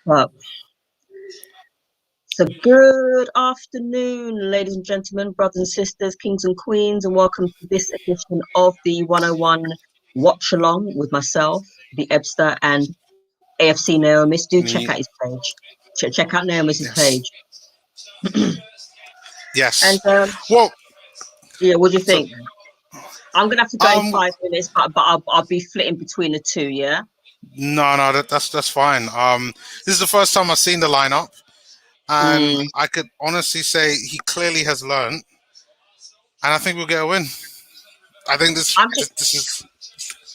Well, so good afternoon, ladies and gentlemen, brothers and sisters, kings and queens, and welcome to this edition of the 101 Watch Along with myself, the Ebster, and AFC Naomis. Do check Me, out his page. Check out Naomis's yes, page. And yes. Well, yeah, what do you so think? I'm gonna have to go in um, 5 minutes, but I'll be flitting between the two. Yeah. no, that's fine. This is the first time I've seen the lineup, and Mm. I could honestly say he clearly has learned, and I think we'll get a win. I think this I'm just this, this is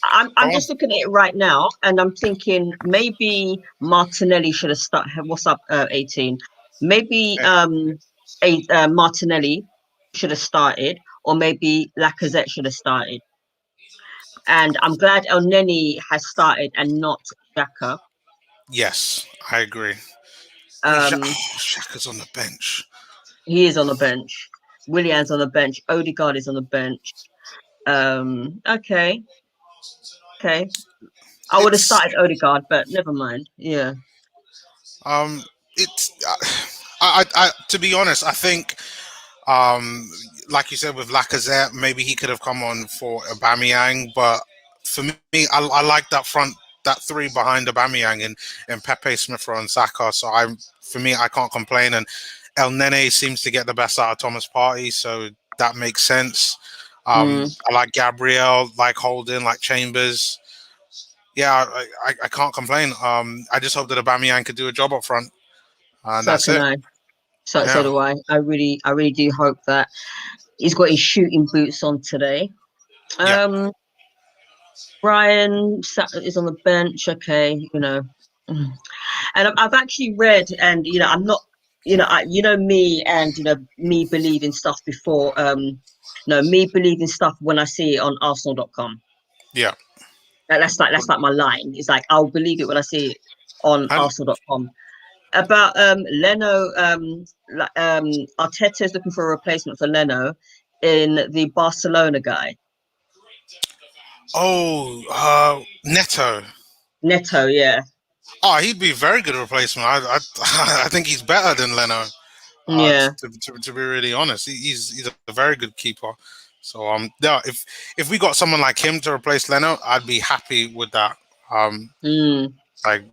go I'm on. just looking at it right now, and I'm thinking maybe Martinelli should have started. What's up, 18? Maybe Okay. Martinelli should have started, or maybe Lacazette should have started. And I'm glad El Neni has started and not Xhaka. Yes, I agree. Um, Shaka's on the bench. he is on the bench. Willian's on the bench. Odegaard is on the bench. Okay, okay. I would have It's started Odegaard, but never mind. Yeah. um, it's to be honest, I think Um, like you said with Lacazette, maybe he could have come on for Aubameyang, but for me, I like that that three behind Aubameyang and Pepe, Smith Rowe, and Saka. So for me, I can't complain. And El Nene seems to get the best out of Thomas Partey, so that makes sense. Mm, I like Gabriel, like Holding, like Chambers. Yeah, I can't complain. I just hope that Aubameyang could do a job up front, and so that's can it. I. So Yeah, do I. I really do hope that he's got his shooting boots on today. yeah. Um, is on the bench. Okay, you know, and I've actually read, and I'm not, me, and me believing stuff before. No, me believing stuff when I see it on Arsenal.com. Yeah. That's like my line. It's like I'll believe it when I see it on And Arsenal.com. About Leno, Arteta is looking for a replacement for Leno in the Barcelona guy. Neto. Neto, yeah. Oh, he'd be a very good replacement. I think he's better than Leno. Yeah. To be really honest, he's a very good keeper. So yeah, if we got someone like him to replace Leno, I'd be happy with that. Mm. Like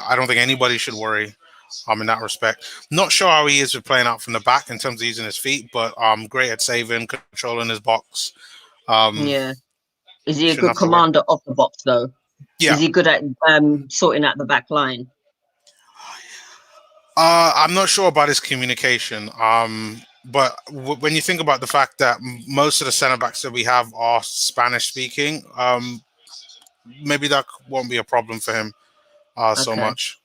I don't think anybody should worry. In that respect, not sure how he is with playing out from the back in terms of using his feet, but great at saving, controlling his box. Um, Yeah. Is he a shouldn't good have to worry. commander of the box though? Yeah, Is he good at sorting out the back line? I'm not sure about his communication. But when you think about the fact that most of the centre backs that we have are Spanish speaking, maybe that won't be a problem for him so Okay. much.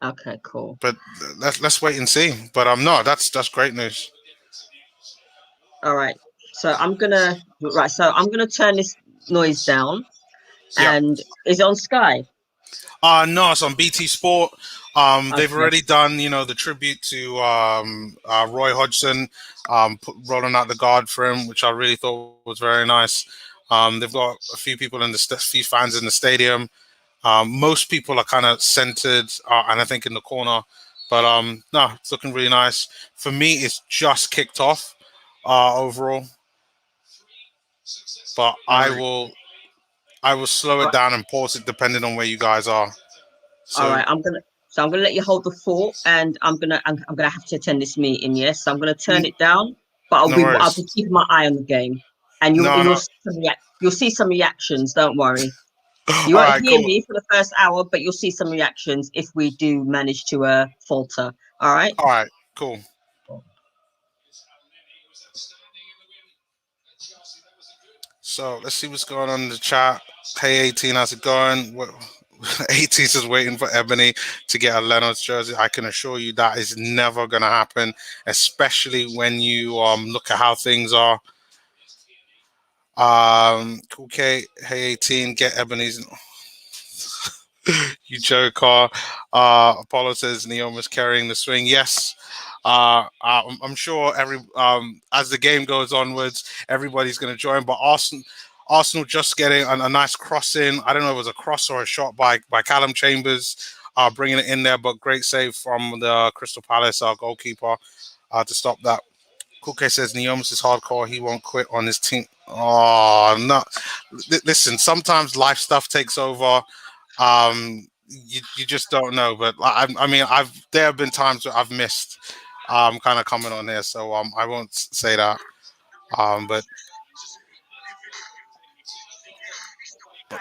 Okay, cool. But let's wait and see. But no, that's great news. All right. So I'm gonna turn this noise down, Yeah. and is it on Sky? No, it's on BT Sport. They've Okay. already done, the tribute to Roy Hodgson, rolling out the guard for him, which I really thought was very nice. They've got a few people few fans in the stadium. Most people are kind of centered, and I think in the corner. But no, it's looking really nice. For me, it's just kicked off overall. But All right. I will slow All it right. down and pause it depending on where you guys are. All So right. I'm gonna let you hold the fort, and I'm gonna have to attend this meeting. Yes, so I'm gonna turn n- it down, but no I'll worries. be keeping my eye on the game, and No, no. you'll see some reactions. Don't worry. You All won't right, hear cool. me for the first hour, but you'll see some reactions if we do manage to falter. All right. All right, cool. So let's see what's going on in the chat. Hey, 18, how's it going? 18 is waiting for Ebony to get a Leonard's jersey. I can assure you that is never going to happen, especially when you look at how things are. Okay, hey, 18, get Ebony's. You joker. Apollo says Neoma's carrying the swing. Yes. I'm sure as the game goes onwards, everybody's going to join. But Arsenal just getting a nice cross in. I don't know if it was a cross or a shot by Callum Chambers. bringing it in there. But great save from the Crystal Palace goalkeeper to stop that. Kuke says Neomis is hardcore. He won't quit on his team. Oh no! Listen, sometimes life stuff takes over. You just don't know. But I mean, there have been times where I've missed kind of coming on here, so I won't say that. But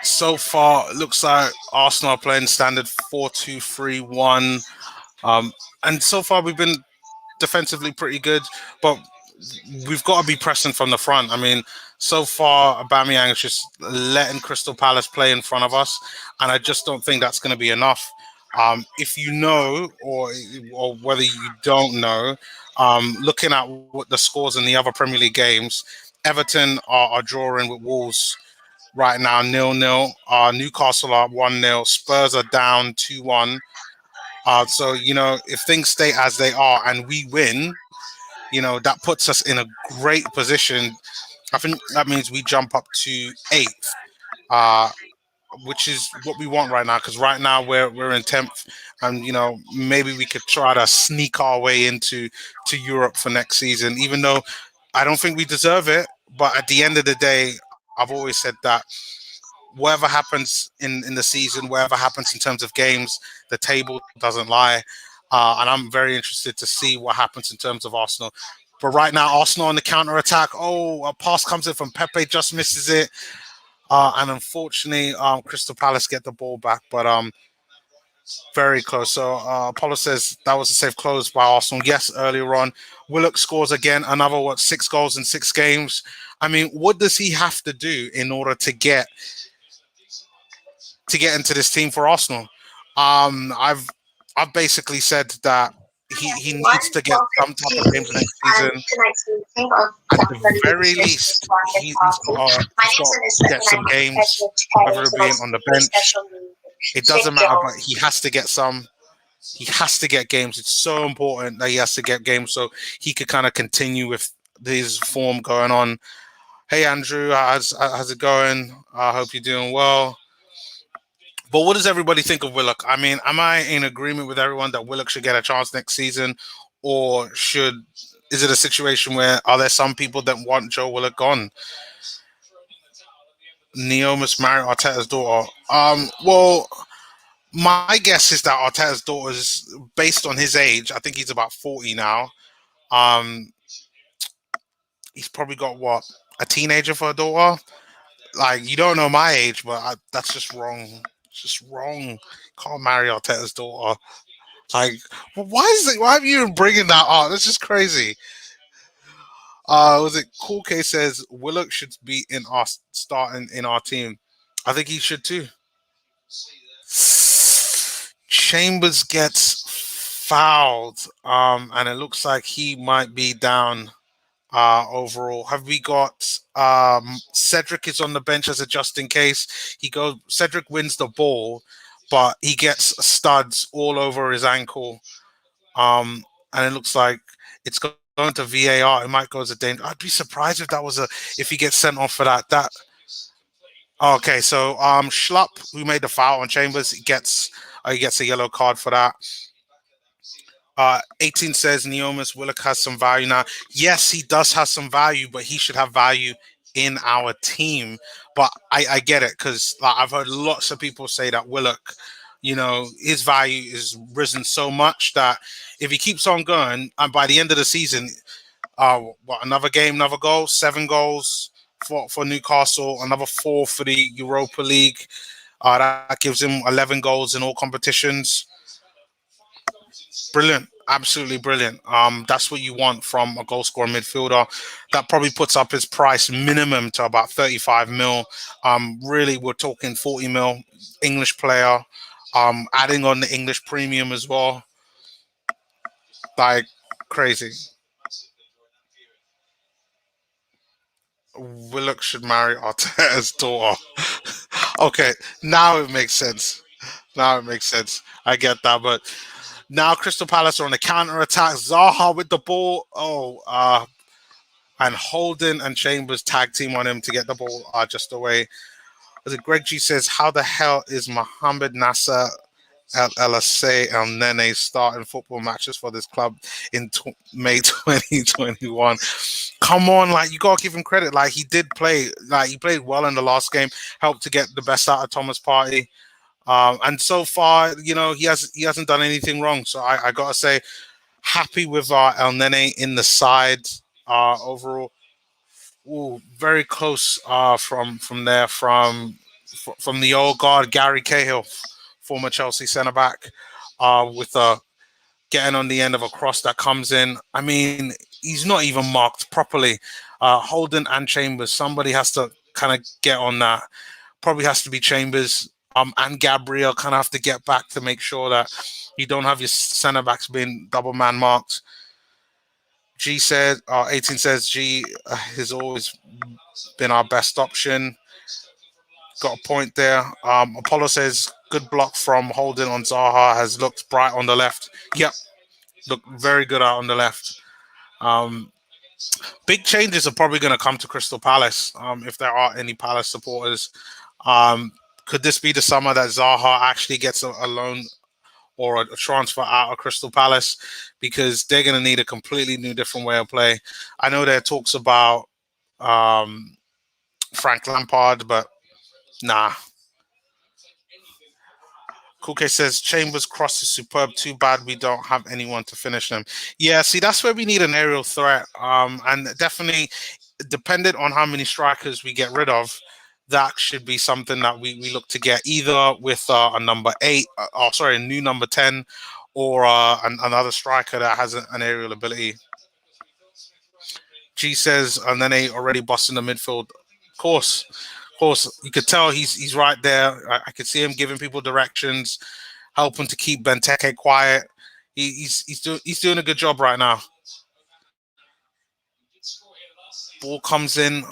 so far, it looks like Arsenal are playing standard 4-2-3-1. And so far, we've been defensively pretty good, but we've got to be pressing from the front. I mean, so far, Aubameyang is just letting Crystal Palace play in front of us, and I just don't think that's going to be enough. If you know, or whether you don't know, looking at what the scores in the other Premier League games, Everton are drawing with Wolves right now 0-0. Newcastle are 1-0. Spurs are down 2-1. So if things stay as they are and we win, that puts us in a great position. I think that means we jump up to 8th, which is what we want right now. Because right now we're in 10th, and maybe we could try to sneak our way into Europe for next season. Even though I don't think we deserve it, but at the end of the day, I've always said that whatever happens in the season, whatever happens in terms of games, the table doesn't lie. And I'm very interested to see what happens in terms of Arsenal. But right now, Arsenal on the counter attack. Oh, a pass comes in from Pepe, just misses it. And unfortunately, Crystal Palace get the ball back. But very close. So Apollo says that was a safe close by Arsenal. Yes, earlier on. Willock scores again. Another, 6 goals in 6 games. I mean, what does he have to do in order to get into this team for Arsenal? I've basically said that he needs to get some type of games next season. At the very least, he's got to get some games, whether it be on the bench. It doesn't matter, but he has to get some. He has to get games. It's so important that he has to get games so he could kind of continue with his form going on. Hey, Andrew, how's it going? I hope you're doing well. But what does everybody think of Willock? I mean, am I in agreement with everyone that Willock should get a chance next season? Or is it a situation where are there some people that want Joe Willock gone? Neomis married Arteta's daughter. Well, my guess is that Arteta's daughter is based on his age. I think he's about 40 now. He's probably got a teenager for a daughter. Like, you don't know my age, but that's just wrong. It's just wrong. Can't marry Arteta's daughter. Like, why are you even bringing that up? That's just crazy. Was it Cool K says Willock should be in our starting in our team? I think he should too. Chambers gets fouled, and it looks like he might be down overall. Have we got Cedric is on the bench as a just in case. Cedric wins the ball, but he gets studs all over his ankle. And it looks like it's going to VAR. It might go as a danger. I'd be surprised if he gets sent off for that. Okay, so Schlupp, who made the foul on Chambers, he gets a yellow card for that. 18 says Neomis Willock has some value now. Yes, he does have some value, but he should have value in our team. But I get it, because I've heard lots of people say that Willock, his value is risen so much that if he keeps on going, and by the end of the season, another game, another goal, 7 goals for Newcastle, another 4 for the Europa League. That gives him 11 goals in all competitions. Brilliant. Absolutely brilliant. That's what you want from a goal scoring midfielder. That probably puts up his price minimum to about 35 mil. Really, we're talking 40 mil. English player. Adding on the English premium as well. Like, crazy. Willock should marry Arteta's daughter. Okay, now it makes sense. I get that, but now Crystal Palace are on the counter attack. Zaha with the ball. And Holden and Chambers tag team on him to get the ball just away. As Greg G says, how the hell is Mohamed Nasser LSA El Nene starting football matches for this club in May 2021. Come on, like you gotta give him credit. Like he did play, like he played well in the last game, helped to get the best out of Thomas Partey. And so far, he hasn't done anything wrong. So I gotta say, happy with El Nene in the side overall. Ooh, very close from there from the old guard Gary Cahill, former Chelsea centre back, with getting on the end of a cross that comes in. I mean, he's not even marked properly. Holden and Chambers, somebody has to kind of get on that. Probably has to be Chambers. And Gabriel kind of have to get back to make sure that you don't have your centre backs being double man marked. G said, 18 says G has always been our best option. Got a point there. Apollo says good block from Holden on Zaha, has looked bright on the left. Yep, looked very good out on the left. Big changes are probably going to come to Crystal Palace if there are any Palace supporters. Could this be the summer that Zaha actually gets a loan or a transfer out of Crystal Palace? Because they're going to need a completely new, different way of play. I know there are talks about Frank Lampard, but nah. Kuke says Chambers' cross is superb. Too bad we don't have anyone to finish them. Yeah, see, that's where we need an aerial threat. And definitely, dependent on how many strikers we get rid of, that should be something that we look to get either with a number 8, a new number 10, or another striker that has an aerial ability. G says, and then they already busting the midfield. Of course, you could tell he's right there. I could see him giving people directions, helping to keep Benteke quiet. He's doing a good job right now. Ball comes in.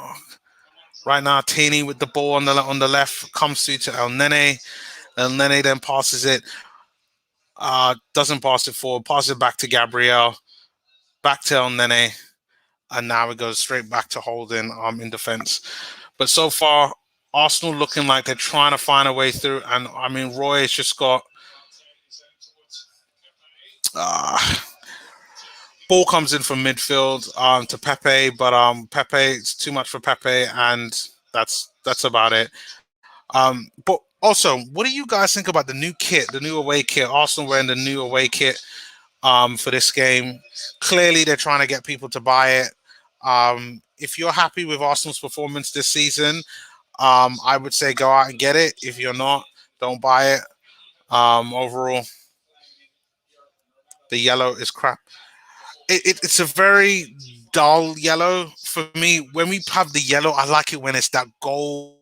Right now, Tini with the ball on the left comes through to El Nene. El Nene then passes it. Doesn't pass it forward. Passes it back to Gabriel. Back to El Nene. And now it goes straight back to Holden in defense. But so far, Arsenal looking like they're trying to find a way through. And, I mean, Roy has just got... ball comes in from midfield to Pepe, but Pepe, it's too much for Pepe, and that's about it. But also, what do you guys think about the new kit, the new away kit? Arsenal wearing the new away kit for this game. Clearly, they're trying to get people to buy it. If you're happy with Arsenal's performance this season, I would say go out and get it. If you're not, don't buy it. Overall, the yellow is crap. It's a very dull yellow for me. When we have the yellow, I like it when it's that gold.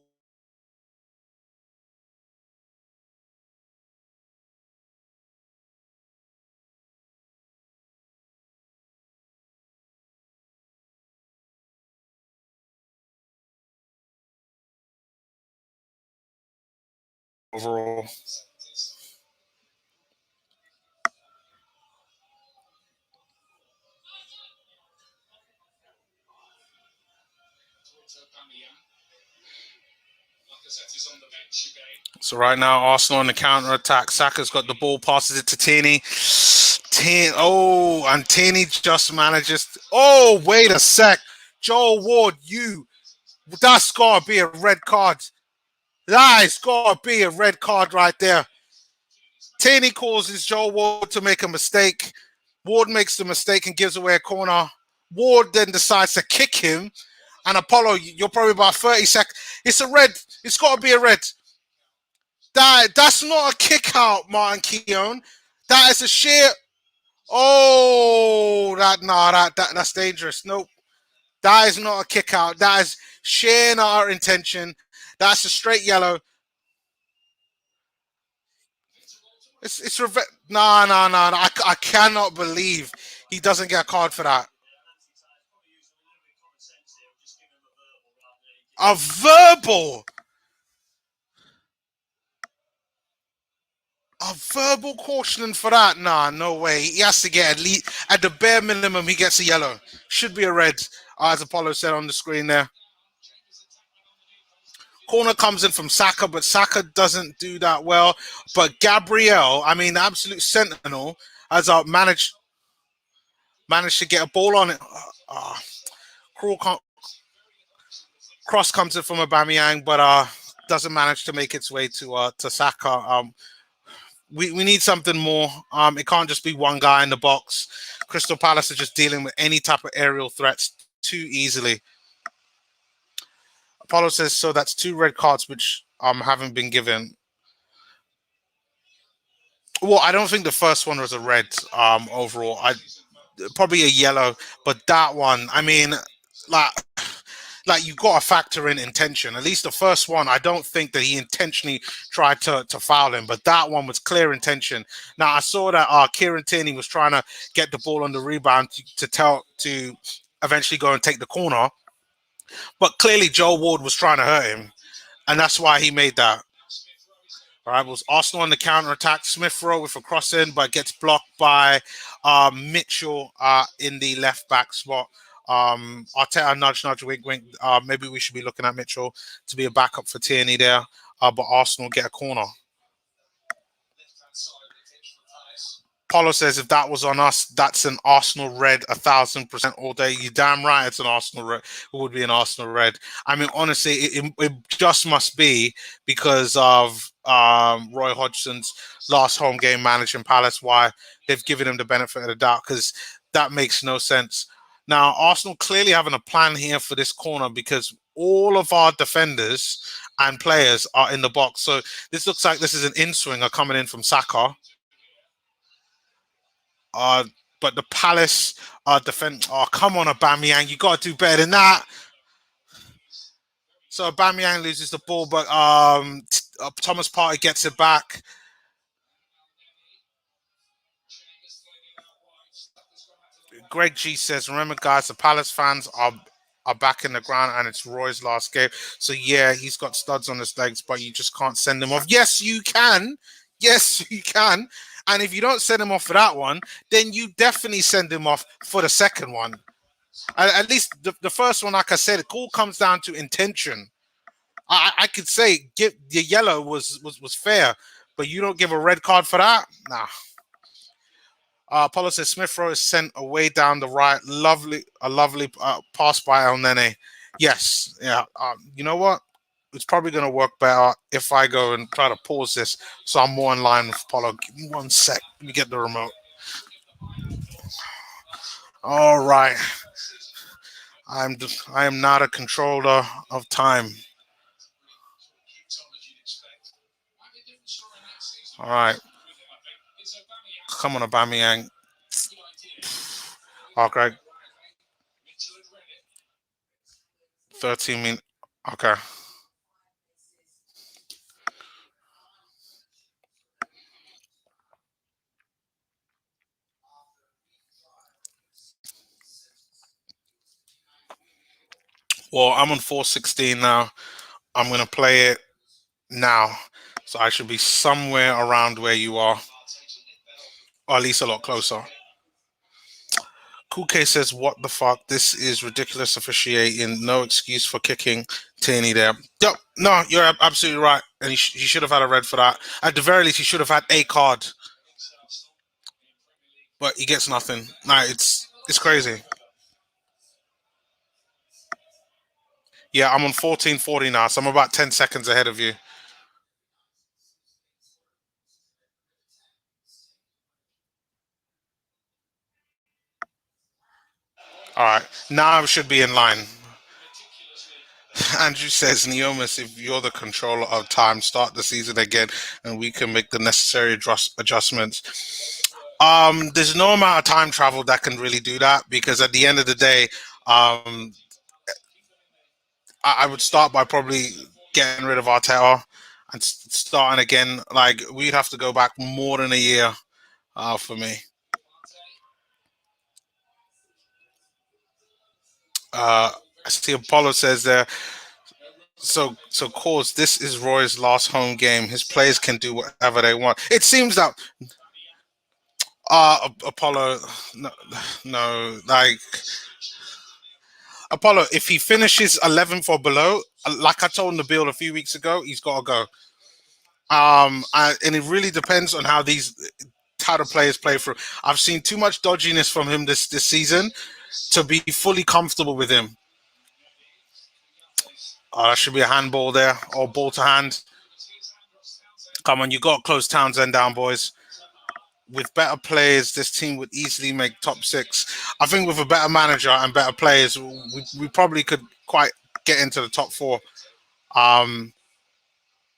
Overall. So right now, Arsenal on the counter attack. Saka's got the ball, passes it to Tierney. And Tierney just manages. Oh, wait a sec. Joel Ward, that's got to be a red card. That has got to be a red card right there. Tierney causes Joel Ward to make a mistake. Ward makes the mistake and gives away a corner. Ward then decides to kick him. And Apollo, you're probably about 30 seconds. It's a red. It's got to be a red. That's not a kick out, Martin Keown. That is a sheer. Oh, that's dangerous. Nope. That is not a kick out. That is sheer not our intention. That's a straight yellow. It's revenge. No. I cannot believe he doesn't get a card for that. A verbal. A verbal cautioning for that? Nah, no way. He has to get at least, at the bare minimum, he gets a yellow. Should be a red, as Apollo said on the screen there. Corner comes in from Saka, but Saka doesn't do that well. But Gabriel, I mean, the absolute sentinel, has managed to get a ball on it. Cruel cross comes in from Aubameyang, but doesn't manage to make its way to Saka. We need something more. It can't just be one guy in the box. Crystal Palace are just dealing with any type of aerial threats too easily. Apollo says, so that's 2 red cards which haven't been given. Well, I don't think the first one was a red overall. Probably a yellow, but that one, I mean, like you got to factor in intention. At least the first one, I don't think that he intentionally tried to foul him, but that one was clear intention. Now I saw that Kieran Tierney was trying to get the ball on the rebound to eventually go and take the corner, but clearly Joe Ward was trying to hurt him, and that's why he made that. All right, was Arsenal on the counter attack. Smith Rowe with a cross in, but gets blocked by Mitchell in the left back spot. Arteta nudge, wink, wink. Maybe we should be looking at Mitchell to be a backup for Tierney there, but Arsenal get a corner. Paulo says if that was on us, that's an Arsenal red 1,000% all day. You damn right it's an Arsenal red. It would be an Arsenal red. I mean, honestly, it just must be because of Roy Hodgson's last home game managing Palace, why they've given him the benefit of the doubt, because that makes no sense. Now, Arsenal clearly having a plan here for this corner because all of our defenders and players are in the box. So this looks like this is an in-swinger coming in from Saka. But the Palace defend. Oh, come on, Aubameyang. You got to do better than that. So Aubameyang loses the ball, but Thomas Partey gets it back. Greg G says, remember, guys, the Palace fans are back in the ground, and it's Roy's last game. So, yeah, he's got studs on his legs, but you just can't send him off. Yes, you can. Yes, you can. And if you don't send him off for that one, then you definitely send him off for the second one. At least the first one, like I said, it all comes down to intention. I could say the yellow was fair, but you don't give a red card for that? Nah. Paulo says Smith Rowe is sent away down the right. A lovely pass by El Nene. Yes. Yeah. You know what? It's probably going to work better if I go and try to pause this so I'm more in line with Paulo. Give me 1 sec. Let me get the remote. All right. I am not a controller of time. All right. Come on, Aubameyang. Okay. 13 minutes. Okay. Well, I'm on 416 now. I'm going to play it now. So I should be somewhere around where you are. Or at least a lot closer. Kuke says, what the fuck? This is ridiculous officiating. No excuse for kicking Tierney there. Yep. No, you're absolutely right. And he should have had a red for that. At the very least, he should have had a card. But he gets nothing. Nah, it's crazy. Yeah, I'm on 1440 now, so I'm about 10 seconds ahead of you. All right. Now I should be in line. Andrew says, Neomis, if you're the controller of time, start the season again and we can make the necessary adjustments. There's no amount of time travel that can really do that because at the end of the day, I would start by probably getting rid of Arteta and starting again. Like, we'd have to go back more than a year for me. I see Apollo says there. So, cause this is Roy's last home game. His players can do whatever they want. It seems that Apollo, no, like Apollo, if he finishes 11th or below, like I told Nabil a few weeks ago, he's got to go. And it really depends on how the players play through. I've seen too much dodginess from him this season to be fully comfortable with him. That should be a handball there, or ball to hand. Come on, you got to close Townsend down, boys. With better players, this team would easily make top 6. I think with a better manager and better players, we probably could quite get into the top 4.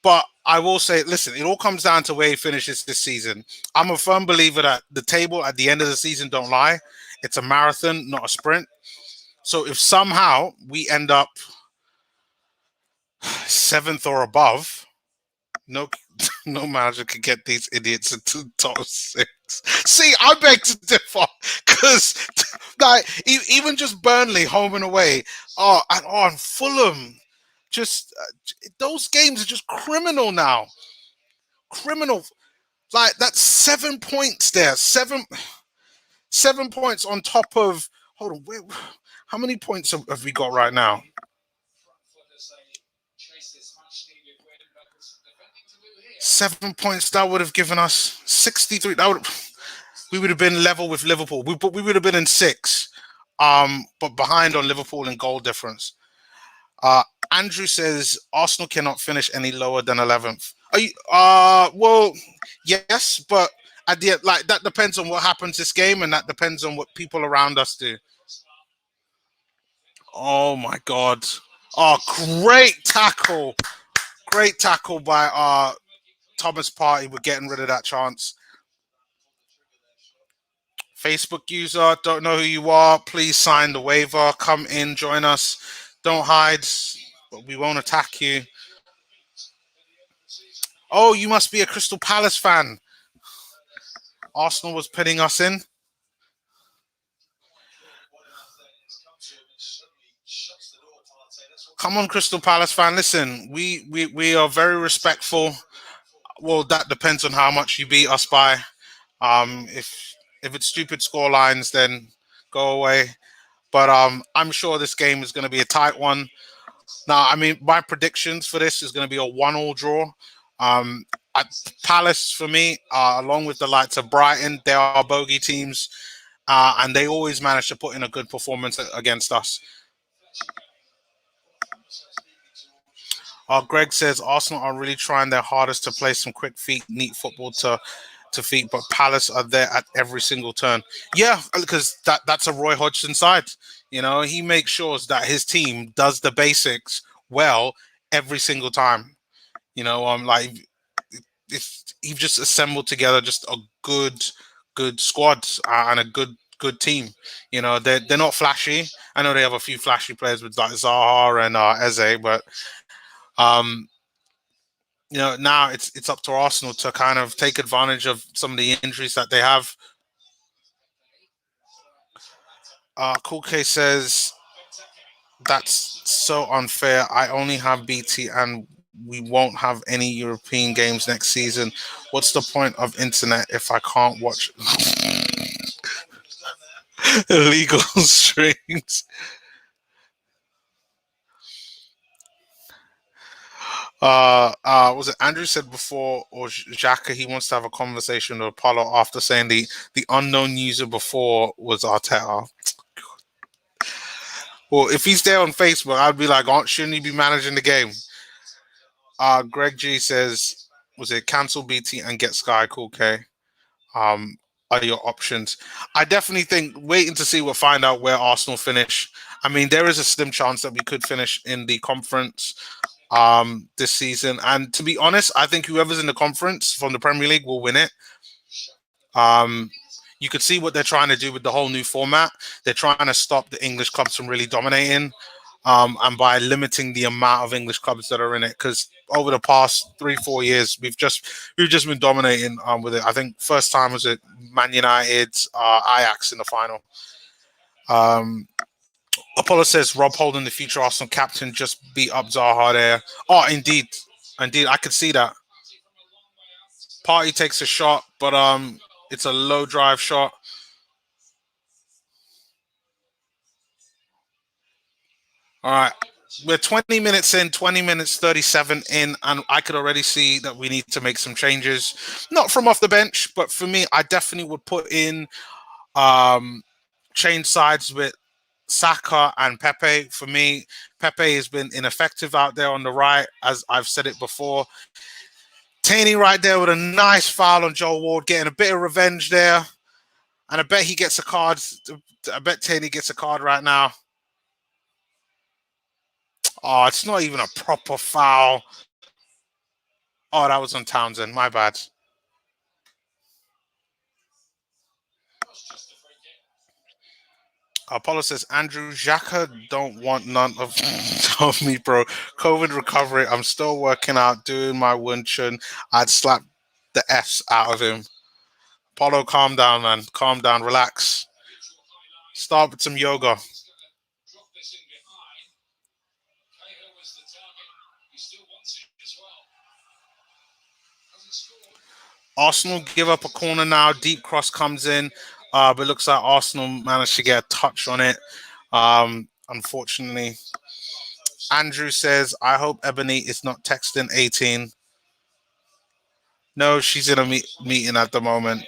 But I will say, listen, it all comes down to where he finishes this season. I'm a firm believer that the table at the end of the season don't lie. It's a marathon, not a sprint. So if somehow we end up 7th or above, no manager can get these idiots into the top 6. See, I beg to differ, because like even just Burnley home and away, and Fulham, just those games are just criminal now. Criminal, like that's 7 points there. 7 points on top of. Hold on, wait, how many points have we got right now? 7 points, that would have given us 63. We would have been level with Liverpool. We would have been in 6, but behind on Liverpool in goal difference. Andrew says Arsenal cannot finish any lower than 11th. Are you? Well, yes, but at the like that depends on what happens this game, and that depends on what people around us do. Oh my God! Oh, great tackle! Great tackle by Thomas Partey. We're getting rid of that chance. Facebook user, don't know who you are. Please sign the waiver. Come in, join us. Don't hide, but we won't attack you. Oh, you must be a Crystal Palace fan. Arsenal was putting us in. Come on, Crystal Palace fan. Listen, we are very respectful. Well, that depends on how much you beat us by. If it's stupid score lines, then go away. But I'm sure this game is going to be a tight one. Now, I mean, my predictions for this is going to be a 1-1 draw. At Palace, for me, along with the likes of Brighton, they are bogey teams, and they always manage to put in a good performance against us. Greg says Arsenal are really trying their hardest to play some quick feet, neat football to feet, but Palace are there at every single turn. Yeah, because that's a Roy Hodgson side. You know, he makes sure that his team does the basics well every single time. You know, like if he's just assembled together just a good squad and a good team. You know, they're not flashy. I know they have a few flashy players with like Zaha and Eze, but you know, now it's up to Arsenal to kind of take advantage of some of the injuries that they have. Cool K says that's so unfair. I only have BT and we won't have any European games next season. What's the point of internet if I can't watch illegal streams? Was it Andrew said before, or Xhaka, he wants to have a conversation with Apollo after saying the unknown user before was Arteta. Well, if he's there on Facebook, I'd be like, shouldn't he be managing the game? Greg G says, was it cancel BT and get Sky? Cool, K. Are your options? I definitely think waiting to see, we'll find out where Arsenal finish. I mean, there is a slim chance that we could finish in the conference this season. And to be honest, I think whoever's in the conference from the Premier League will win it. You could see what they're trying to do with the whole new format. They're trying to stop the English clubs from really dominating, and by limiting the amount of English clubs that are in it. Because over the past 3-4 years, we've just been dominating with it. I think first time was at Man United, Ajax in the final. Apollo says Rob Holding, the future Arsenal captain, just beat up Zaha there. Oh, indeed, I could see that. Partey takes a shot, but it's a low drive shot. All right. We're 20 minutes in, 20 minutes 37 in, and I could already see that we need to make some changes. Not from off the bench, but for me, I definitely would put in um, change sides with Saka and Pepe. For me, Pepe has been ineffective out there on the right, as I've said it before. Taney right there with a nice foul on Joel Ward, getting a bit of revenge there. And I bet he gets a card. I bet Taney gets a card right now. Oh, it's not even a proper foul. Oh, that was on Townsend. My bad. Apollo says, Andrew Xhaka don't want none of, of me, bro. COVID recovery. I'm still working out, doing my Wun Chun. I'd slap the F's out of him. Apollo, calm down, man. Calm down. Relax. Start with some yoga. Arsenal give up a corner now. Deep cross comes in, but it looks like Arsenal managed to get a touch on it. Unfortunately, Andrew says, I hope Ebony is not texting 18. No, she's in a meeting at the moment.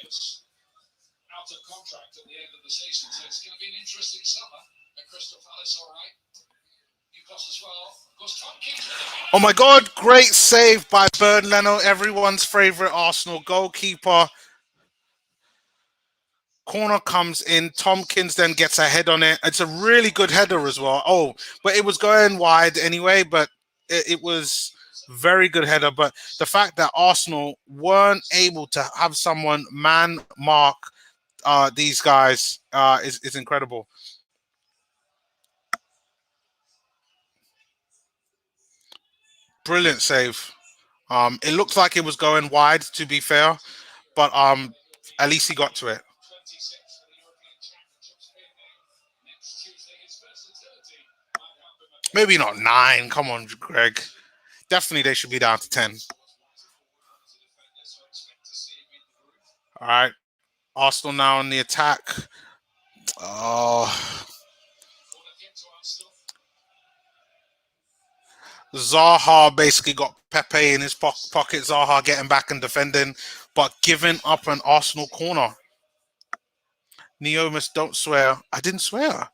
Oh my God, great save by Bernd Leno, everyone's favorite Arsenal goalkeeper. Corner comes in. Tompkins then gets a head on it. It's a really good header as well. Oh, but it was going wide anyway, but it was very good header. But the fact that Arsenal weren't able to have someone man mark these guys is incredible. Brilliant save. It looked like it was going wide, to be fair, but at least he got to it. Maybe not 9. Come on, Greg. Definitely they should be down to 10. All right. Arsenal now on the attack. Oh. Zaha basically got Pepe in his pocket. Zaha getting back and defending, but giving up an Arsenal corner. Neomis, don't swear. I didn't swear.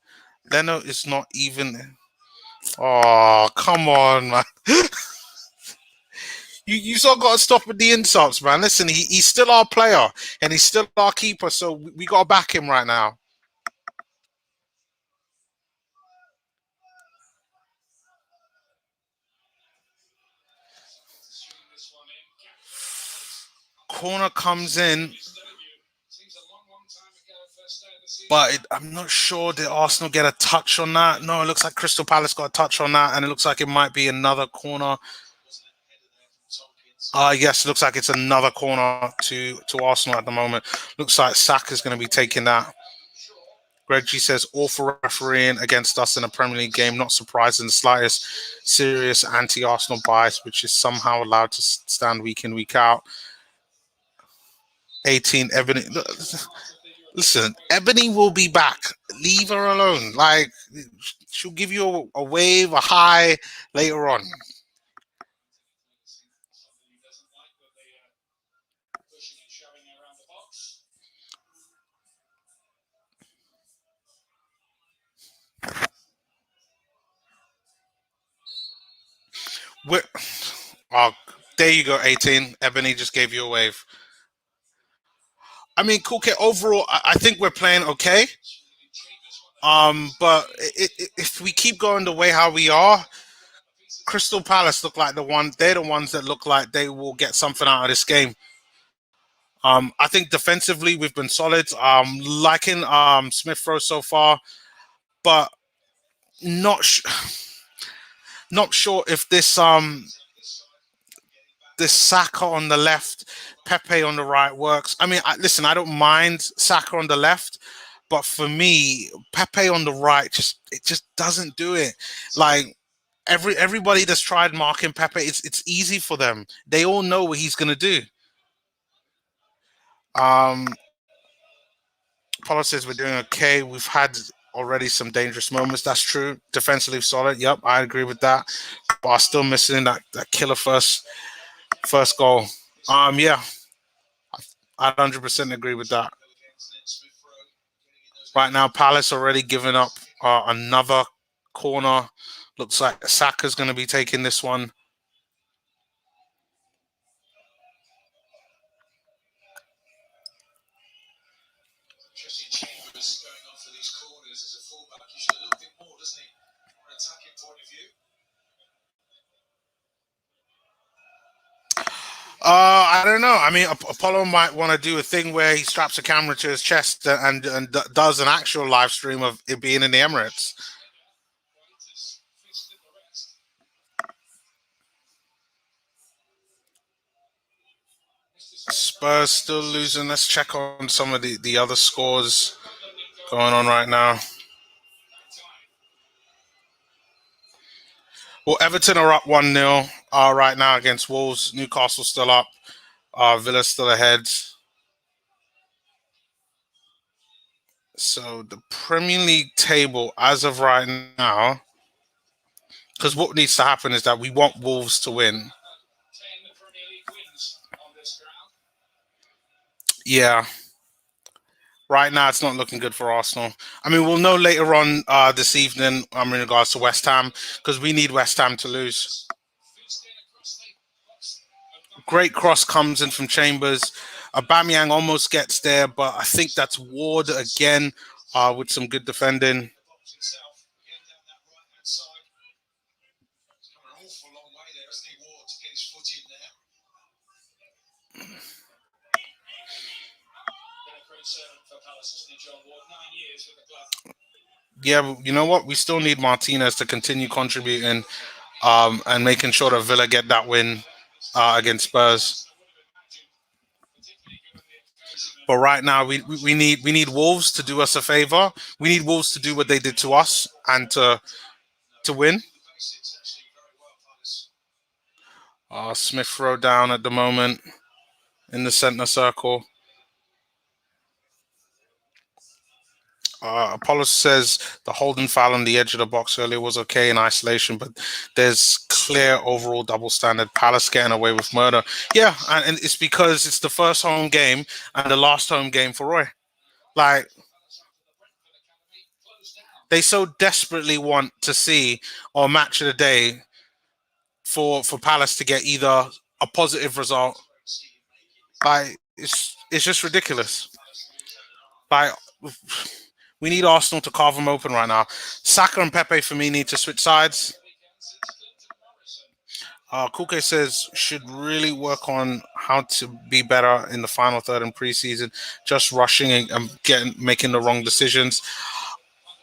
Leno is not even. Oh, come on, man. You still got to stop with the insults, man. Listen, he's still our player and he's still our keeper, so we got to back him right now. Corner comes in, but I'm not sure did Arsenal get a touch on that. No, it looks like Crystal Palace got a touch on that, and it looks like it might be another corner. Yes, it looks like it's another corner to Arsenal at the moment. Looks like Saka's going to be taking that. Greg G says, awful refereeing against us in a Premier League game. Not surprising, the slightest serious anti-Arsenal bias, which is somehow allowed to stand week in, week out. 18, Ebony. Listen, Ebony will be back. Leave her alone. Like, she'll give you a wave, a high later on. Oh, there you go, 18. Ebony just gave you a wave. I mean, cool kid. Overall, I think we're playing okay. But if we keep going the way how we are, Crystal Palace look like they're the ones that look like they will get something out of this game. I think defensively we've been solid. Liking Smith Rowe so far, but not sure if this Saka on the left, Pepe on the right works. I mean, listen, I don't mind Saka on the left, but for me, Pepe on the right just doesn't do it. Like everybody that's tried marking Pepe, it's easy for them. They all know what he's gonna do. Paulo says we're doing okay. We've had already some dangerous moments. That's true. Defensively solid. Yep, I agree with that. But are still missing that killer first goal. Yeah, I 100% agree with that. Right now, Palace already given up another corner. Looks like Saka's going to be taking this one. I don't know. I mean, Apollo might want to do a thing where he straps a camera to his chest and does an actual live stream of it being in the Emirates. Spurs still losing. Let's check on some of the other scores going on right now. Well, Everton are up 1-0 right now against Wolves. Newcastle still up. Villa still ahead. So the Premier League table as of right now, because what needs to happen is that we want Wolves to win. Yeah. Right now, it's not looking good for Arsenal. I mean, we'll know later on this evening in regards to West Ham, because we need West Ham to lose. Great cross comes in from Chambers. Aubameyang almost gets there, but I think that's Ward again with some good defending. Yeah, you know what? We still need Martinez to continue contributing and making sure that Villa get that win against Spurs. But right now, we need Wolves to do us a favor. We need Wolves to do what they did to us and to win. Smith Rowe down at the moment in the center circle. Apollo says the holding foul on the edge of the box earlier was okay in isolation, but there's clear overall double standard. Palace getting away with murder. Yeah, and it's because it's the first home game and the last home game for Roy. Like, they so desperately want to see or match of the day for Palace to get either a positive result. Like, it's just ridiculous. Like, we need Arsenal to carve them open right now. Saka and Pepe for me need to switch sides. Kuke says should really work on how to be better in the final third in preseason. Just rushing and making the wrong decisions.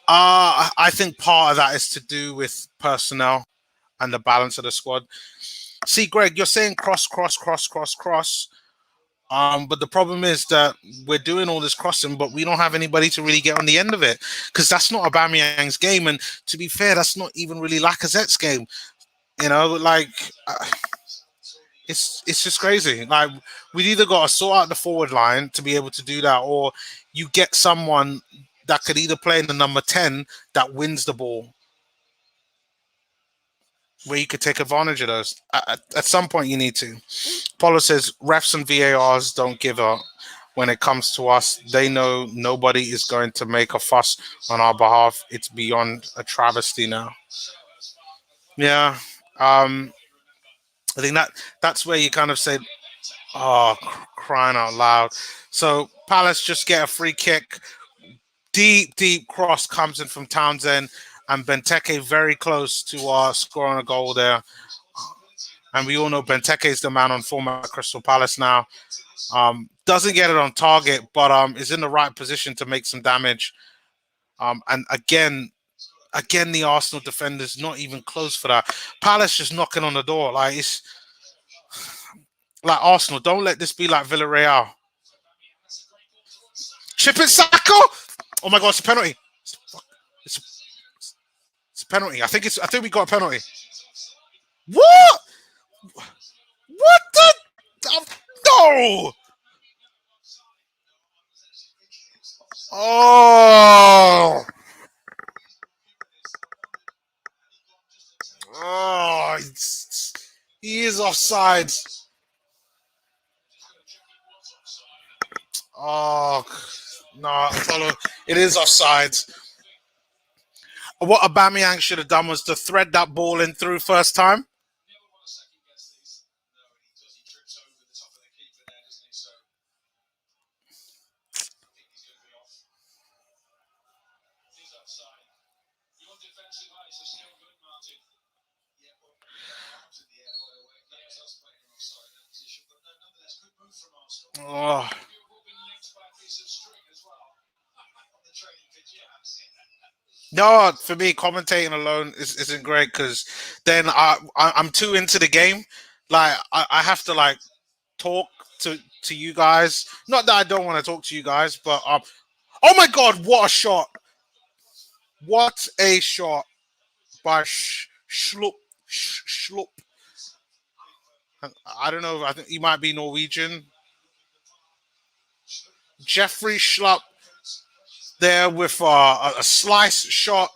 I think part of that is to do with personnel and the balance of the squad. See, Greg, you're saying cross. But the problem is that we're doing all this crossing, but we don't have anybody to really get on the end of it, because that's not Aubameyang's game, and to be fair, that's not even really Lacazette's game. You know, like it's just crazy. Like, we either got to sort out the forward line to be able to do that, or you get someone that could either play in the number 10 that wins the ball, where you could take advantage of those. At some point, you need to. Paulo says refs and VARs don't give up when it comes to us. They know nobody is going to make a fuss on our behalf. It's beyond a travesty now. Yeah. I think that's where you kind of say, oh, crying out loud. So Palace just get a free kick. Deep cross comes in from Townsend, and Benteke very close to scoring a goal there. And we all know Benteke is the man on form at Crystal Palace now. Doesn't get it on target, but is in the right position to make some damage. And again, the Arsenal defender's not even close for that. Palace just knocking on the door. Like, it's like Arsenal. Don't let this be like Villarreal. Chip it, Sacco! Oh my God, it's a penalty. It's a penalty. I think we got a penalty. What? What the? No! Oh! is offside. Oh, no, follow. It is offside. What Aubameyang should have done was to thread that ball in through first time. Oh. No, for me, commentating alone isn't great because then I'm too into the game. Like I have to like talk to you guys. Not that I don't want to talk to you guys, but oh my God, what a shot! What a shot by Schlupp. Schlupp. I don't know. I think he might be Norwegian. Jeffrey Schlupp there with a slice shot.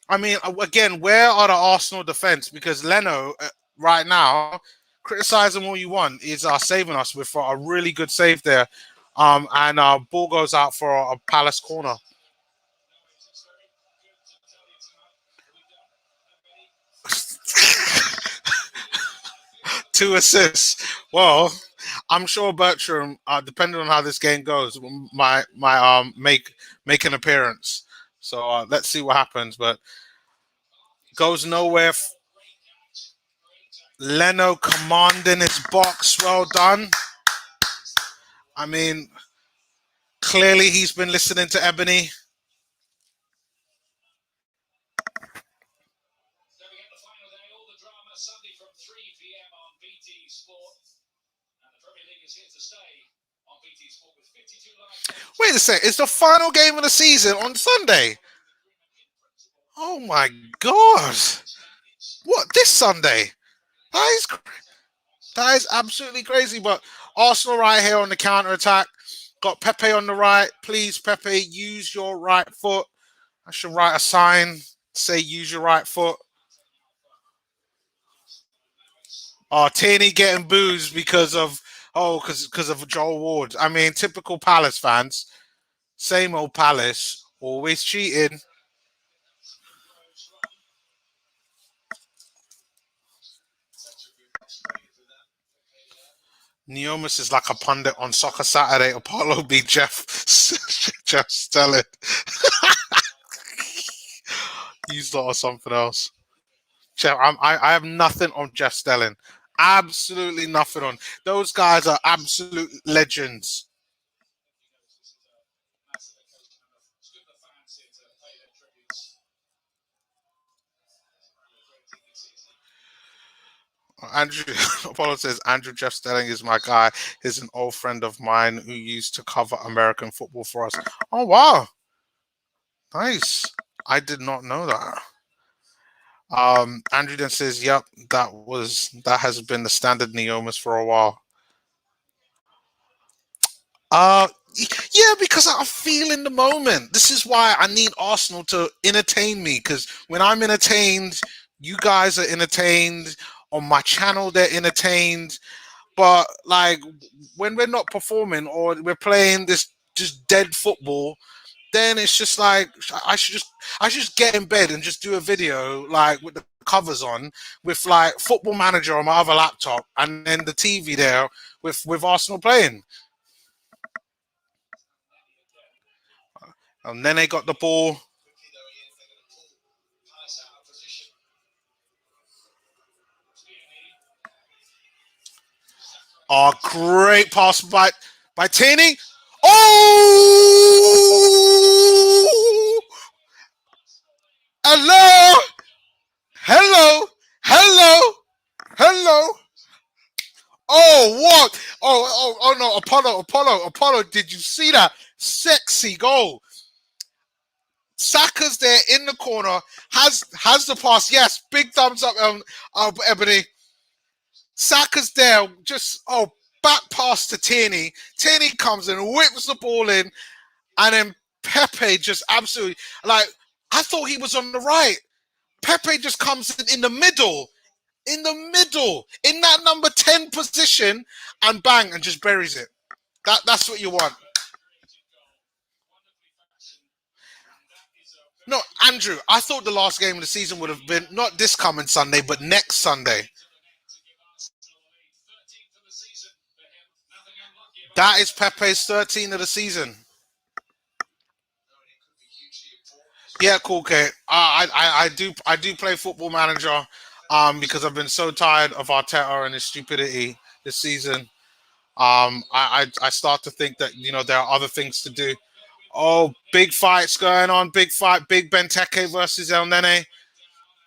I mean, again, where are the Arsenal defense? Because Leno, right now, criticize him all you want, is saving us with a really good save there. And ball goes out for a Palace corner. Two assists. Well, I'm sure Bertram, depending on how this game goes, might make an appearance. So let's see what happens. But goes nowhere. Leno commanding his box. Well done. I mean, clearly he's been listening to Ebony. Wait a sec. It's the final game of the season on Sunday. Oh my God. What? This Sunday? That is absolutely crazy. But Arsenal right here on the counter-attack. Got Pepe on the right. Please, Pepe, use your right foot. I should write a sign. Say use your right foot. Tierney getting booed because of Joel Ward. I mean, typical Palace fans. Same old Palace. Always cheating. Neomis is like a pundit on Soccer Saturday. Apollo be Jeff Stelling. Use that or something else. Jeff, I have nothing on Jeff Stelling. Absolutely nothing on. Those guys are absolute legends. Andrew Apollo says Andrew Jeff Stelling is my guy. He's an old friend of mine who used to cover American football for us. Oh wow, nice! I did not know that. Andrew then says, "Yep, that has been the standard Neomis for a while." Yeah, because I feel in the moment. This is why I need Arsenal to entertain me. Because when I'm entertained, you guys are entertained. On my channel, they're entertained. But like when we're not performing or we're playing this just dead football, then it's just like I should just get in bed and just do a video like with the covers on, with like Football Manager on my other laptop, and then the TV there with Arsenal playing. And then they got the ball. Oh, great pass by Tierney. Oh! Hello! Hello! Hello! Hello! Oh, what? Oh, no, Apollo, did you see that? Sexy goal. Saka's there in the corner, has the pass. Yes, big thumbs up, Ebony. Saka's there, just back pass to Tierney. Tierney comes and whips the ball in, and then Pepe just absolutely I thought he was on the right. Pepe just comes in the middle, in the middle, in that number 10 position, and bang, and just buries it. That's what you want. No, Andrew, I thought the last game of the season would have been not this coming Sunday, but next Sunday. That is Pepe's 13 of the season. Yeah, cool, Kate. I do play Football Manager, because I've been so tired of Arteta and his stupidity this season. I start to think that there are other things to do. Oh, big fights going on. Big fight. Big Benteke versus El Nene.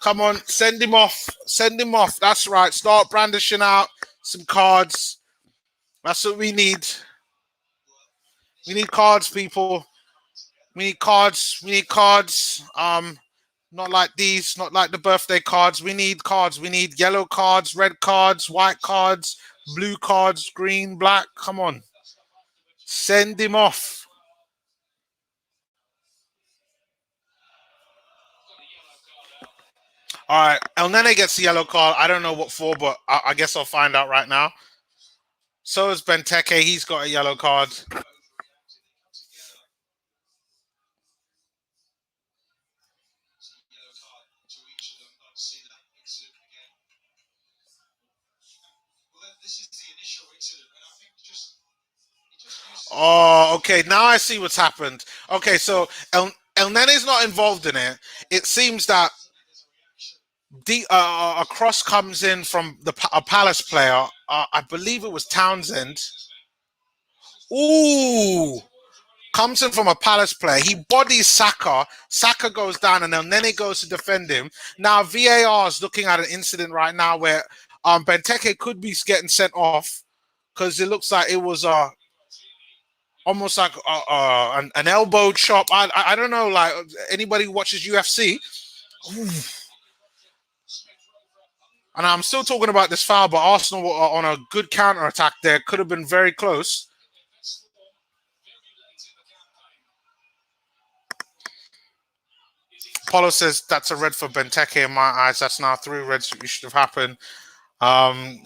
Come on, send him off. Send him off. That's right. Start brandishing out some cards. That's what we need. We need cards, people. We need cards. We need cards. Not like these. Not like the birthday cards. We need cards. We need yellow cards, red cards, white cards, blue cards, green, black. Come on. Send him off. All right. El Nene gets the yellow card. I don't know what for, but I guess I'll find out right now. So is Benteke. He's got a yellow card. Oh, okay. Now I see what's happened. Okay, so El Nene's not involved in it. It seems that a cross comes in from a Palace player. I believe it was Townsend. Ooh, comes in from a Palace player. He bodies Saka. Saka goes down, and El Nene goes to defend him. Now VAR is looking at an incident right now where Benteke could be getting sent off because it looks like it was almost like an elbow chop. I don't know. Like anybody who watches UFC. And I'm still talking about this foul, but Arsenal were on a good counter attack there. Could have been very close. Paulo says that's a red for Benteke in my eyes. That's now 3 reds that should have happened. I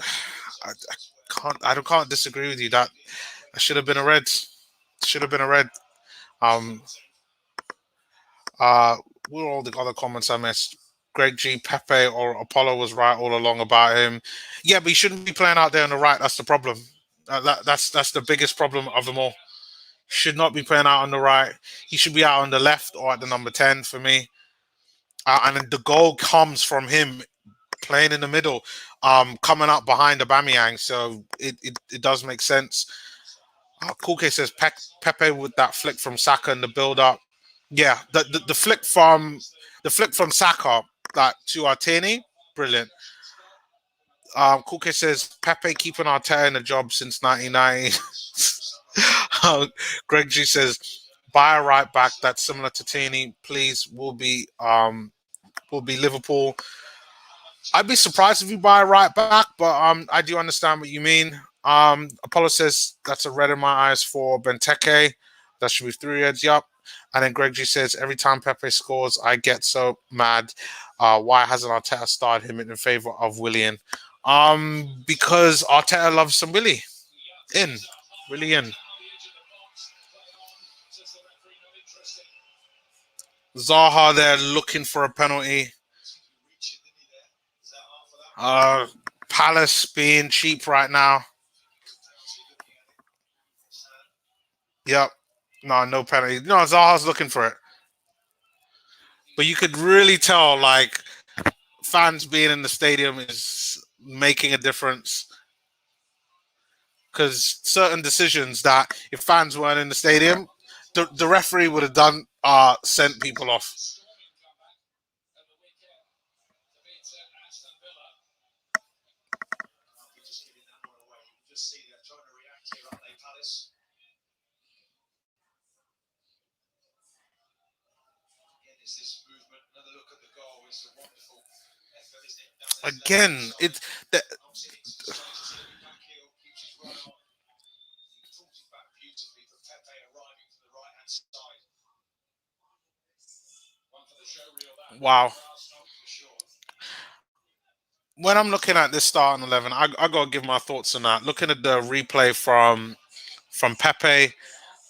can't disagree with you. That should have been a red. Should have been a red. Um, what were all the other comments I missed? Greg G, Pepe, or Apollo was right all along about him. Yeah, but he shouldn't be playing out there on the right. That's the problem. That's the biggest problem of them all. Should not be playing out on the right. He should be out on the left or at the number 10 for me. And then the goal comes from him playing in the middle, coming up behind Aubameyang. So it does make sense. Kulke says Pepe with that flick from Saka and the build up. Yeah, the flick from Saka to Arteta, brilliant. Kulke says Pepe keeping Arteta in the job since 1990. Greg G says buy a right back that's similar to Tierney, please. Will be Liverpool. I'd be surprised if you buy a right back, but I do understand what you mean. Apollo says that's a red in my eyes for Benteke. That should be 3 reds. Yup. And then Greg G says every time Pepe scores, I get so mad. Why hasn't Arteta started him in favor of Willian? Because Arteta loves some Willie in. Willie in. Zaha there looking for a penalty. Palace being cheap right now. Yep. No penalty. No, Zaha's looking for it. But you could really tell, like, fans being in the stadium is making a difference. Because certain decisions that if fans weren't in the stadium, the referee would have done sent people off. Again, it's the, wow. when I'm looking at this starting 11, I gotta give my thoughts on that. Looking at the replay from Pepe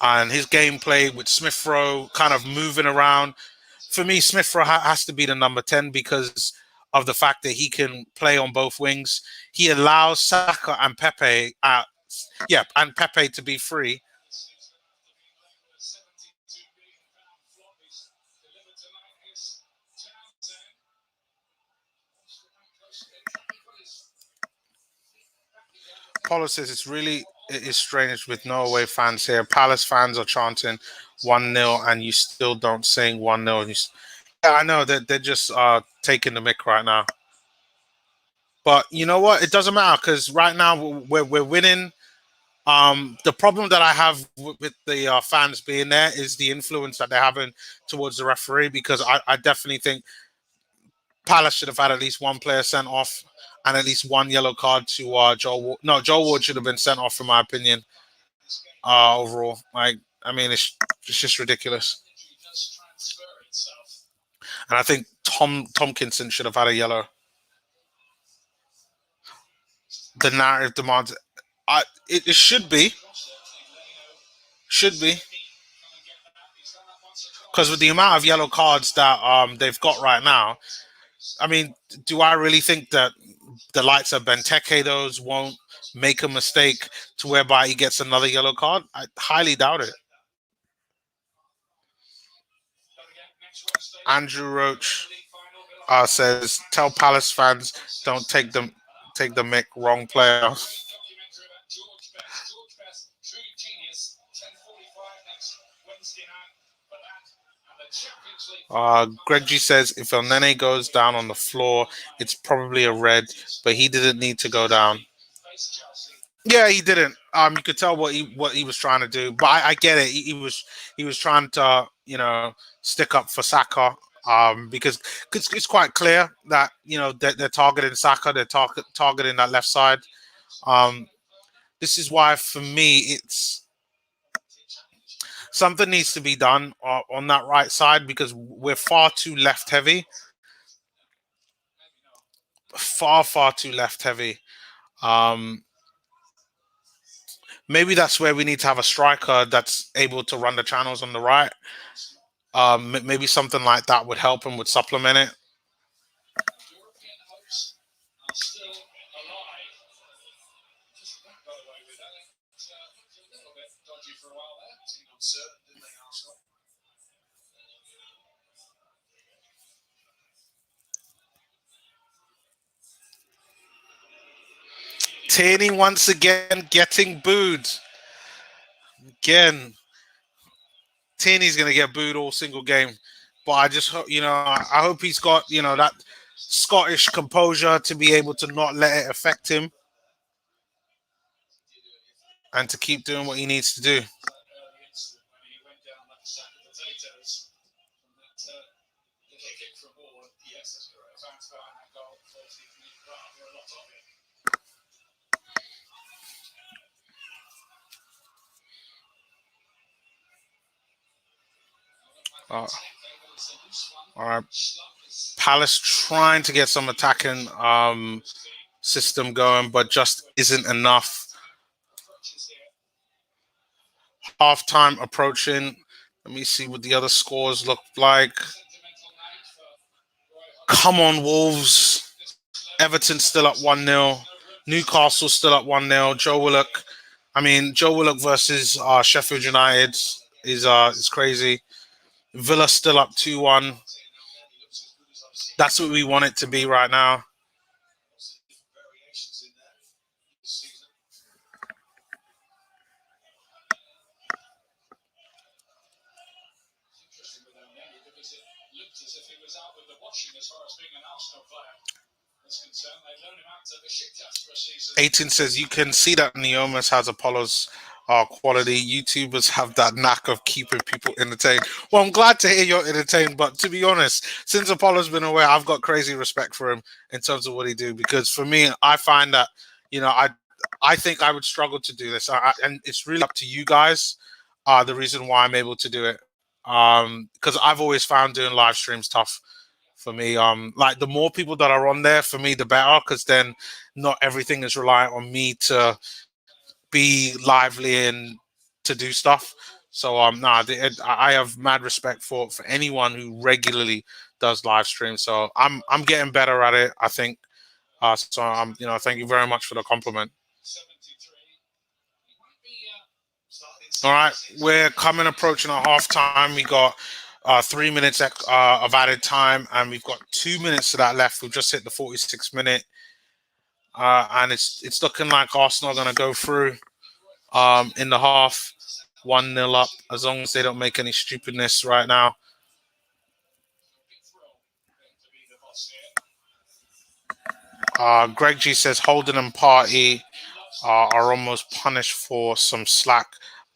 and his gameplay with Smith Rowe kind of moving around. For me, Smith Rowe has to be the number 10 because of the fact that he can play on both wings. He allows Saka and Pepe, and Pepe to be free. Paulo says it is strange with no away fans here. Palace fans are chanting 1-0 and you still don't sing 1-0. Yeah, I know that they're just taking the mick right now. But you know what? It doesn't matter because right now we're winning. The problem that I have with the fans being there is the influence that they're having towards the referee because I definitely think Palace should have had at least one player sent off and at least one yellow card to Joel Ward. No, Joel Ward should have been sent off, in my opinion. Overall, I mean, it's just ridiculous. And I think Tomkinson should have had a yellow. The narrative demands. It should be. Should be. Because with the amount of yellow cards that they've got right now, I mean, do I really think that the likes of Benteke those won't make a mistake to whereby he gets another yellow card? I highly doubt it. Andrew Roach says, "Tell Palace fans don't take the mick, wrong player." Greg G says, "If El Nene goes down on the floor, it's probably a red, but he didn't need to go down." Yeah, he didn't. You could tell what he was trying to do, but I get it. He was trying to stick up for Saka. Because it's quite clear that they're targeting Saka, they're targeting that left side. This is why for me it's something needs to be done on that right side because we're far too left heavy, far too left heavy. Um, Maybe that's where we need to have a striker that's able to run the channels on the right. Maybe something like that would help and would supplement it. Tierney once again getting booed. Again, Tierney's going to get booed all single game. But I just hope, I hope he's got, that Scottish composure to be able to not let it affect him and to keep doing what he needs to do. All right. Palace trying to get some attacking system going, but just isn't enough. Half time approaching. Let me see what the other scores look like. Come on, Wolves. Everton still up 1-0. Newcastle still up 1-0. Joe Willock versus Sheffield United is crazy. Villa still up 2-1. That's what we want it to be right now. concerned, they've loaned him out to Besiktas for a season. 18 says you can see that Neomas has Apollo's quality. YouTubers have that knack of keeping people entertained. Well, I'm glad to hear you're entertained, but to be honest, since Apollo's been away, I've got crazy respect for him in terms of what he do. Because for me, I find that I think I would struggle to do this, and it's really up to you guys. The reason why I'm able to do it, because I've always found doing live streams tough. for me. Like the more people that are on there, for me, the better, because then not everything is reliant on me to be lively and to do stuff. So I have mad respect for anyone who regularly does live stream. So I'm getting better at it, I think. So thank you very much for the compliment. All right, we're coming approaching our half time. We got 3 minutes of added time, and we've got 2 minutes to that left. We've just hit the 46 minute, and it's looking like Arsenal are going to go through in the half, 1-0 up, as long as they don't make any stupidness right now. Greg G says Holden and Party are almost punished for some slack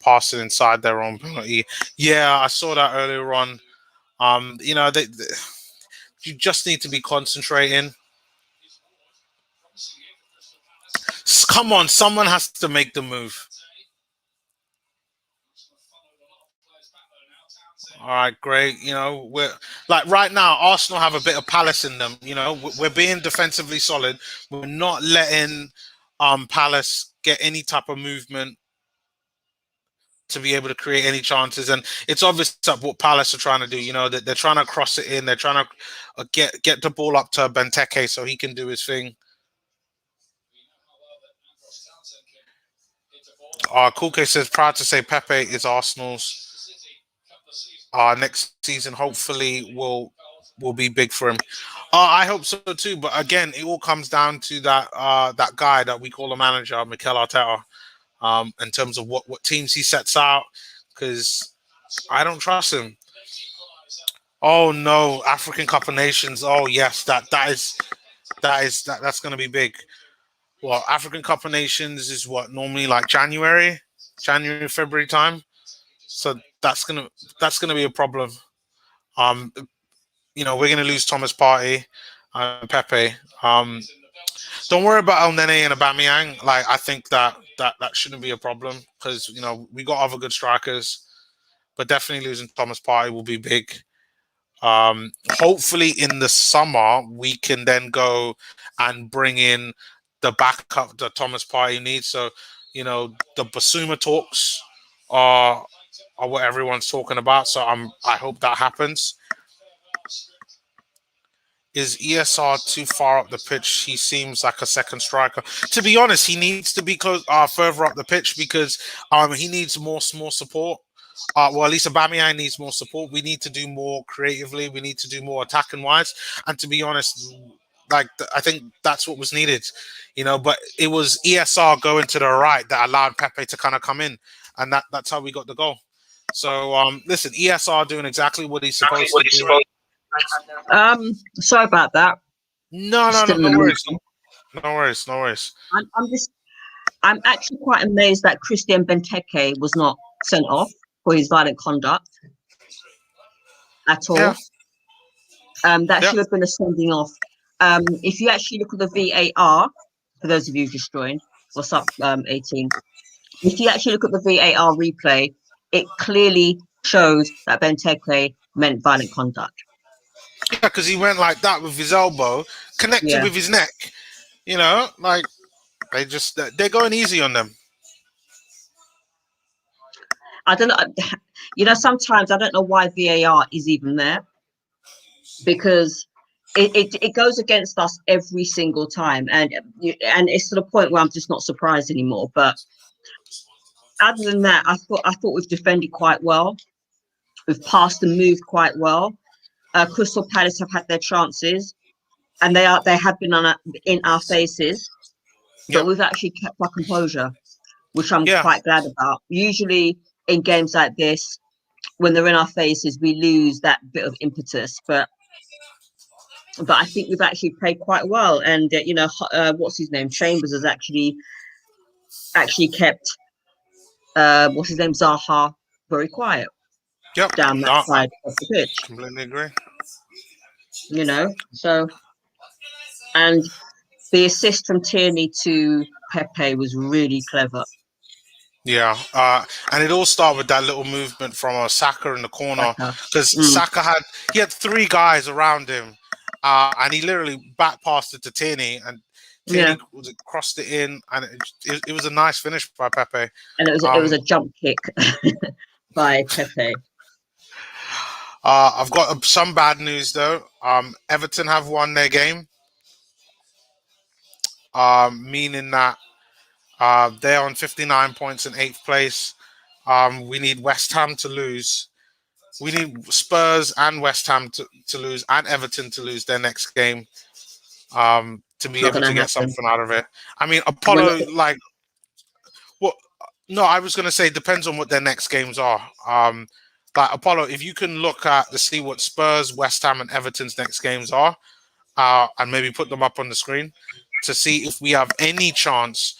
passing inside their own penalty. Yeah, I saw that earlier on. You just need to be concentrating. Come on, someone has to make the move. All right, great. We're like right now, Arsenal have a bit of Palace in them. We're being defensively solid. We're not letting Palace get any type of movement to be able to create any chances. And it's obvious what Palace are trying to do. That they're trying to cross it in. They're trying to get the ball up to Benteke so he can do his thing. Kulke says, proud to say Pepe is Arsenal's. Next season, hopefully, will be big for him. I hope so too. But again, it all comes down to that guy that we call a manager, Mikel Arteta, in terms of what teams he sets out. Because I don't trust him. Oh no, African Cup of Nations. Oh yes, that's going to be big. Well, African Cup of Nations is what normally like January, February time. So that's gonna be a problem. We're gonna lose Thomas Partey and Pepe. Don't worry about El Nene and Aubameyang. Like I think that shouldn't be a problem because we got other good strikers, but definitely losing Thomas Partey will be big. Hopefully in the summer we can then go and bring in the backup that Thomas Partey needs. So the Basuma talks are what everyone's talking about. So I hope that happens. Is ESR too far up the pitch? He seems like a second striker. To be honest, he needs to be further up the pitch because he needs more support. Well, at least Aubameyang needs more support. We need to do more creatively. We need to do more attacking wise. And to be honest, I think that's what was needed. But it was ESR going to the right that allowed Pepe to kind of come in, and that's how we got the goal. So listen, ESR doing exactly what he's supposed to do. Sorry about that. No worries. No worries. I'm actually quite amazed that Christian Benteke was not sent off for his violent conduct at all. Yeah. That should have been a sending off. If you actually look at the VAR, for those of you who just joined, what's up, 18? If you actually look at the VAR replay, it clearly shows that Benteke meant violent conduct. Yeah, because he went like that with his elbow, connected with his neck. Like they're going easy on them. I don't know. Sometimes I don't know why VAR is even there because it goes against us every single time, and it's to the point where I'm just not surprised anymore. But other than that, I thought we've defended quite well. We've passed and moved quite well. Crystal Palace have had their chances, and they have been in our faces, but we've actually kept our composure, which I'm quite glad about. Usually in games like this, when they're in our faces, we lose that bit of impetus. But I think we've actually played quite well, and what's his name? Chambers has actually kept what's his name, Zaha, very quiet. Down that side of the pitch. Completely agree. So, and the assist from Tierney to Pepe was really clever. Yeah, and it all started with that little movement from Saka in the corner because Saka had 3 guys around him, and he literally back passed it to Tierney, and Yeah, Tierney crossed it in, and it was a nice finish by Pepe. and it was Um, a jump kick by Pepe. I've got some bad news though. Everton have won their game, meaning that they're on 59 points in eighth place. We need West Ham to lose. We need Spurs and West Ham to lose, and Everton to lose their next game, to It's be not able going to to get happen. something out of it. I mean, We're not. Apollo, like, what? No, I was going to say depends on what their next games are. Like Apollo, if you can look at to see what Spurs, West Ham, and Everton's next games are, and maybe put them up on the screen to see if we have any chance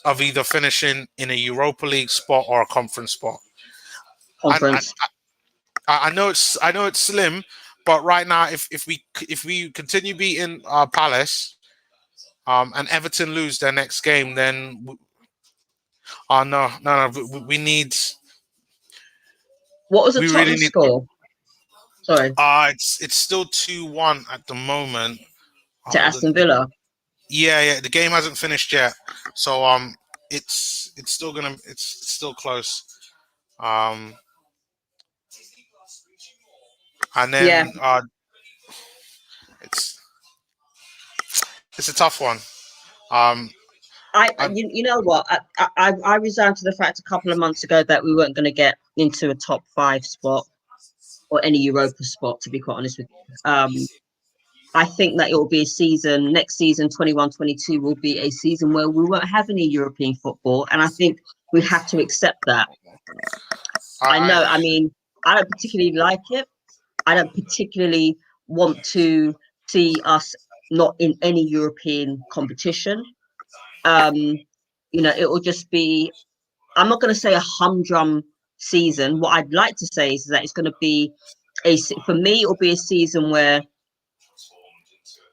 of either finishing in a Europa League spot or a conference spot. And Conference. I know it's slim, but right now, if we continue beating Palace, and Everton lose their next game, then no, we need, What was the we really Tottenham need. score? Sorry, It's still 2-1 at the moment. to Uh, the, Aston the Villa. yeah, the game hasn't finished yet, so it's still it's still close. Um, and Yeah, then it's it's a tough one. Um, I you know what? I resigned to the fact a couple of months ago that we weren't going to get into a top five spot or any Europa spot. To be quite honest with you, I think that it will be a season next season, 21-22 will be a season where we won't have any European football, and I think we have to accept that. I I know. I mean, I don't particularly like it. I don't particularly want to see us not in any European competition. Um, it will just be, I'm not going to say a humdrum season. What I'd like to say is that it's going to be for me, it will be a season where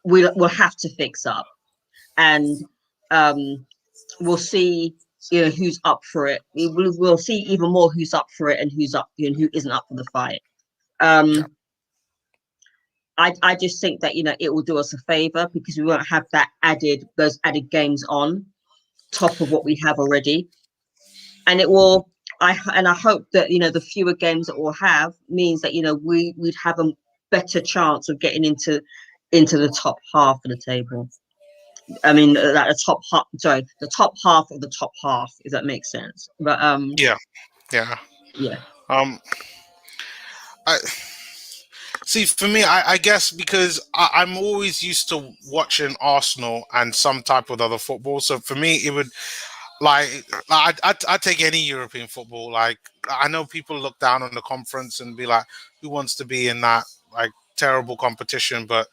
we'll have to fix up, and um, we'll see, who's up for it. We'll see even more who's up for it and who's up and who isn't up for the fight. Yeah, Um, I just think that it will do us a favor because we won't have those added games on top of what we have already, and it will. I hope that the fewer games that we'll have means that we'd have a better chance of getting into the top half of the table. I mean, like the top half. Sorry, the top half of the top half. If that makes sense. But yeah, yeah. yeah. Um, I see. For me, I guess because I'm always used to watching Arsenal and some type of other football. So for me, it would I take any European football. Like I know people look down on the conference and be like, who wants to be in that like terrible competition? But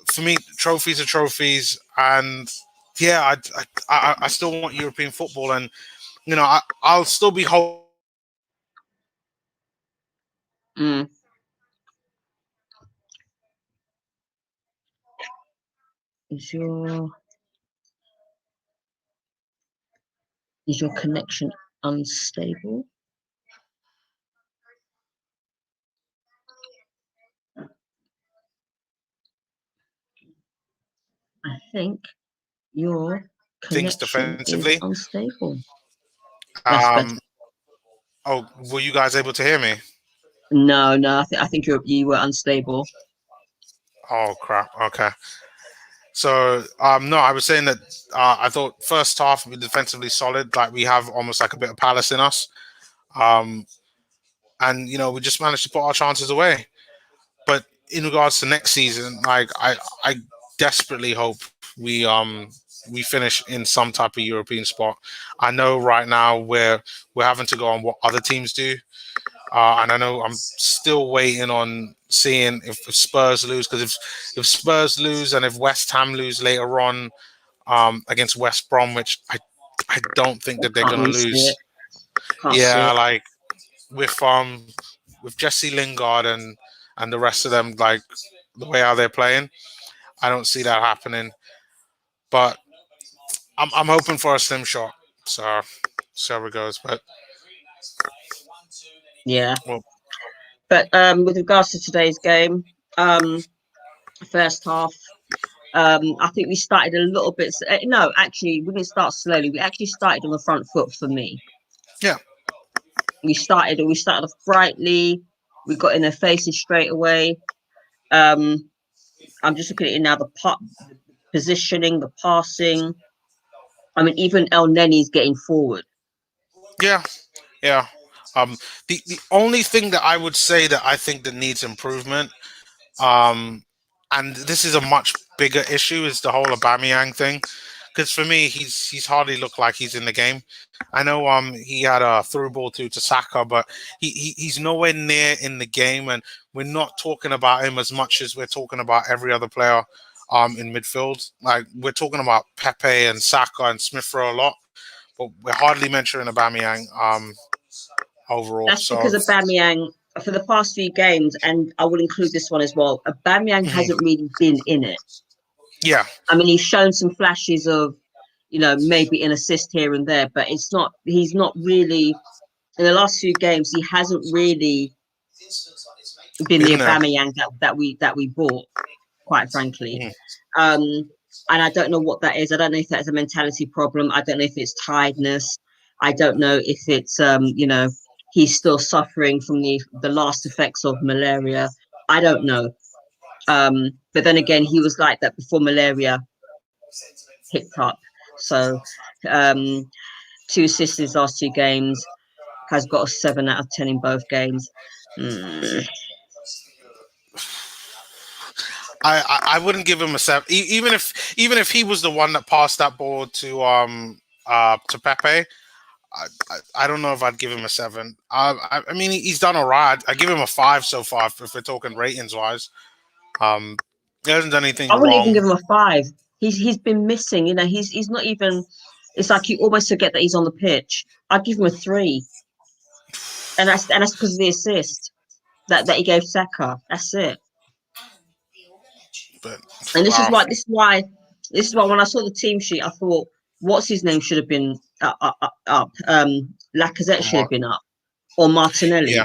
for me, trophies are trophies, and yeah, I still want European football, and I'll still be hoping Mm. Is your is your connection unstable? I think your things connection is defensively. unstable. That's better. Um, oh, were you guys able to hear me? No, no, I think you were unstable. Oh crap. Okay. So no, I was saying that I thought first half we defensively solid, like we have almost like a bit of Palace in us, um, and we just managed to put our chances away. But in regards to next season, like I desperately hope we finish in some type of European spot. I know right now we're having to go on what other teams do, and I know I'm still waiting on seeing if Spurs lose, because if Spurs lose and if West Ham lose later on against West Bromwich, I don't think I that they're can't gonna really see lose. it. Can't see Yeah, it. like with with Jesse Lingard and the rest of them, like the way how they're playing, I don't see that happening. But I'm hoping for a slim shot. So see how it goes. But Yeah. well, But with regards to today's game, um, first half. I think we started a little bit. No, actually, we didn't start slowly. We actually started on the front foot for me. Yeah, We started off brightly. We got in their faces straight away. Um, I'm just looking at it now. The positioning, the passing. I mean, even El Neni's getting forward. yeah, yeah. Um, the only thing that I would say that I think that needs improvement, um, and this is a much bigger issue, is the whole Aubameyang thing. Because for me, he's hardly looked like he's in the game. I know he had a through ball to Saka, but he's nowhere near in the game, and we're not talking about him as much as we're talking about every other player in midfield. Like we're talking about Pepe and Saka and Smith Rowe a lot, but we're hardly mentioning Aubameyang overall. That's So because Aubameyang, for the past few games, and I will include this one as well, Aubameyang mhm, hasn't really been in it. yeah, I mean, he's shown some flashes of, maybe an assist here and there, but he's not really, in the last few games, he hasn't really been the been there. Aubameyang that we bought, quite frankly. Mhm. Um, and I don't know what that is. I don't know if that's a mentality problem. I don't know if it's tiredness. I don't know if it's he's still suffering from the last effects of malaria. I don't know. But then again, he was like that before malaria picked up. So, um, 2 assists in his last 2 games, has got a 7 out of 10 in both games. Mm. I wouldn't give him a 7, even if he was the one that passed that ball to Pepe. I don't know if I'd give him a 7. I mean he's done alright. I give him a 5 so far if we're talking ratings wise. Um, he hasn't done anything I wouldn't even wrong. give him a 5. He's been missing. He's not even. It's like you almost forget that he's on the pitch. I'd give him a 3, and that's because of the assist that he gave Saka. That's it. But And this is wow, why this is why this is why when I saw the team sheet, I thought, what's his name should have been up. Lacazette should have been up, or yeah, Martinelli.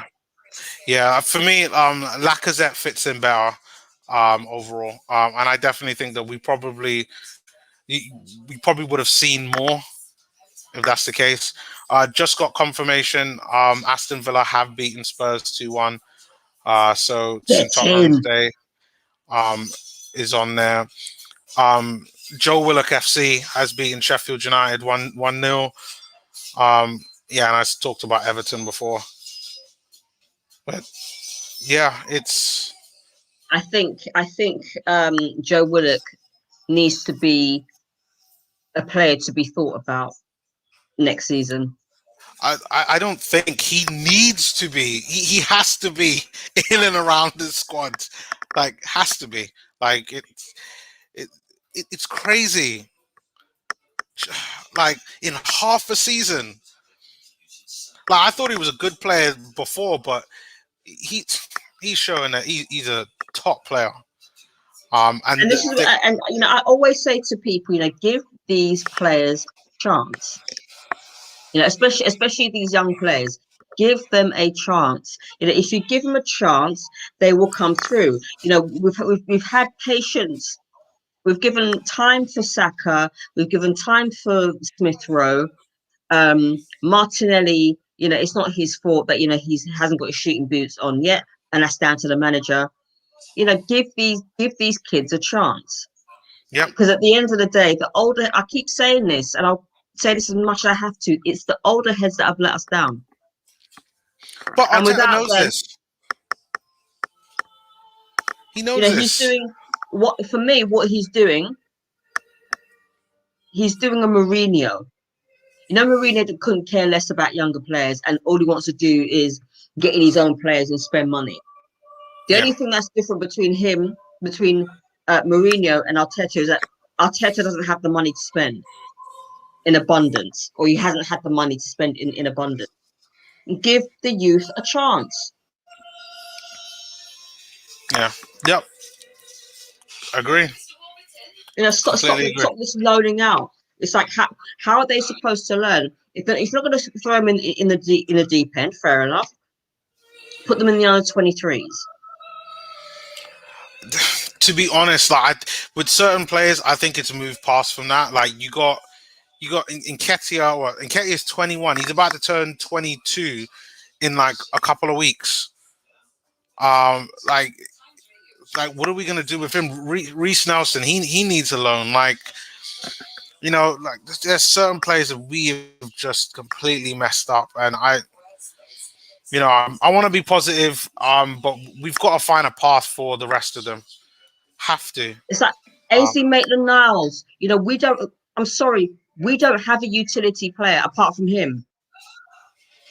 yeah. For me, Lacazette fits in better overall, and I definitely think that we probably would have seen more if that's the case. Just got confirmation. Aston Villa have beaten Spurs 2-1. So Get St Tottenham's him. Day um, is on there. Um, Joe Willock FC has beaten Sheffield United 1-0. Yeah, and I talked about Everton before, but yeah, it's I think Joe Willock needs to be a player to be thought about next season. I don't think he needs to be. He has to be in and around the squad. Like has to be. Like it, it's crazy. Like in half a season. Like I thought he was a good player before, but he he's showing that he's a top player. And And this is and I always say to people, give these players a chance. Especially these young players, give them a chance. If you give them a chance, they will come through. We've had patience. We've given time for Saka. We've given time for Smith Rowe. Martinelli, it's not his fault that he hasn't got his shooting boots on yet, and that's down to the manager. Give these kids a chance, yep. because at the end of the day, the older, I keep saying this, and I'll say this as much as I have to, it's the older heads that have let us down. But And Arteta without knows them, this. He knows he's this. doing what he's doing a Mourinho. Mourinho couldn't care less about younger players, and all he wants to do is get in his own players and spend money. The Yeah. only thing that's different between Mourinho and Arteta is that Arteta doesn't have the money to spend in abundance, or he hasn't had the money to spend in abundance. Give the youth a chance. Yeah. Yep. Agree. Stop Completely agree. this loaning out. It's like, how are they supposed to learn? If you're not going to throw them in the deep end, fair enough. Put them in the under 23s. to be honest, with certain players, I think it's moved past from that. Like you got in Nketiah. What Nketiah is 21. He's about to turn 22 in like a couple of weeks. Um, like what are we gonna do with him? Reece Nelson, he needs a loan. There's certain players that we have just completely messed up, and I want to be positive, but we've got to find a path for the rest of them. Have to. It's like Um, AC Maitland-Niles. We don't. I'm sorry, we don't have a utility player apart from him.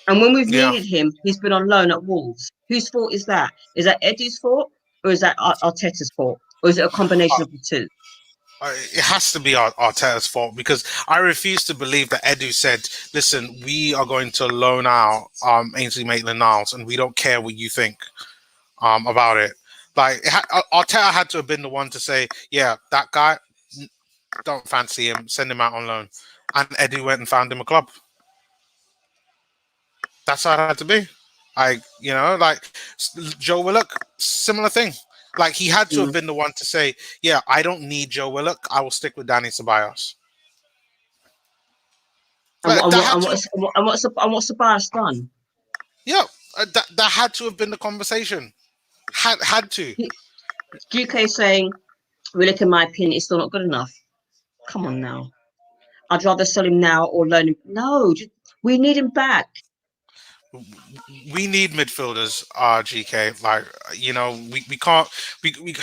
And when we've yeah, needed him, he's been on loan at Wolves. Whose fault is that? Is that Eddie's fault, or is that Arteta's fault, or is it a combination of the two? it has to be Arteta's fault because I refuse to believe that Edu said, "Listen, we are going to loan out Ainsley Maitland-Niles, and we don't care what you think about it." Arteta had to have been the one to say, "Yeah, that guy, don't fancy him, send him out on loan," and Edu went and found him a club. That's how it had to be. Joe Willock, similar thing. Like he had to have Mm. been the one to say, "Yeah, I don't need Joe Willock. I will stick with Danny Ceballos." And what and That what had and to, what's and what's Tobias done? yeah, that had to have been the conversation. Had to. GK saying, "Willock, in my opinion, is still not good enough." Come on now. I'd rather sell him now or loan him. No, we need him back. We need midfielders. GK. We can't. We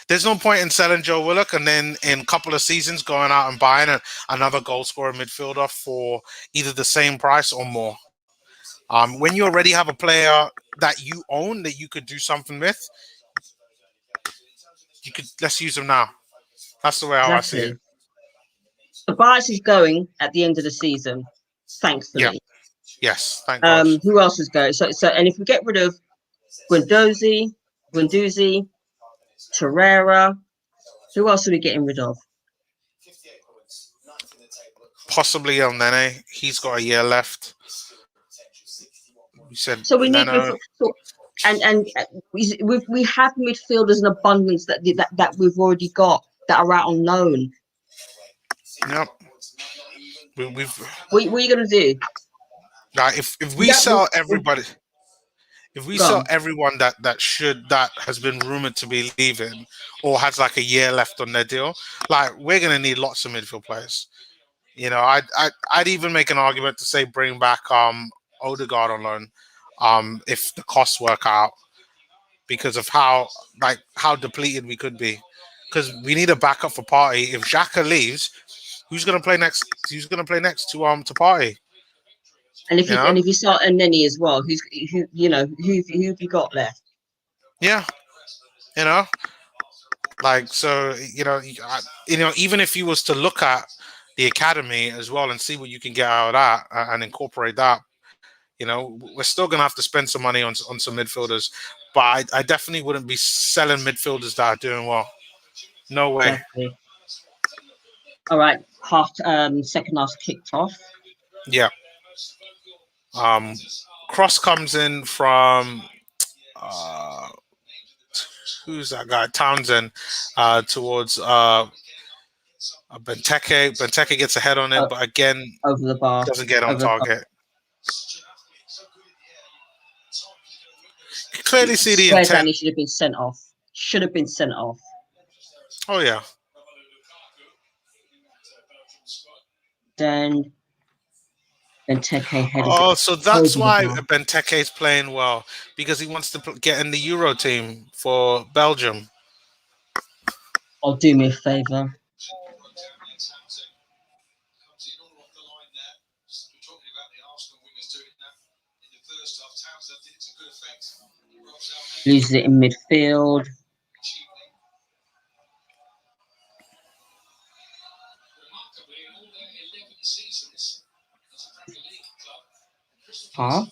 There's no point in selling Joe Willock and then in a couple of seasons going out and buying another goal scorer midfielder for either the same price or more. When you already have a player that you own that you could do something with, let's use him now. That's the way how I see it. Exactly. Tobias is going at the end of the season, Yeah. thankfully. Yes. Thank God. Who else is going? And if we get rid of Guendouzi, Torreira, who else are we getting rid of? Possibly El Nene. He's got a year left. We said So we need Leno. midfield. And we have midfielders in abundance that we've already got that are out on loan. Yep. We've What are you gonna do? if We we don't. sell everybody, if we Go sell on. everyone that has been rumored to be leaving or has like a year left on their deal, like we're gonna need lots of midfield players. I'd even make an argument to say bring back Odegaard on loan, if the costs work out because of how depleted we could be. Because we need a backup for Party. If Xhaka leaves, who's gonna play next? Who's gonna play next to Party? And if You you know? start a Nenny as well, who have you got left? Yeah. You know. Even if you was to look at the academy as well and see what you can get out of that and incorporate that, we're still gonna have to spend some money on some midfielders. But I definitely wouldn't be selling midfielders that are doing well. No way. Exactly. All right. Second half kicked off. Yeah. Um, Cross comes in from uh, who's that guy? Townsend towards Benteke. Benteke gets ahead on it, uh, but again over the bar. doesn't get on Over the bar. target. You clearly see the Swear intent. Danny should have been sent off. Should have been sent off. Oh yeah. Then Benteke headed it Oh, so that's over the why bar. Benteke is playing well because he wants to get in the Euro team for Belgium. Oh, do me a favour. Loses it in midfield. Huh?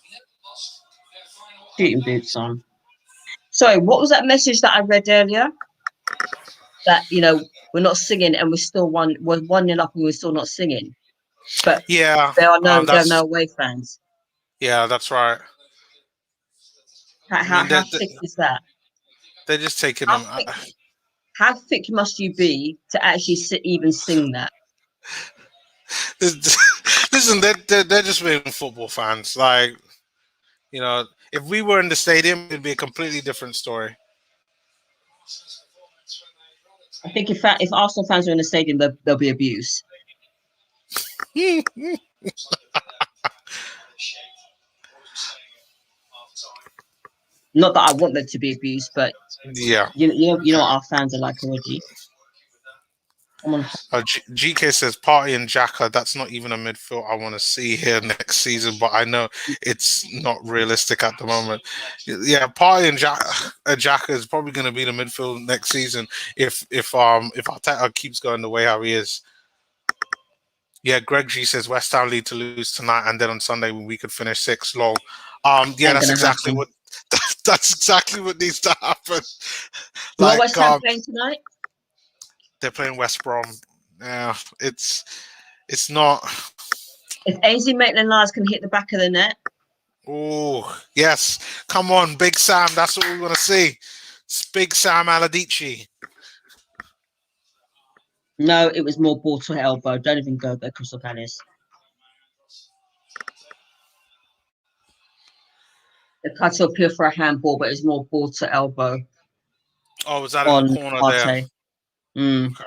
Shooting boots on. Sorry, what was that message that I read earlier? That we're not singing and we're 1-0 up and we're still not singing. But Yeah, there are no away fans. that's right. I How mean, how sick is that? they're just taking How them. sick How thick must you be to actually even sing that? Listen, they're just being football fans. Like, if we were in the stadium, it'd be a completely different story. I think if Arsenal fans are in the stadium, there'll be abuse. Not that I want there to be abuse, but Yeah. you know what our fans are like already. Come on. GK says Party and Xhaka. That's not even a midfield I want to see here next season, but I know it's not realistic at the moment. Yeah, Party and Xhaka is probably going to be the midfield next season if Arteta keeps going the way how he is. Yeah, Greg G says West Ham need to lose tonight, and then on Sunday we could finish 6th. Lol. Yeah, that's exactly happen. what that's exactly what needs to happen. Who are West Ham playing tonight? They're playing West Brom. Yeah, it's not. If Ainsley Maitland-Niles can hit the back of the net. Oh yes, come on, Big Sam. That's what we want to see. It's Big Sam Aladici. No, it was more ball to elbow. Don't even go there, Crystal Palace. The cut appeal for a handball, but it's more ball to elbow. Oh, was that in the corner Arte. there? Okay.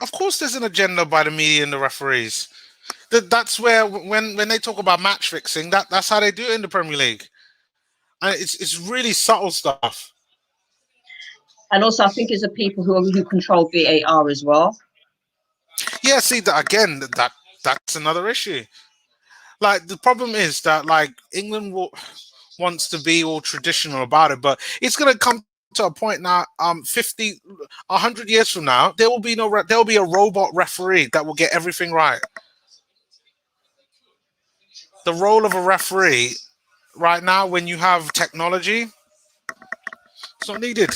Of course, there's an agenda by the media and the referees. That's where when they talk about match fixing, that's how they do it in the Premier League. And it's really subtle stuff. And also, I think it's the people who control VAR as well. Yeah, see that again. That's another issue. Like the problem is that like England wants to be all traditional about it, but it's going to come to a point now. 50, 100 years from now, there will be a robot referee that will get everything right. The role of a referee right now, when you have technology, it's not needed.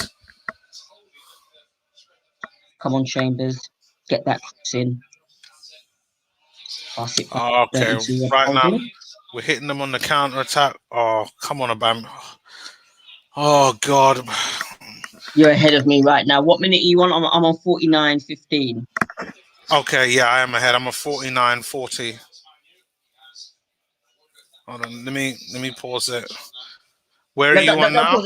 Come on, Chambers, get that cross in. Pass it. Okay, right now we're hitting them on the counter attack. Oh, come on, Abam. Oh God. You're ahead of me right now. What minute are you on? I'm on 49:15. Okay, yeah, I am ahead. I'm a 49:40. Hold on, let me pause it. Where are you on now?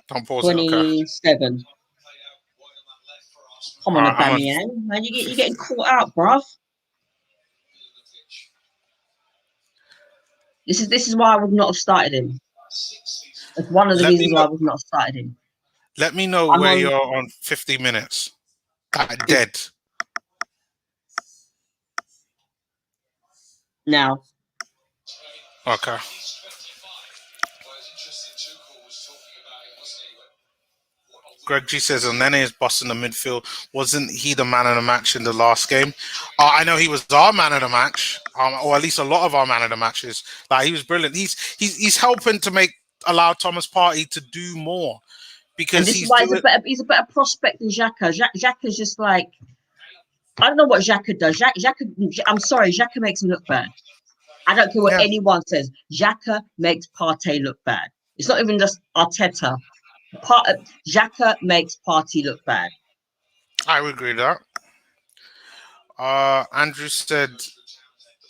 Don't pause it. 27. Come on, Aubameyang. Man, you're getting caught out, bruv. This is why I would not have started him. It's one of the reasons why I would not have started him. Let me know where you're on 50 minutes. Dead. Now. Okay. Greg G says Nene is bossing the midfield. Wasn't he the man of the match in the last game? I know he was our man of the match, or at least a lot of our man of the matches. Like he was brilliant. He's helping to allow Thomas Partey to do more because he's a better prospect than Xhaka. Xhaka's just like, I don't know what Xhaka does. I'm sorry, Xhaka makes him look bad. I don't care what anyone says. Xhaka makes Partey look bad. It's not even just Arteta. Xhaka makes Partey look bad. I would agree with that. Andrew said,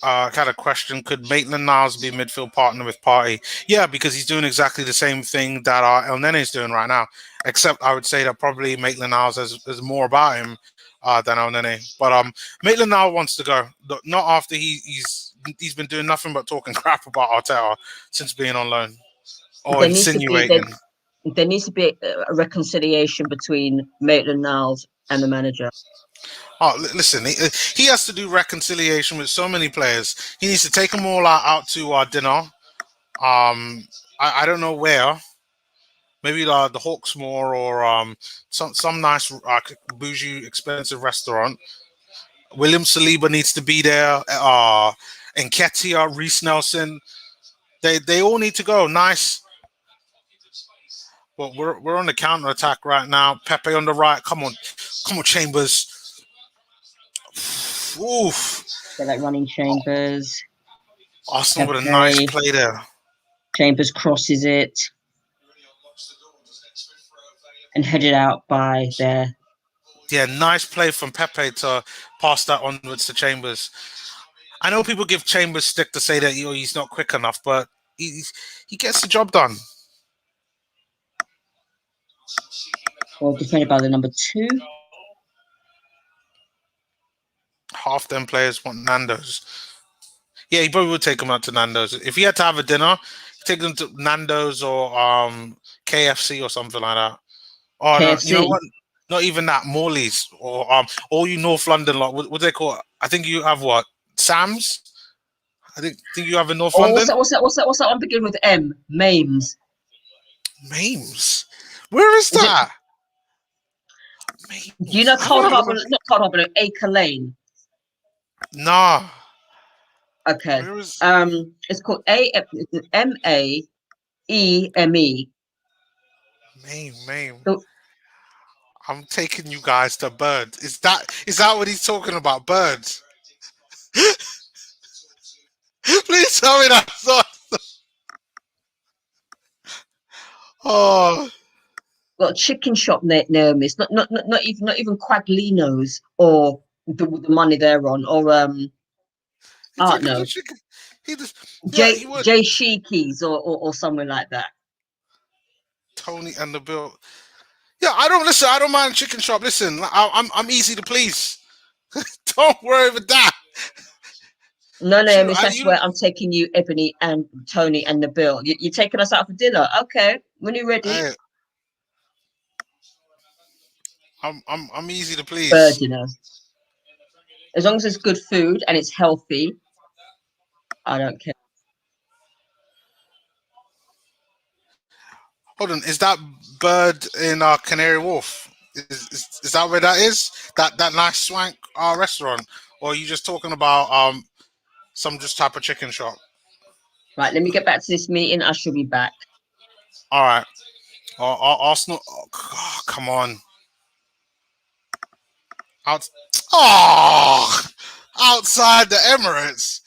had a question. Could Maitland-Niles be midfield partner with Partey? Yeah, because he's doing exactly the same thing that El Nene is doing right now. Except I would say that probably Maitland-Niles has more about him than El Nene. But Maitland-Niles wants to go. Not after he's been doing nothing but talking crap about Arteta since being on loan. Or insinuating. There needs to be a reconciliation between Maitland-Niles and the manager. Oh, listen, he has to do reconciliation with so many players. He needs to take them all out to dinner. I don't know where. Maybe the Hawksmoor or some nice bougie expensive restaurant. William Saliba needs to be there. Nketiah, Reece Nelson, they all need to go. Nice. Well, we're on the counter attack right now. Pepe on the right. Come on, Chambers. Oof. Get that running Chambers. Arsenal with a nice play there. Chambers crosses it and headed out by there. Yeah, nice play from Pepe to pass that onwards to Chambers. I know people give Chambers stick to say that he's not quick enough, but he gets the job done. Well, defended by the number 2. Half them players want Nando's. Yeah, he probably would take him out to Nando's. If he had to have a dinner, take them to Nando's or KFC or something like that. Oh no, you know KFC. what? Not even that. Morley's or all you North London lot. What do they call it? I think you have what? Sam's. I think you have in North Oh, London. what's that one beginning with M? Mames. Mames. Where is Is it? that? Do you know I haven't Cold heard of Harbour? it. Not Cold Harbour. No, Acre Lane. Nah. Okay. Where is It's called Maeme. Mame? So, I'm taking you guys to Bird. Is that what he's talking about? Birds. Please tell me that's not. Oh, got a chicken shop near me. It's not even Quaglino's or the money they're on or he took him to no, chicken. He just yeah, J he would. J Sheiky's or somewhere like that. Tony and the Bill. Yeah, I don't listen. I don't mind chicken shop. Listen, I'm easy to please. Don't worry about that. No, True. miss, that's You where don't. I'm taking you, Ebony and Tony and Nabil. You're taking us out for dinner. Okay, when you're ready. I, I'm easy to Bird, please. as long as it's good food and it's healthy, I don't care. Hold on, is that Bird in Canary Wharf? Is that where that is? That nice swank restaurant, or are you just talking about some just type of chicken shop? Right, let me get back to this meeting. I shall be back. All right. Arsenal. Oh, come on. Out. Oh, outside the Emirates.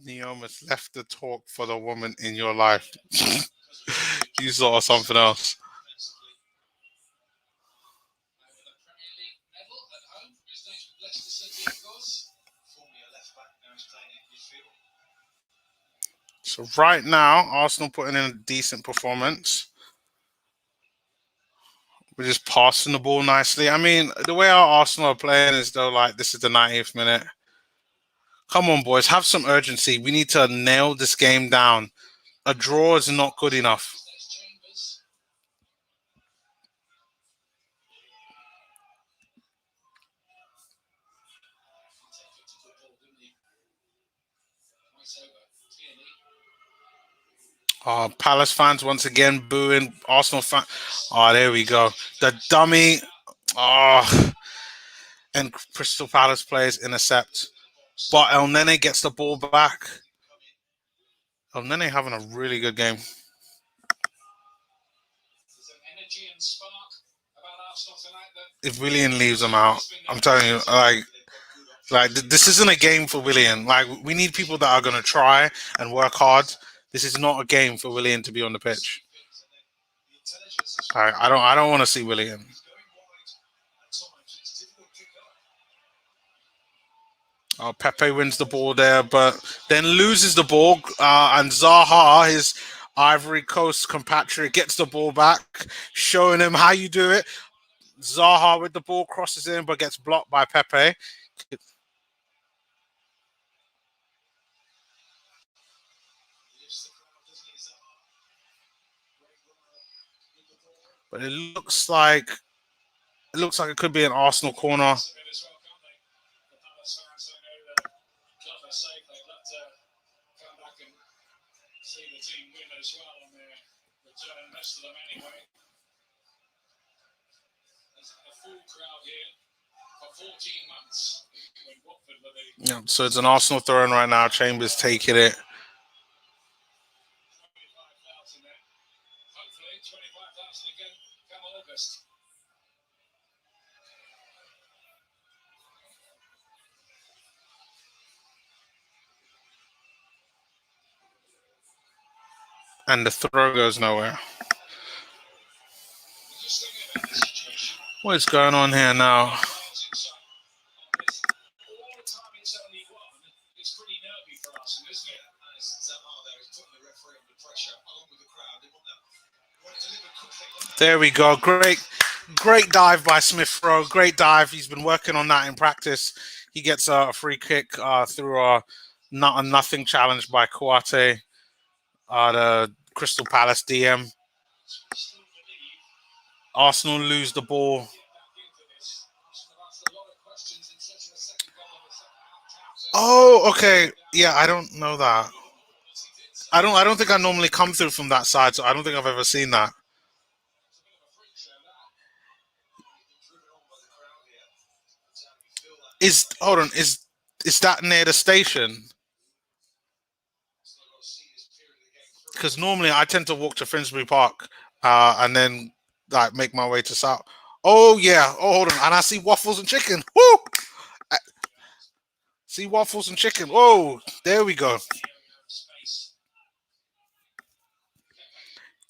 Neomis left the talk for the woman in your life. You saw something else. So right now, Arsenal putting in a decent performance. We're just passing the ball nicely. I mean, the way our Arsenal are playing is though like this is the 90th minute. Come on, boys, have some urgency. We need to nail this game down. A draw is not good enough. Palace fans once again booing Arsenal fans. Oh, there we go. The dummy. Oh, and Crystal Palace players intercept. But El Nene gets the ball back. El Nene having a really good game. If Willian leaves them out, I'm telling you, this isn't a game for Willian. Like we need people that are going to try and work hard. This is not a game for Willian to be on the pitch. I don't want to see Willian. Pepe wins the ball there, but then loses the ball, and Zaha, his Ivory Coast compatriot, gets the ball back, showing him how you do it. Zaha with the ball crosses in, but gets blocked by Pepe. But it looks like it could be an Arsenal corner. Yeah, so it's an Arsenal throw-in right now. Chambers taking it. And the throw goes nowhere. What is going on here now? There we go. Great dive by Smith Rowe. Great dive. He's been working on that in practice. He gets a free kick through a nothing challenge by Kouate, the Crystal Palace DM. Arsenal lose the ball. Oh, okay. Yeah, I don't know that. I don't think I normally come through from that side, so I don't think I've ever seen that. Is that near the station? Because normally I tend to walk to Finsbury Park and then like make my way to South. Oh yeah. Oh, hold on. And I see waffles and chicken. Woo! I see waffles and chicken. Whoa! There we go.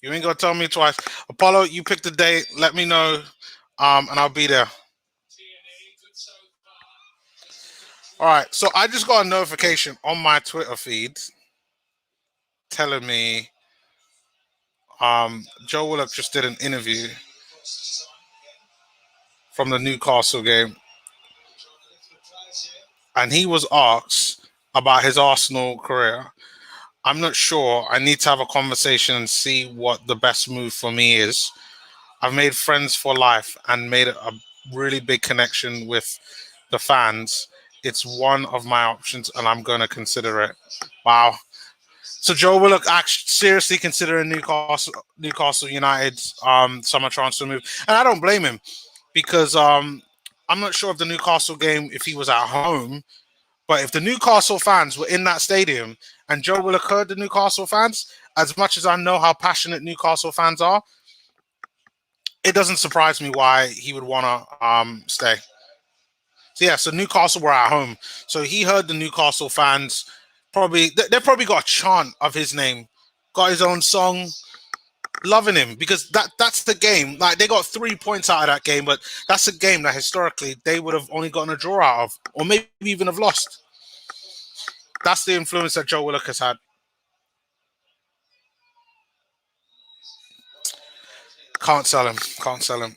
You ain't gonna tell me twice. Apollo, you pick the date. Let me know, and I'll be there. All right. So I just got a notification on my Twitter feed telling me Joe Willock just did an interview from the Newcastle game, and he was asked about his Arsenal career. I'm not sure. I need to have a conversation and see what the best move for me is. I've made friends for life and made a really big connection with the fans. It's one of my options, and I'm going to consider it. Wow. So Joe Willock actually seriously considering Newcastle United's summer transfer move, and I don't blame him because I'm not sure of the Newcastle game if he was at home, but if the Newcastle fans were in that stadium and Joe Willock heard the Newcastle fans, as much as I know how passionate Newcastle fans are, it doesn't surprise me why he would want to stay. So yeah, so Newcastle were at home, so he heard the Newcastle fans. They probably got a chant of his name, got his own song, loving him because that's the game. Like they got 3 points out of that game, but that's a game that historically they would have only gotten a draw out of, or maybe even have lost. That's the influence that Joe Willock has had. Can't sell him. Can't sell him.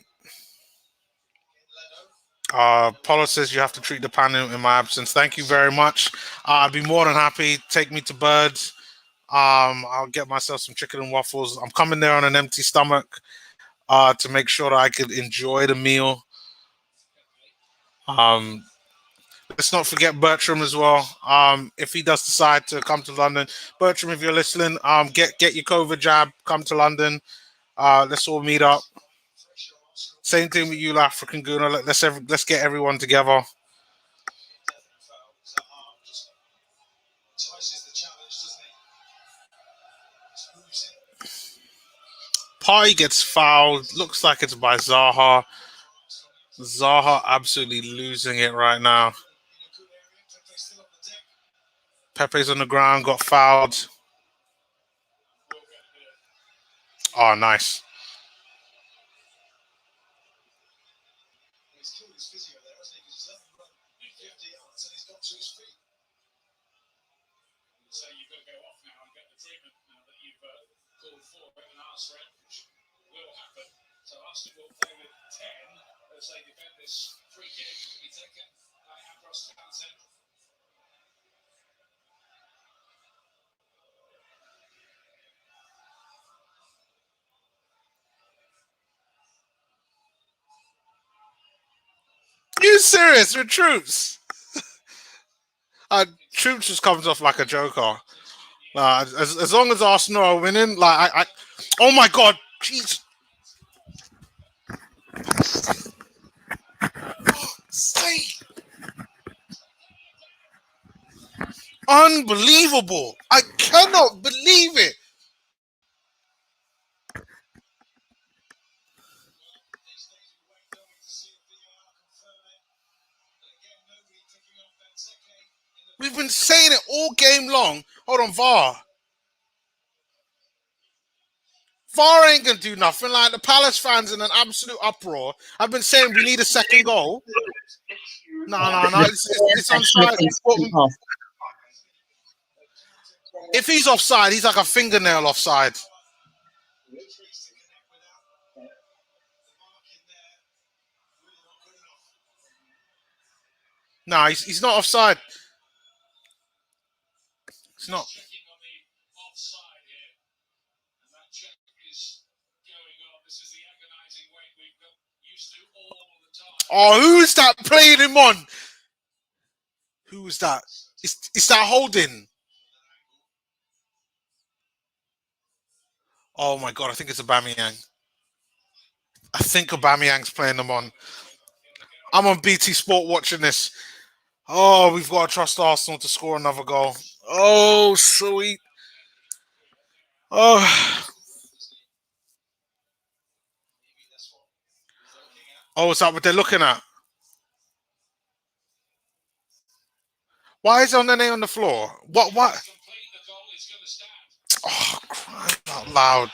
Paulo says you have to treat the panel in my absence. Thank you very much. I'd be more than happy. Take me to Birds. I'll get myself some chicken and waffles. I'm coming there on an empty stomach to make sure that I could enjoy the meal. Let's not forget Bertram as well. If he does decide to come to London, Bertram, if you're listening, get your COVID jab. Come to London. Let's all meet up. Same thing with you, African Guna. Let's get everyone together. Party gets fouled. Looks like it's by Zaha. Zaha absolutely losing it right now. Pepe's on the ground, got fouled. Oh, nice. You serious with Troops? Troops just comes off like a joker. As long as Arsenal are winning, oh my god, jeez. Unbelievable. I cannot believe it. We've been saying it all game long. Hold on, VAR. VAR ain't going to do nothing. Like, the Palace fans in an absolute uproar. I've been saying we need a second goal. No. It's onside. If he's offside, he's like a fingernail offside. No, he's not offside. It's not. Oh, who's that playing him on? Who is that? Is that Holding? Oh my god, I think it's Aubameyang. I think Aubameyang's playing them on. I'm on BT Sport watching this. Oh, we've got to trust Arsenal to score another goal. Oh, sweet. Oh. Oh, is that what they're looking at? Why is Onene on the floor? What? Oh, crying out loud.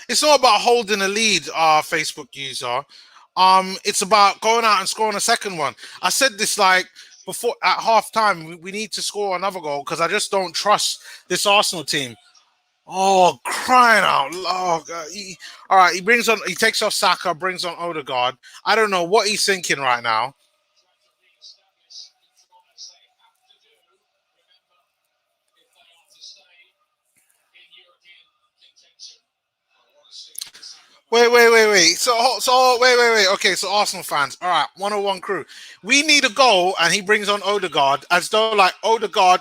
It's not about holding a lead, our Facebook user. It's about going out and scoring a second one. I said this like before at half time. We need to score another goal because I just don't trust this Arsenal team. Oh, crying out loud! All right, he takes off Saka, brings on Odegaard. I don't know what he's thinking right now. Wait. Wait. Okay, so Arsenal fans, all right, 101 crew. We need a goal, and he brings on Odegaard as though like Odegaard.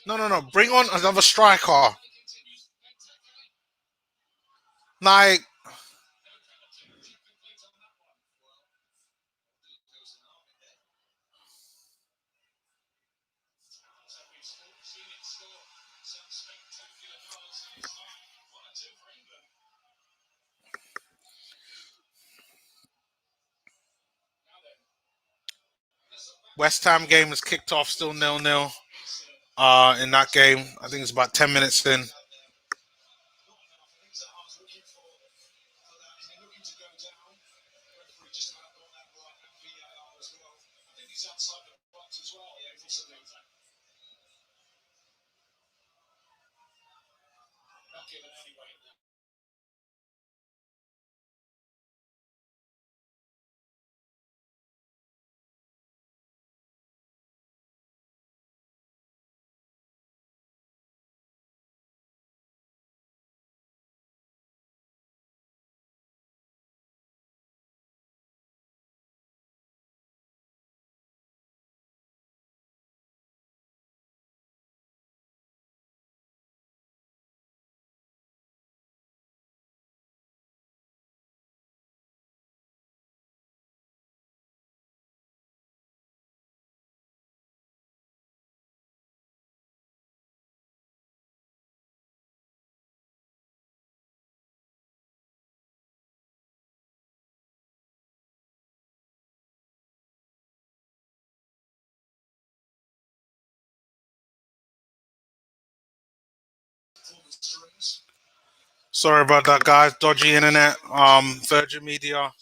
No. Bring on another striker. Like, West Ham game is kicked off, still 0-0. In that game, I think it's about 10 minutes in. Sorry about that, guys. Dodgy internet. Virgin Media.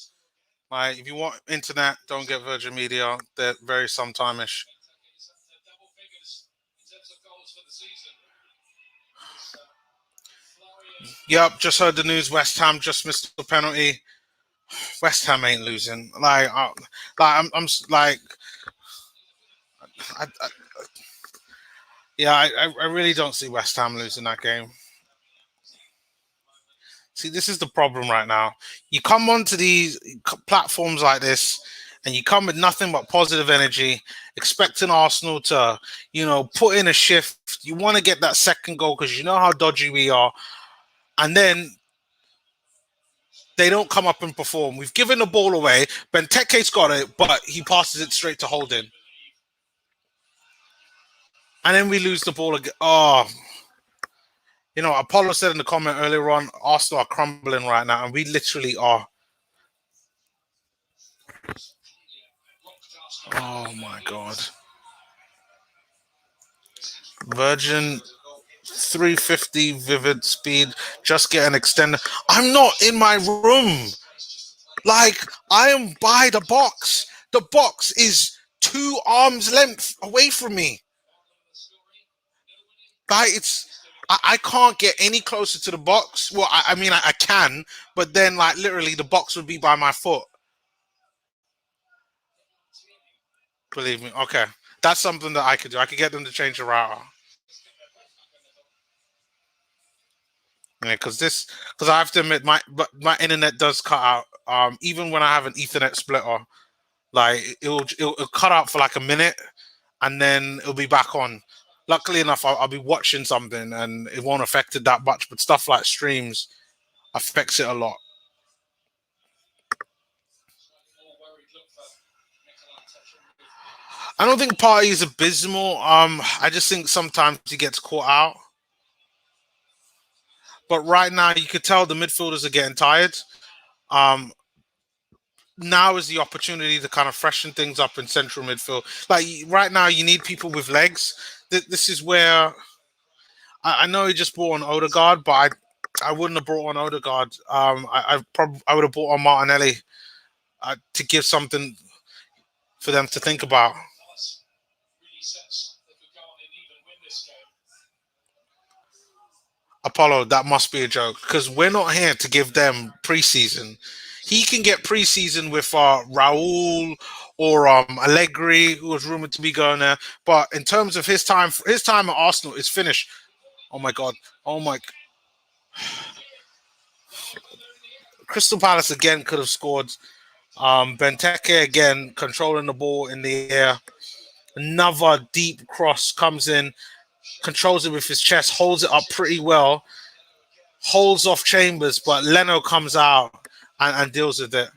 Like, if you want internet, don't get Virgin Media. They're very sometime-ish. Yep, just heard the news. West Ham just missed the penalty. West Ham ain't losing. Like, I'm like, I, Yeah, I really don't see West Ham losing that game. See, this is the problem right now. You come onto these platforms like this, and you come with nothing but positive energy, expecting Arsenal to, put in a shift. You want to get that second goal because you know how dodgy we are, and then they don't come up and perform. We've given the ball away. Benteke's got it, but he passes it straight to Holding, and then we lose the ball again. Oh, Apollo said in the comment earlier on, Arsenal are crumbling right now, and we literally are. Oh my God. Virgin 350 vivid speed, just get an extender. I'm not in my room. Like, I am by the box. The box is 2 arms length away from me. Like, I can't get any closer to the box. Well, I mean, I can, but then, like, literally, the box would be by my foot. Believe me. Okay. That's something that I could do. I could get them to change the router. Yeah, because I have to admit, my internet does cut out. Even when I have an Ethernet splitter, like it'll cut out for like a minute, and then it'll be back on. Luckily enough, I'll be watching something, and it won't affect it that much. But stuff like streams affects it a lot. I don't think Partey is abysmal. I just think sometimes he gets caught out. But right now, you could tell the midfielders are getting tired. Um, Now is the opportunity to kind of freshen things up in central midfield. Like right now, you need people with legs. This is where I know he just brought on Odegaard, but I wouldn't have brought on Odegaard. I would have brought on Martinelli to give something for them to think about. Apollo, that must be a joke because we're not here to give them preseason. He can get preseason with Raul or Allegri, who was rumored to be going there. But in terms of his time at Arsenal is finished. Oh my God! Oh my! Crystal Palace again could have scored. Benteke again controlling the ball in the air. Another deep cross comes in, controls it with his chest, holds it up pretty well, holds off Chambers, but Leno comes out and deals with it.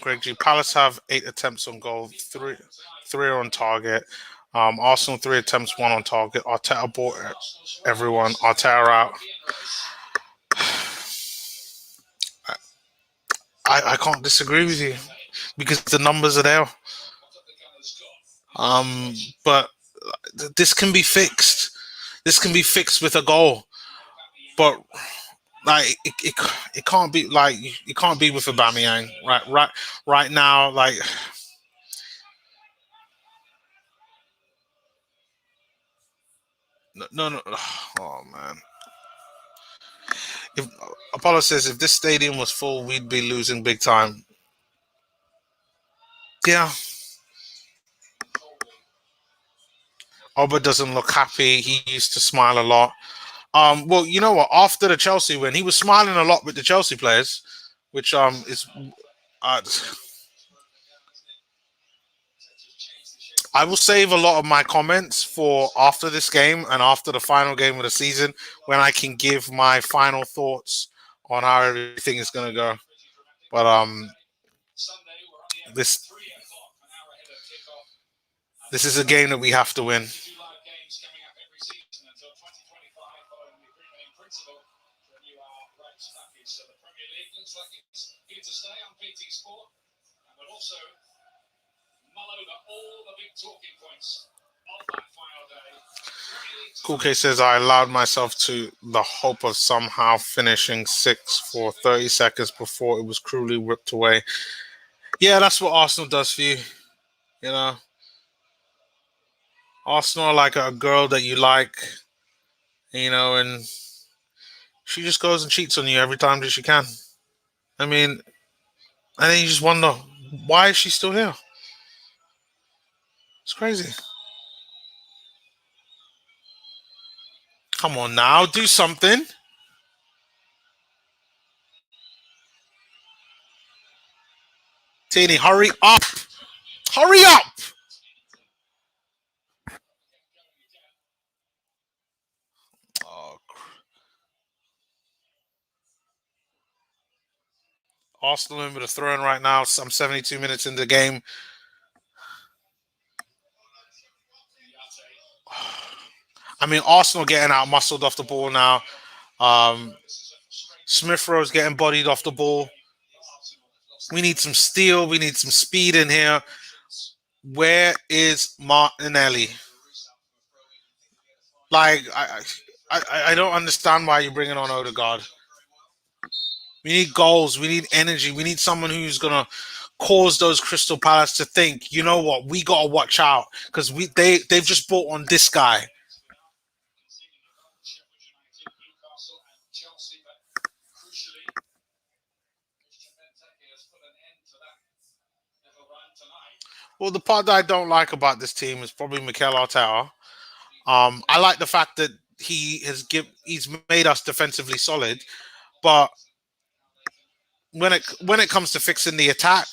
Greg G. Palace have 8 attempts on goal, three are on target. Arsenal 3 attempts, 1 on target. Arteta bought everyone. Arteta out. I can't disagree with you because the numbers are there. But this can be fixed. This can be fixed with a goal. But like it can't be like it can't be with Aubameyang right now. Like no. Oh man. If Apollo says if this stadium was full, we'd be losing big time. Yeah. Oba doesn't look happy. He used to smile a lot. Well, you know what? After the Chelsea win, he was smiling a lot with the Chelsea players, which is. Uh, I will save a lot of my comments for after this game and after the final game of the season when I can give my final thoughts on how everything is going to go. But this this is a game that we have to win. Cool K says I allowed myself to the hope of somehow finishing 6 for 30 seconds before it was cruelly ripped away. Yeah, that's what Arsenal does for you. You know, Arsenal are like a girl that you like, and she just goes and cheats on you every time that she can. I mean, and then you just wonder, why is she still here? It's crazy. Come on now, do something. Teeny, hurry up! Hurry up! Oh, Arsenal in with a throw-in right now. I'm 72 minutes into the game. I mean, Arsenal getting out muscled off the ball now. Smith Rowe's getting bodied off the ball. We need some steel. We need some speed in here. Where is Martinelli? Like, I don't understand why you're bringing on Odegaard. We need goals. We need energy. We need someone who's gonna cause those Crystal Palace to think, you know what, we gotta watch out because they've just brought on this guy. Well, the part that I don't like about this team is probably Mikel Arteta. I like the fact that he's made us defensively solid, but when it comes to fixing the attack,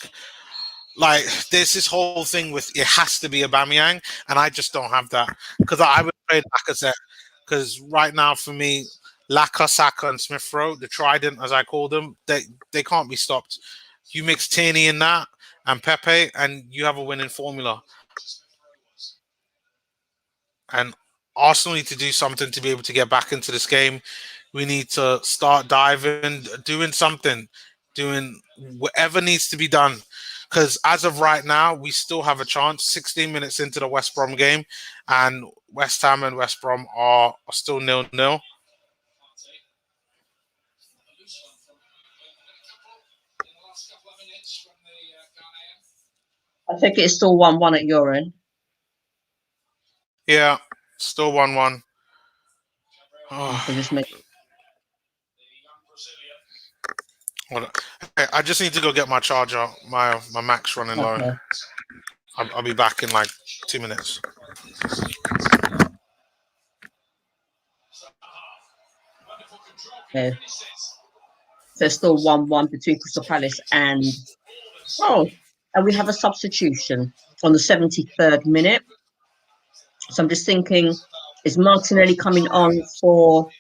like there's this whole thing with it has to be Aubameyang, and I just don't have that because I would trade Lacazette because right now for me, Laka, Saka, and Smith Rowe, the trident as I call them, they can't be stopped. You mix Tierney in that and Pepe, and you have a winning formula. And Arsenal need to do something to be able to get back into this game. We need to start diving, doing something, doing whatever needs to be done. Because as of right now, we still have a chance. 16 minutes into the West Brom game, and West Ham and West Brom are still 0-0. I think it's still 1-1 at your end. Yeah, still 1-1. So just make. Hey, I just need to go get my charger. My Mac's running low. Okay. I'll be back in like 2 minutes. Okay. So it's still 1-1 between Crystal Palace and we have a substitution on the 73rd minute. So I'm just thinking, is Martinelli coming on for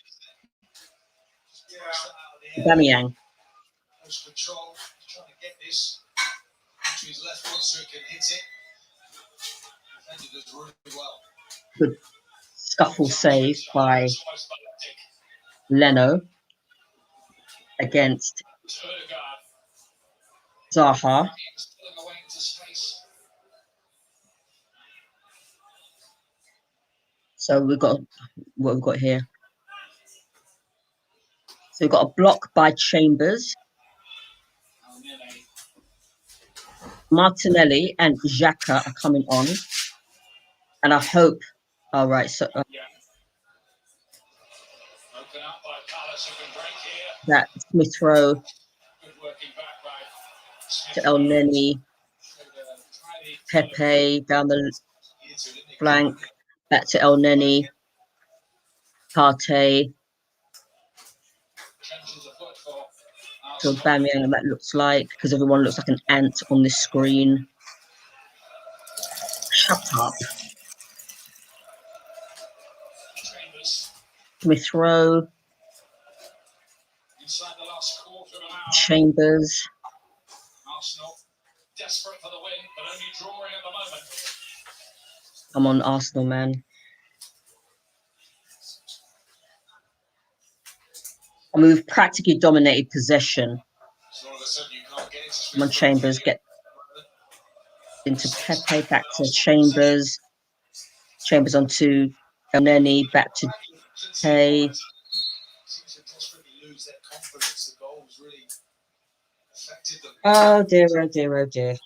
Aubameyang? Good scuffle save by Leno against Zaha. So we've got what we've got here. So we've got a block by Chambers, Martinelli and Xhaka are coming on, and I hope. All right, so that Smith Rowe to El Neni, Pepe down the flank, back to El Neni, Partey to Aubameyang, and that looks like, because everyone looks like an ant on this screen. Shut up. Smith Rowe, Chambers. I'm on Arsenal, man. I mean, we've practically dominated possession. Come on, Chambers, get into Pepe, back to Chambers. Chambers onto El Neni, back to Pepe. Oh dear, oh dear, oh dear.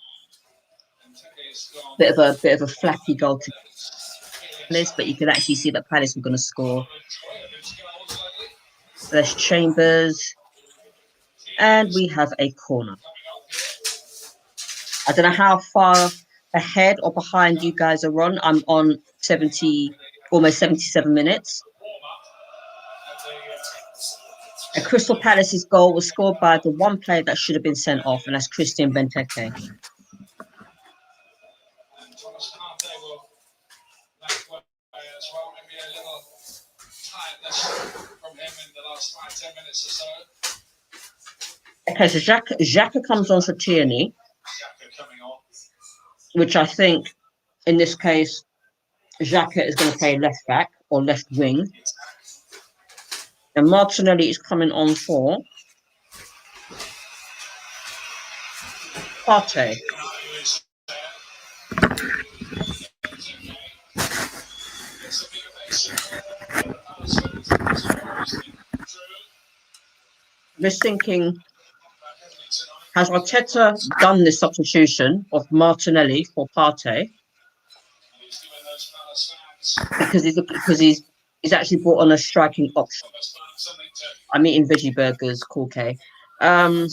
Bit of a flappy goal to Palace, but you can actually see that Palace were going to score. There's Chambers, and we have a corner. I don't know how far ahead or behind you guys are on. I'm on 70, almost 77 minutes. A Crystal Palace's goal was scored by the one player that should have been sent off, and that's Christian Benteke. Okay, so Xhaka comes on for Tierney, which I think in this case, Xhaka is going to play left back or left wing. And Martinelli is coming on for Partey. Just thinking, has Arteta done this substitution of Martinelli for Partey? Because he's actually brought on a striking option. I'm eating veggie burgers, cool K. I'm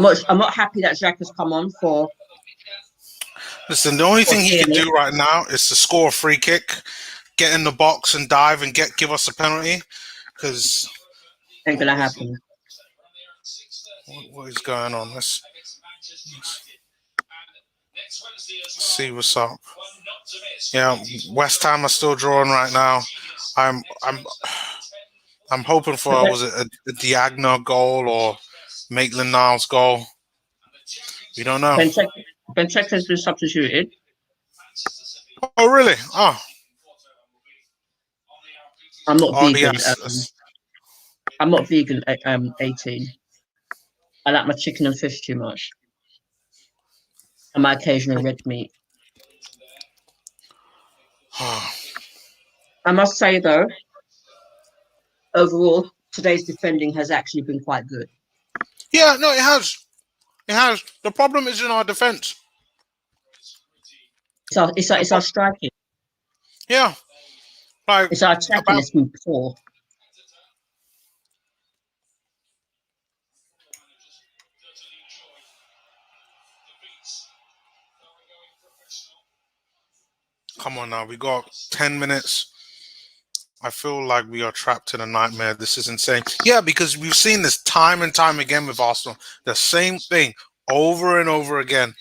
not happy that Xhaka's come on for. Listen, the only thing he can do right now is to score a free kick, get in the box and dive and give us a penalty. Because ain't gonna happen. What is going on? Let's see what's up. Yeah, West Ham are still drawing right now. I'm hoping for was it a Diagno goal or Maitland-Niles goal? We don't know. Benteke has been substituted. Oh really? Oh. I'm not vegan. Yes. I'm not vegan. 18. I like my chicken and fish too much, and my occasional red meat. I must say though, overall, today's defending has actually been quite good. Yeah, no, it has. It has. The problem is in our defense. It's our striking. Yeah. Like, it's our attacking that's been poor. Come on now, we got 10 minutes. I feel like we are trapped in a nightmare. This is insane. Yeah, because we've seen this time and time again with Arsenal. The same thing over and over again.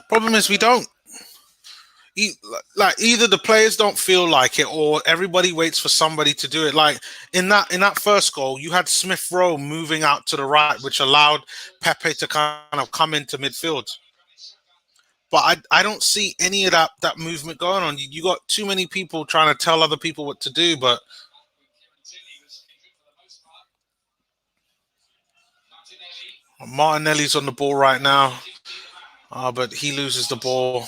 Problem is we don't. Like either the players don't feel like it or everybody waits for somebody to do it. Like in that first goal, you had Smith Rowe moving out to the right, which allowed Pepe to kind of come into midfield. But I don't see any of that movement going on. You got too many people trying to tell other people what to do, but Martinelli's on the ball right now, but he loses the ball.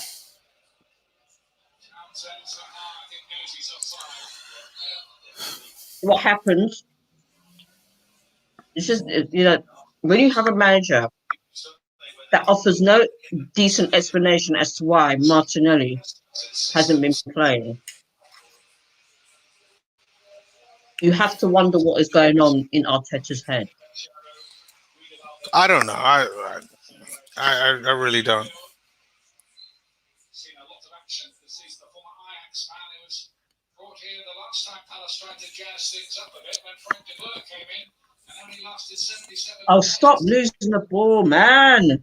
What happens? It's just, when you have a manager that offers no decent explanation as to why Martinelli hasn't been playing, you have to wonder what is going on in Arteta's head. I don't know. I really don't. Oh, stop losing the ball, man.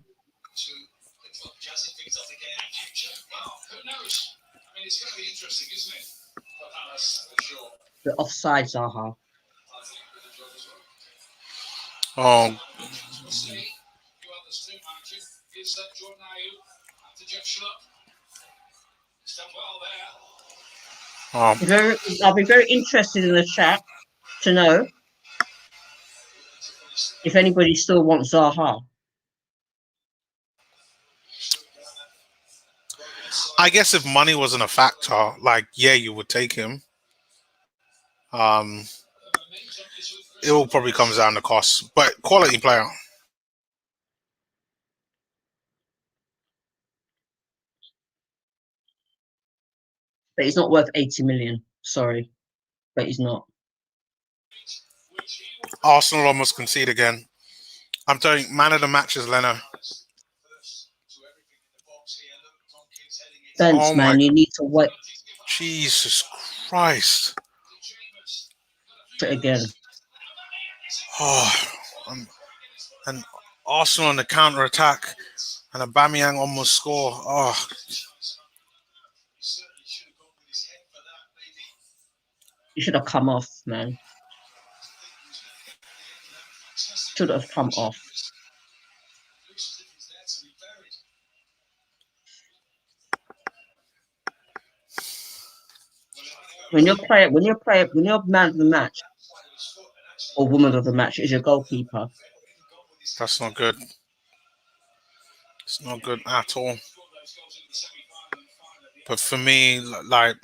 The offside, Zaha. Oh. I'll be very interested in the chat to know if anybody still wants Zaha. I guess if money wasn't a factor, like yeah, you would take him. Um, it all probably comes down to cost, but quality player. But he's not worth 80 million. Sorry, but he's not. Arsenal almost concede again. I'm telling you, man of the match is Leno. Thanks, Oh my, man. You need to watch Jesus Christ. it again. Oh, um, and Arsenal on the counter attack, and Aubameyang almost score. Oh, You should have come off, man. Should have come off. When you're man of the match or woman of the match is your goalkeeper. that's not good. It's not good at all. But for me, like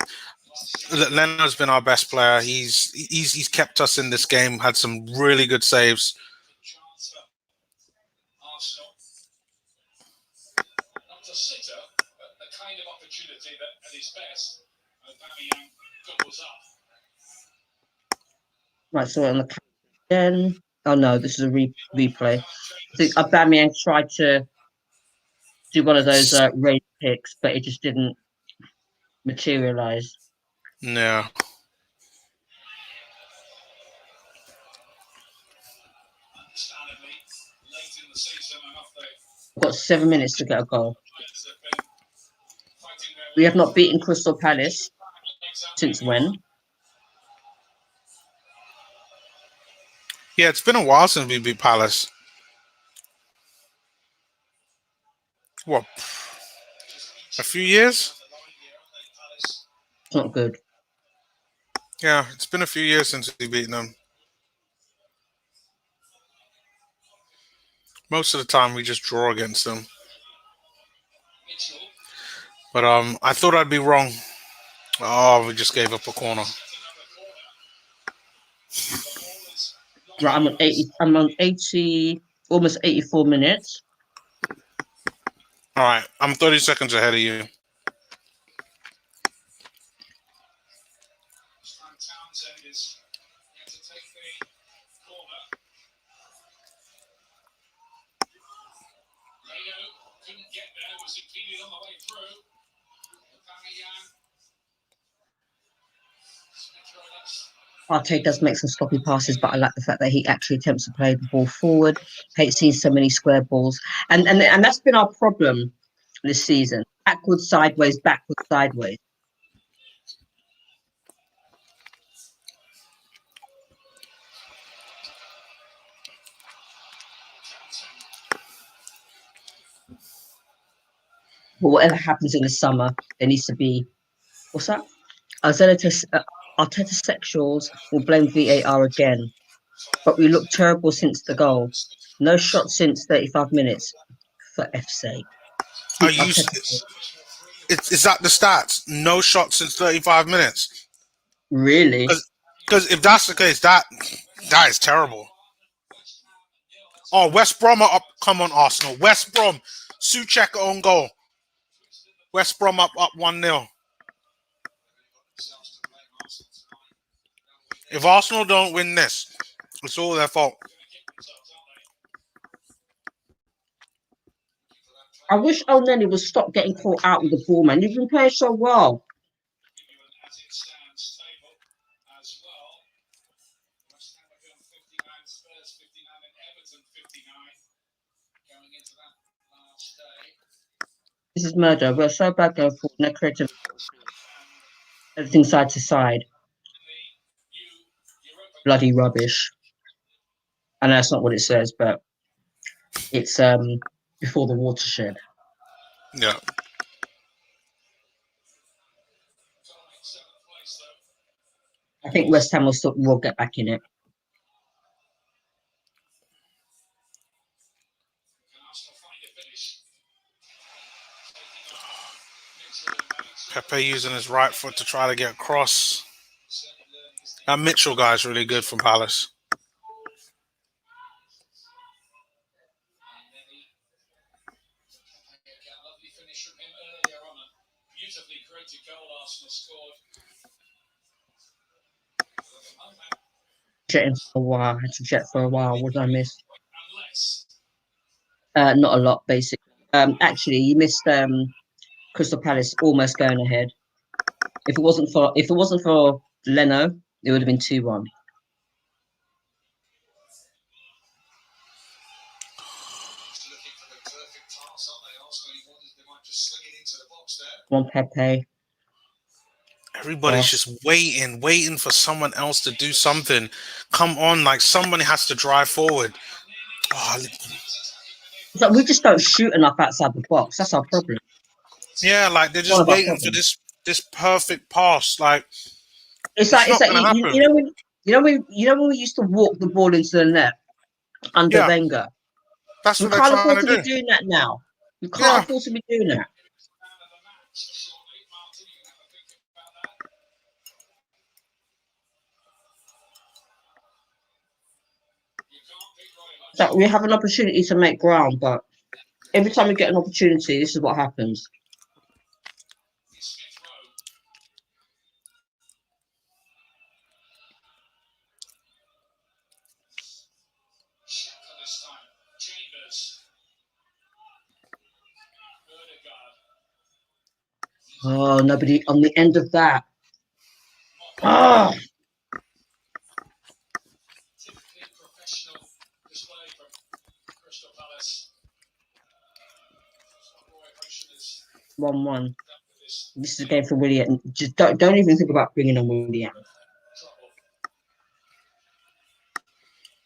Leno's been our best player. He's kept us in this game. Had some really good saves. Right, so on the again. Oh no, this is a replay. I think Aubameyang tried to do one of those raise picks, but it just didn't materialize. Yeah. We've got 7 minutes to get a goal. We have not beaten Crystal Palace since when? Yeah, it's been a while since we beat Palace. What? A few years? It's not good. Yeah, it's been a few years since we've beaten them. Most of the time we just draw against them. But I thought I'd be wrong. Oh, we just gave up a corner. Right, I'm on 80. I'm on 80, almost 84 minutes. All right, I'm 30 seconds ahead of you. Arteta does make some sloppy passes, but I like the fact that he actually attempts to play the ball forward. Hate seeing so many square balls, and that's been our problem this season: backwards, sideways, backwards, sideways. But whatever happens in the summer, there needs to be what's that? Arteta, Arteta sexuals will blame VAR again, but we look terrible since the goal. No shot since 35 minutes. For F's sake, Are keep you? Arteta. Is that the stats? No shots since 35 minutes. Really? Because if that's the case, that is terrible. Oh, West Brom are up. Come on, Arsenal. West Brom. Suchek on goal. West Brom up 1-0. If Arsenal don't win this, it's all their fault. I wish O'Neill would stop getting caught out with the ball, man. You've been playing so well. This is murder. We're so bad going forward. They're creating everything side to side. Bloody rubbish. And that's not what it says, but it's before the watershed. Yeah. I think West Ham will get back in it. Pepe using his right foot to try to get across. That Mitchell guy is really good from Palace. Jetting for a while. I had to jet for a while. What did I miss? Not a lot, basically. Actually, you missed Crystal Palace almost going ahead. If it wasn't for Leno, it would have been 2-1. One Pepe. Everybody's just waiting for someone else to do something. Come on, like somebody has to drive forward. Oh, It's like we just don't shoot enough outside the box. That's our problem. yeah, like they're One just of our waiting for problems. this perfect pass. Like It's it's like not gonna happen. when we used to walk the ball into the net under Yeah, Wenger. that's We what they're can't trying afford to to be do. doing that now. We can't Yeah, afford to be doing that. So we have an opportunity to make ground, but every time we get an opportunity, this is what happens. Oh, nobody on the end of that. Oh, one one. This is a game for William. Just don't even think about bringing on William.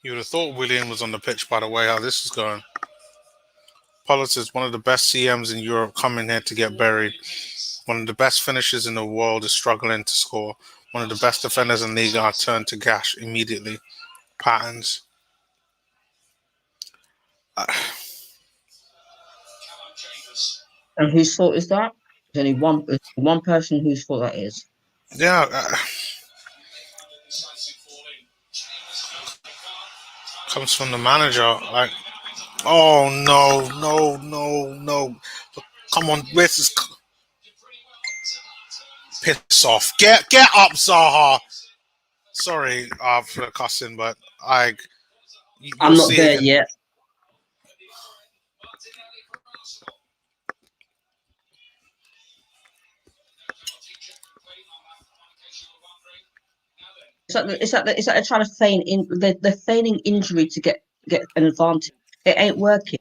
you would have thought William was on the pitch by the way how this is going. Palace is one of the best CMs in Europe coming here to get buried. One of the best finishers in the world is struggling to score. One of the best defenders in the league are turned to gash immediately. Patterns. Uh, And whose fault is that? There's only one person whose fault that is. yeah, comes from the manager. Like, oh no. Come on, where's this? Piss off. Get up, Zaha. Sorry for cussing, but you'll I'm not see there it in. yet. It's like they're trying to feign in. They're feigning injury to get an advantage. It ain't working.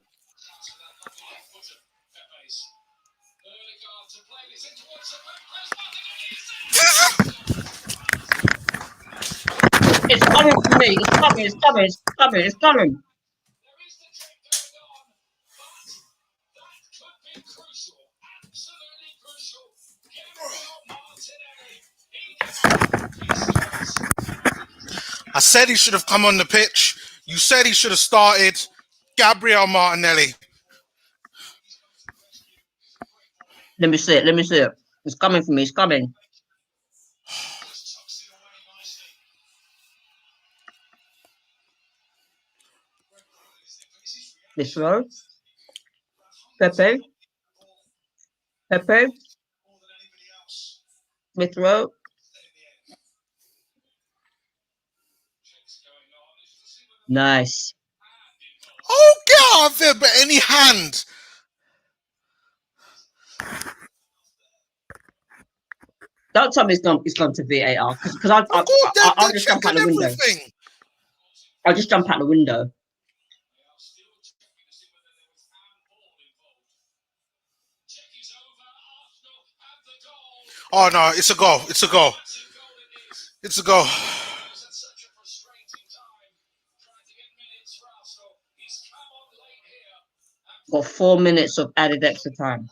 It's coming for me. It's coming. It's coming. It's coming. It's coming. I said he should have come on the pitch. You said he should have started. Gabriel Martinelli. Let me see it. Let me see it. It's coming for me. It's coming. This row. Pepe. Pepe. Smith Rowe. Nice. Oh, get out of there, but any hand. Don't tell me it's gone to VAR because I Of course, I'll they're just jump out checking the window. everything. I'll just jump out the window. Oh, no, it's a goal. It's a goal. It's a goal. Got 4 minutes of added extra time.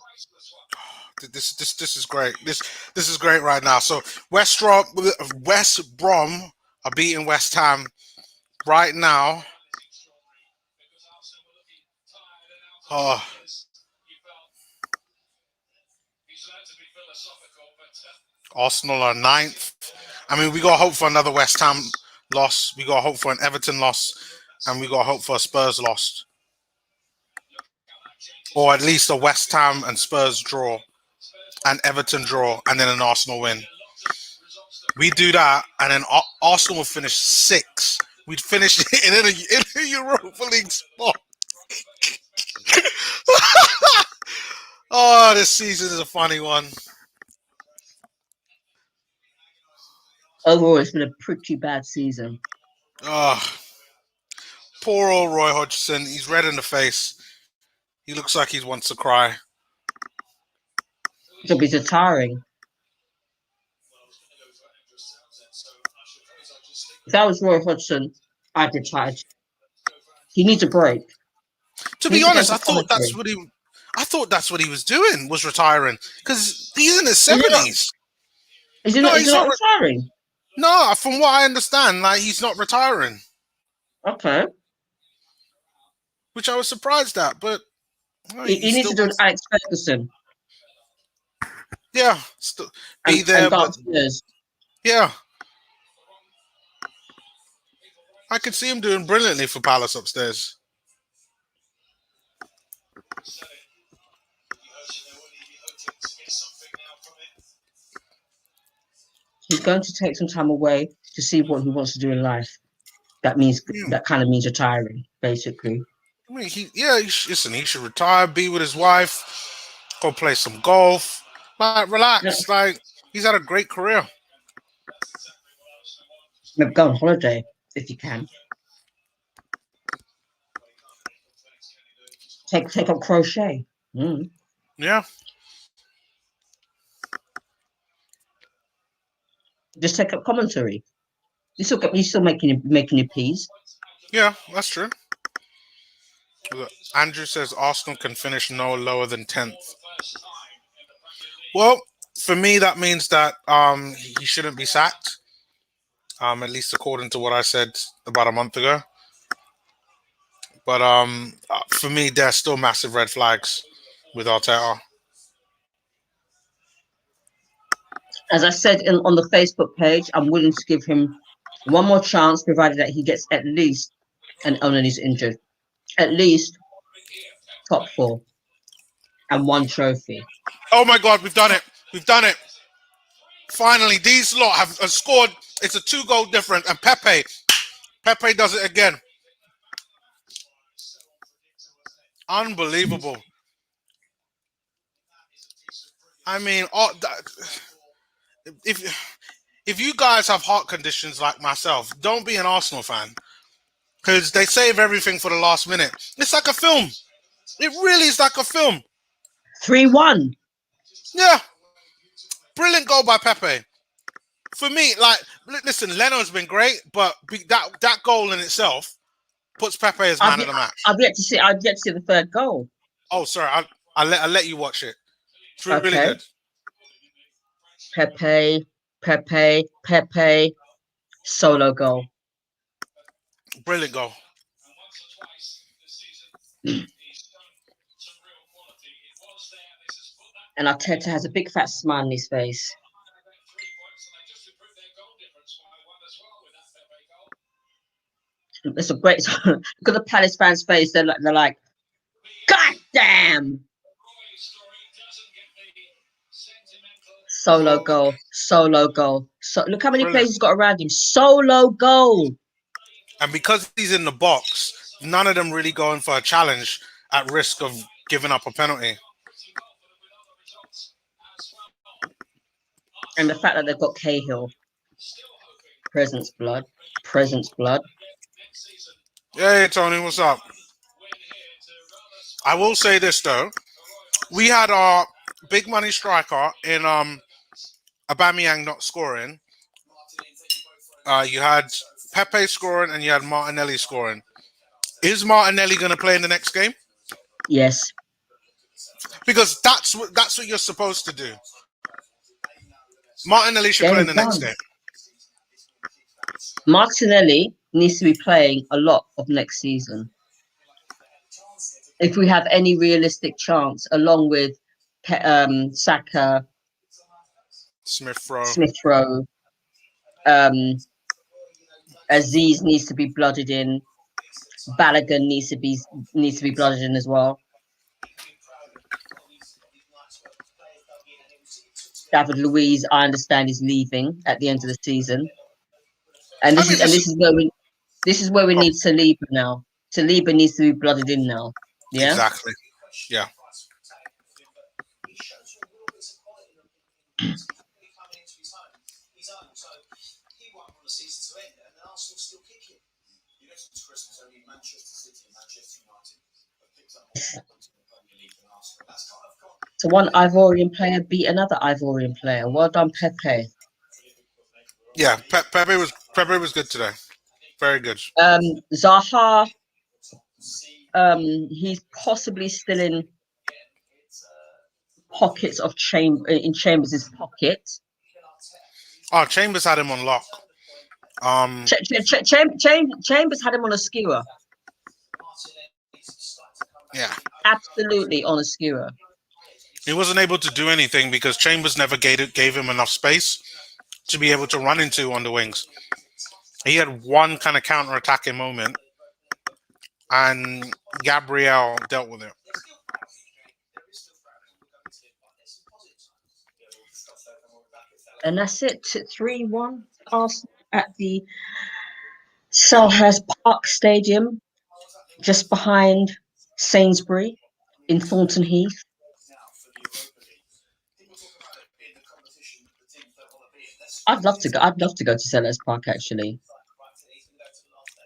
This is great. This is great right now. So West Brom are beating West Ham right now. Oh, Arsenal are 9th. I mean, we got to hope for another West Ham loss. We got to hope for an Everton loss. And we got to hope for a Spurs loss. Or at least a West Ham and Spurs draw. An Everton draw. And then an Arsenal win. We do that. And then Arsenal will finish 6th. We'd finish in a Europa League spot. Oh, this season is a funny one. Overall, it's been a pretty bad season. Oh, poor old Roy Hodgson. He's red in the face. He looks like he wants to cry. It'll be tiring. If that was Roy Hodgson, I'd retire. He needs a break. To be honest, I thought that's what he was doing, was retiring, because he's in his 70s. Is he not retiring? No, from what I understand, like, he's not retiring. Okay. Which I was surprised at, but he needs to do an Alex Ferguson. Yeah, be there, but yeah, I could see him doing brilliantly for Palace upstairs. He's going to take some time away to see what he wants to do in life. That kind of means retiring, basically. I mean, he should retire, be with his wife, go play some golf, like, relax. Yeah. Like, he's had a great career. Maybe go on holiday if you can. Take up crochet. Yeah. Just take up commentary. You still making your peas. Yeah, that's true. Andrew says Arsenal can finish no lower than 10th. Well, for me, that means that he shouldn't be sacked. At least according to what I said about a month ago. But for me, there's still massive red flags with Arteta. As I said on the Facebook page, I'm willing to give him one more chance, provided that he gets at least, and only he's injured, at least top 4 and 1 trophy. Oh my God, we've done it! We've done it! Finally, these lot have scored. It's a 2-goal difference, and Pepe does it again. Unbelievable. I mean, if you guys have heart conditions like myself, don't be an Arsenal fan, because they save everything for the last minute. It's like a film. It really is like a film. 3-1. Yeah. Brilliant goal by Pepe. For me, like, listen, Leno's been great, but that goal in itself puts Pepe as man of the match. I've yet to see the 3rd goal. Oh, sorry. I'll let you watch it. It's really good. Pepe, solo goal. Brilliant goal. And Arteta has a big fat smile on his face. It's a great. Look at the Palace fans' face. They're like, God damn! Solo goal. So look how many players he's got around him. Solo goal. And because he's in the box, none of them really going for a challenge at risk of giving up a penalty. And the fact that they've got Cahill. Presence blood. Hey, Tony, what's up? I will say this, though. We had our big money striker in Aubameyang not scoring. You had Pepe scoring and you had Martinelli scoring. Is Martinelli going to play in the next game? Yes. Because that's what you're supposed to do. Martinelli should play in the next game. Martinelli needs to be playing a lot of next season. If we have any realistic chance, along with Saka Smith Rowe. Smith Rowe. Aziz needs to be blooded in. Balogun needs to be blooded in as well. David Luiz, I understand, is leaving at the end of the season, and I mean, this is where we oh, need Saliba now. Saliba needs to be blooded in now. Yeah. exactly. Yeah. So one Ivorian player beat another Ivorian player. Well done, Pepe. Yeah. Pepe was good today. Very good. Zaha, he's possibly still in pockets of Chambers' pocket. Oh, Chambers had him on lock. Chambers had him on a skewer. Yeah. Absolutely on a skewer. He wasn't able to do anything because Chambers never gave him enough space to be able to run into on the wings. He had one kind of counter-attacking moment, and Gabriel dealt with it. And that's it. 3-1 Arsenal at the Selhurst Park Stadium, just behind Sainsbury in Thornton Heath. I'd love to go. I'd love to go to Selhurst Park, actually.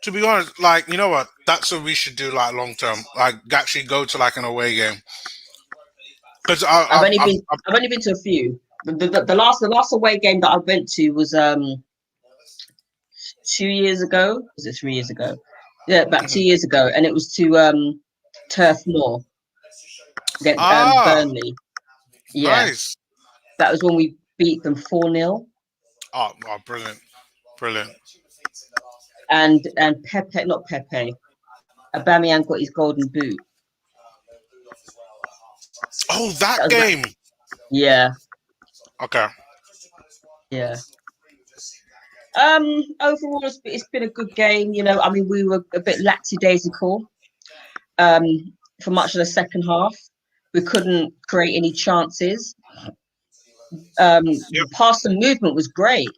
To be honest, like, you know what? That's what we should do, like, long term. Like, actually go to like an away game. Because I've only been to a few. The last away game that I went to was 2 years ago. Was it 3 years ago? Yeah, about 2 years ago, and it was to Turf Moor against Burnley. Yeah, nice. that was when we beat them 4-0. Oh, brilliant, brilliant. And Pepe, not Pepe, Aubameyang got his golden boot. Oh, that game. Yeah. Okay. Yeah. Overall, it's been a good game. You know, I mean, we were a bit lackadaisical for much of the second half. We couldn't create any chances. The pass and movement was great.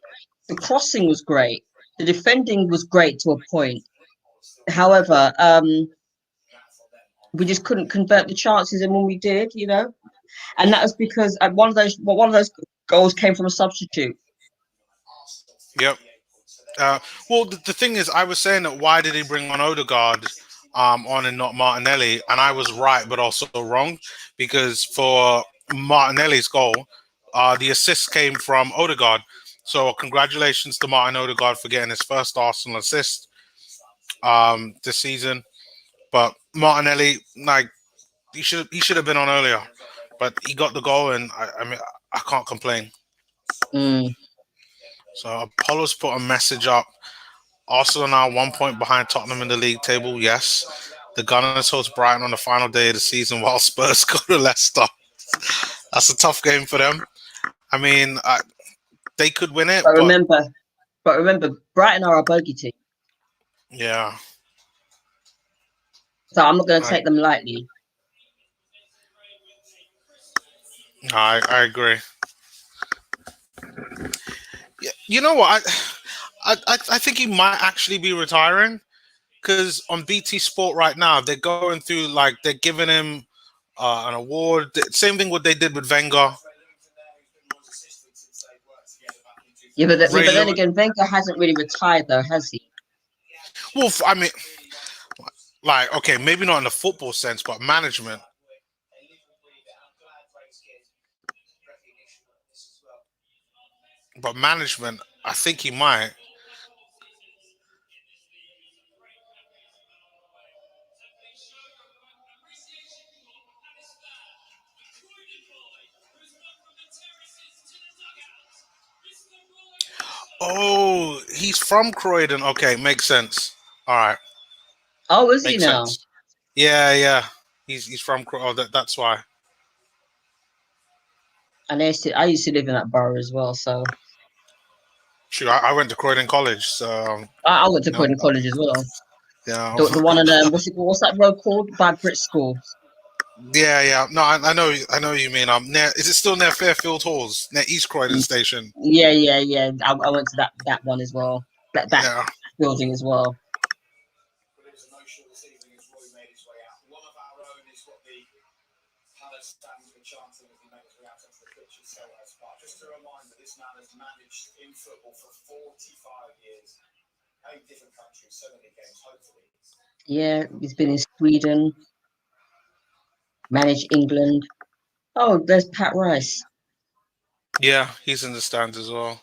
The crossing was great. The defending was great to a point. However, we just couldn't convert the chances, and when we did, you know, and that was because one of those goals came from a substitute. Yep. Well, the thing is, I was saying that why did he bring on Odegaard on and not Martinelli? And I was right, but also wrong, because for Martinelli's goal, the assist came from Odegaard. So congratulations to Martin Odegaard for getting his first Arsenal assist this season. But Martinelli, like, he should have been on earlier, but he got the goal, and I mean, I can't complain. Mm. So Apollo's put a message up. Arsenal now 1 point behind Tottenham in the league table. Yes, the Gunners host Brighton on the final day of the season, while Spurs go to Leicester. That's a tough game for them. I mean, they could win it, but remember, Brighton are a bogey team. Yeah. So I'm not going to take them lightly. I agree. Yeah, you know what? I think he might actually be retiring, because on BT Sport right now they're going through, like, they're giving him an award. Same thing what they did with Wenger. Yeah, but then again, Wenger hasn't really retired, though, has he? Well, I mean, like, okay, maybe not in the football sense, but management. But management, I think he might. Oh, he's from Croydon. Okay, makes sense. All right. Oh, is he Makes now? sense. Yeah. He's from Croydon. Oh, that's why. And I used to live in that borough as well, so Shoot, I went to Croydon College, so I went to um, Croydon College as well. yeah, The one in what's it what's that road called? By Brit School. yeah, yeah. No, I know what you mean. Near, is it still near Fairfield Halls, near East Croydon Y- Station? Yeah, yeah, yeah. I went to that one as well. That Yeah, building as well. Yeah, he's been in Sweden, managed England. Oh, there's Pat Rice. yeah. He's in the stands as well.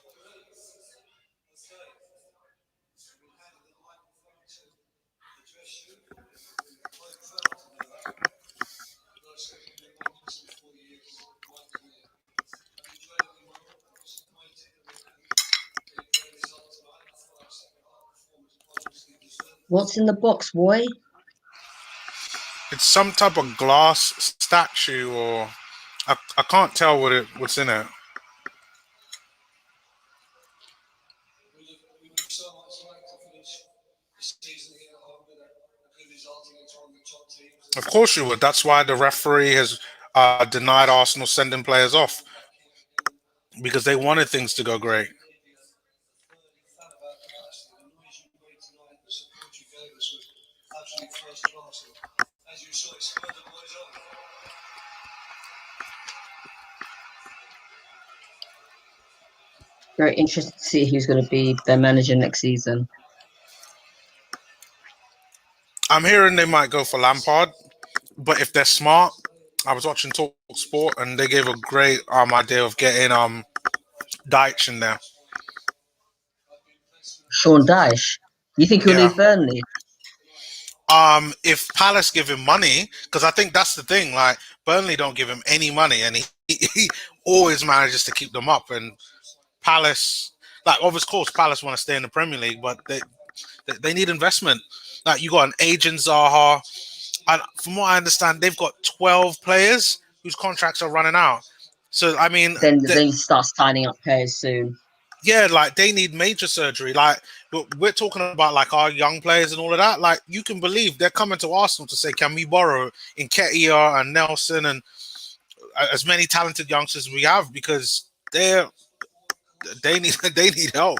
What's in the box, boy? It's some type of glass statue, or I can't tell what's in it. Of course you would. That's why the referee has denied Arsenal sending players off because they wanted things to go great. Very interested to see who's going to be their manager next season. I'm hearing they might go for Lampard, but if they're smart, I was watching Talk Sport and they gave a great idea of getting Deitch in there. Sean Dyche. You think he'll Yeah. leave Burnley? If Palace give him money, because I think that's the thing. Like Burnley don't give him any money, and he always manages to keep them up. And Palace, like of course, Palace want to stay in the Premier League, but they need investment. Like you got an agent Zaha, and from what I understand, they've got 12 players whose contracts are running out. So I mean, Then you start signing up players soon. yeah, like they need major surgery. Like we're talking about like our young players and all of that. Like you can believe they're coming to Arsenal to say, can we borrow Nketiah and Nelson and as many talented youngsters as we have because they need they need help.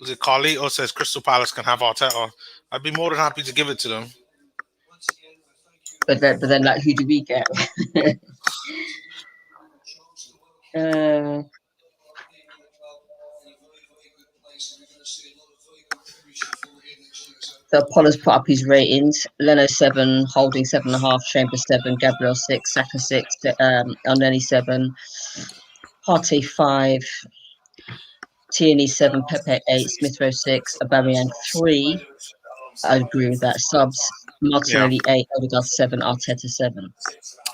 Was it Carlito says Crystal Palace can have Arteta? I'd be more than happy to give it to them. But then like, who do we get? uh, so Apollo's put up his ratings. Leno 7, Holding 7.5, Chambers 7, Gabriel 6, Saka 6, Oneni 7, Partey 5, Tierney 7, Pepe 8, Smith Rowe 6, Aubameyang 3. I agree with that. Subs Yeah. Martinelli 8, Odegaard 7, Arteta 7.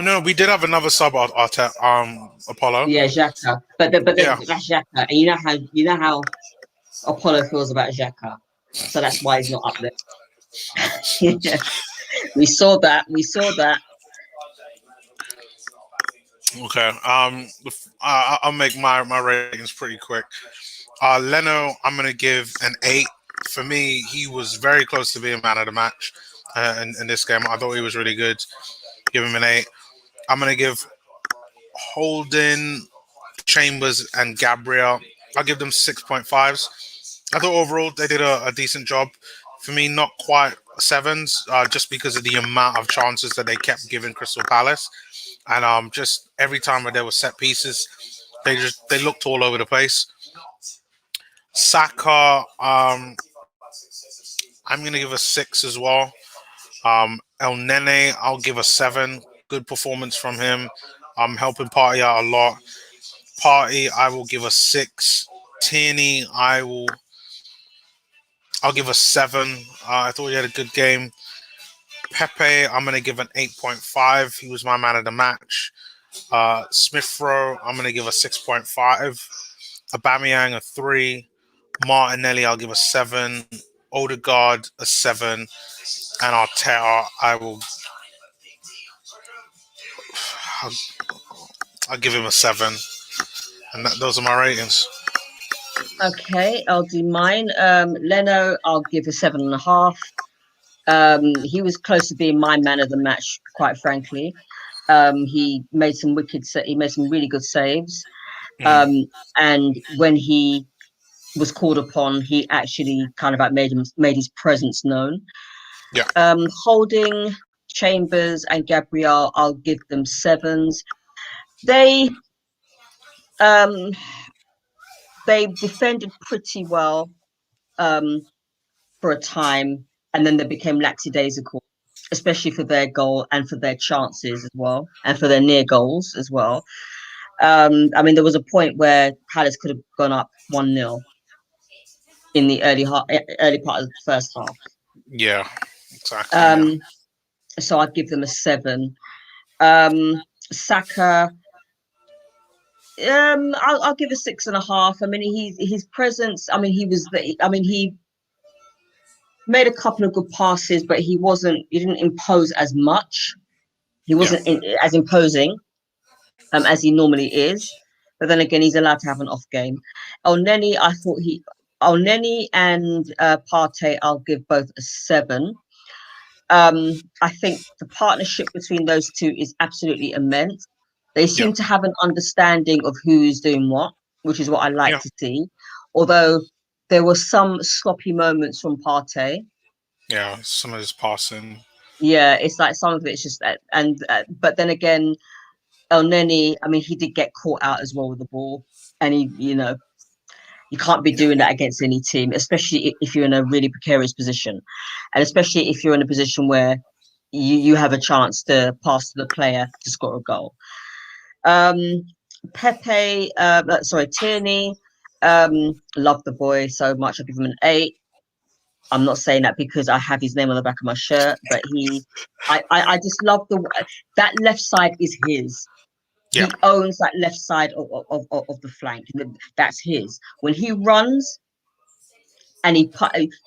No, we did have another sub Arteta, Apollo. Yeah, Xhaka. But Yeah. that's Xhaka. And you know how Apollo feels about Xhaka. So that's why he's not up there. Yeah. We saw that. We saw that. Okay. I'll make my ratings pretty quick. Leno, I'm gonna give an 8. For me, he was very close to being man of the match in this game. I thought he was really good. Give him an 8. I'm gonna give Holden, Chambers, and Gabriel. I'll give them 6.5s. I thought overall they did a decent job. For me, not quite sevens, just because of the amount of chances that they kept giving Crystal Palace, and just every time there were set pieces, they looked all over the place. Saka, I'm gonna give a 6 as well. El Nene, I'll give a 7. Good performance from him. Helping Party out a lot. Party, I will give a 6. Tierney, I'll give a 7. I thought he had a good game. Pepe, I'm gonna give an 8.5. He was my man of the match. Smith Rowe, I'm gonna give a 6.5. Aubameyang a 3. Martinelli, I'll give a 7. Odegaard a 7. And Arteta, I'll give him a 7, and those are my ratings. Okay, I'll do mine. Leno, I'll give a 7.5. He was close to being my man of the match, quite frankly. He made some really good saves. Mm. Um, and when he was called upon, he actually kind of like made his presence known. Yeah, Holding, Chambers and Gabriel, I'll give them 7s. They um they defended pretty well um for a time, and then they became lackadaisical, especially for their goal and for their chances as well, and for their near goals as well. I mean, there was a point where Palace could have gone up 1-0 in the early part of the first half. yeah, exactly. Yeah, Um, so I'd give them a 7. Um, Saka, I'll give a 6.5. I mean, his presence. I mean, he made a couple of good passes, but he didn't impose as much. He yeah, wasn't as imposing as he normally is. But then again, he's allowed to have an off game. Elneny, I thought he Elneny and Partey, I'll give both a 7. I think the partnership between those two is absolutely immense. They yeah, seem to have an understanding of who is doing what, which is what I like yeah, to see. Although there were some sloppy moments from Partey. yeah. Some of his passing. Yeah, it's like some of it's just that, and but then again, El Neni, I mean, he did get caught out as well with the ball, and you can't be Yeah, doing that against any team, especially if you're in a really precarious position, and especially if you're in a position where you have a chance to pass to the player to score a goal. Um, Tierney, love the boy so much. I give him an 8. I'm not saying that because I have his name on the back of my shirt, but I just love that left side is his. yeah. He owns that left side of the flank. That's his. When he runs and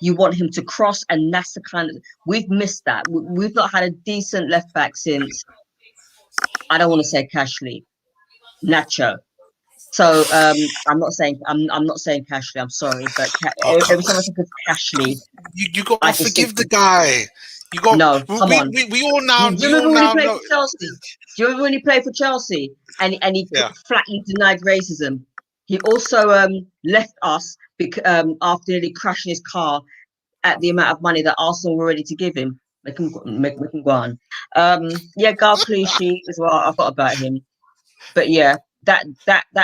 you want him to cross, and that's the kind of we've missed that. We've not had a decent left back since, I don't want to say Cashley, Nacho. So I'm not saying Cashley. I'm sorry, but Oh, every time I think of Cashley, you got to I just think forgive the guy. You got no. Come on. we all now Do you we all remember when he now played know. for Chelsea? Do you remember when he played for Chelsea and he Yeah, flatly denied racism? He also left us after nearly crashing his car at the amount of money that Arsenal were ready to give him. Make him go on. Yeah, Gal Clichy as well. I forgot about him, but yeah, that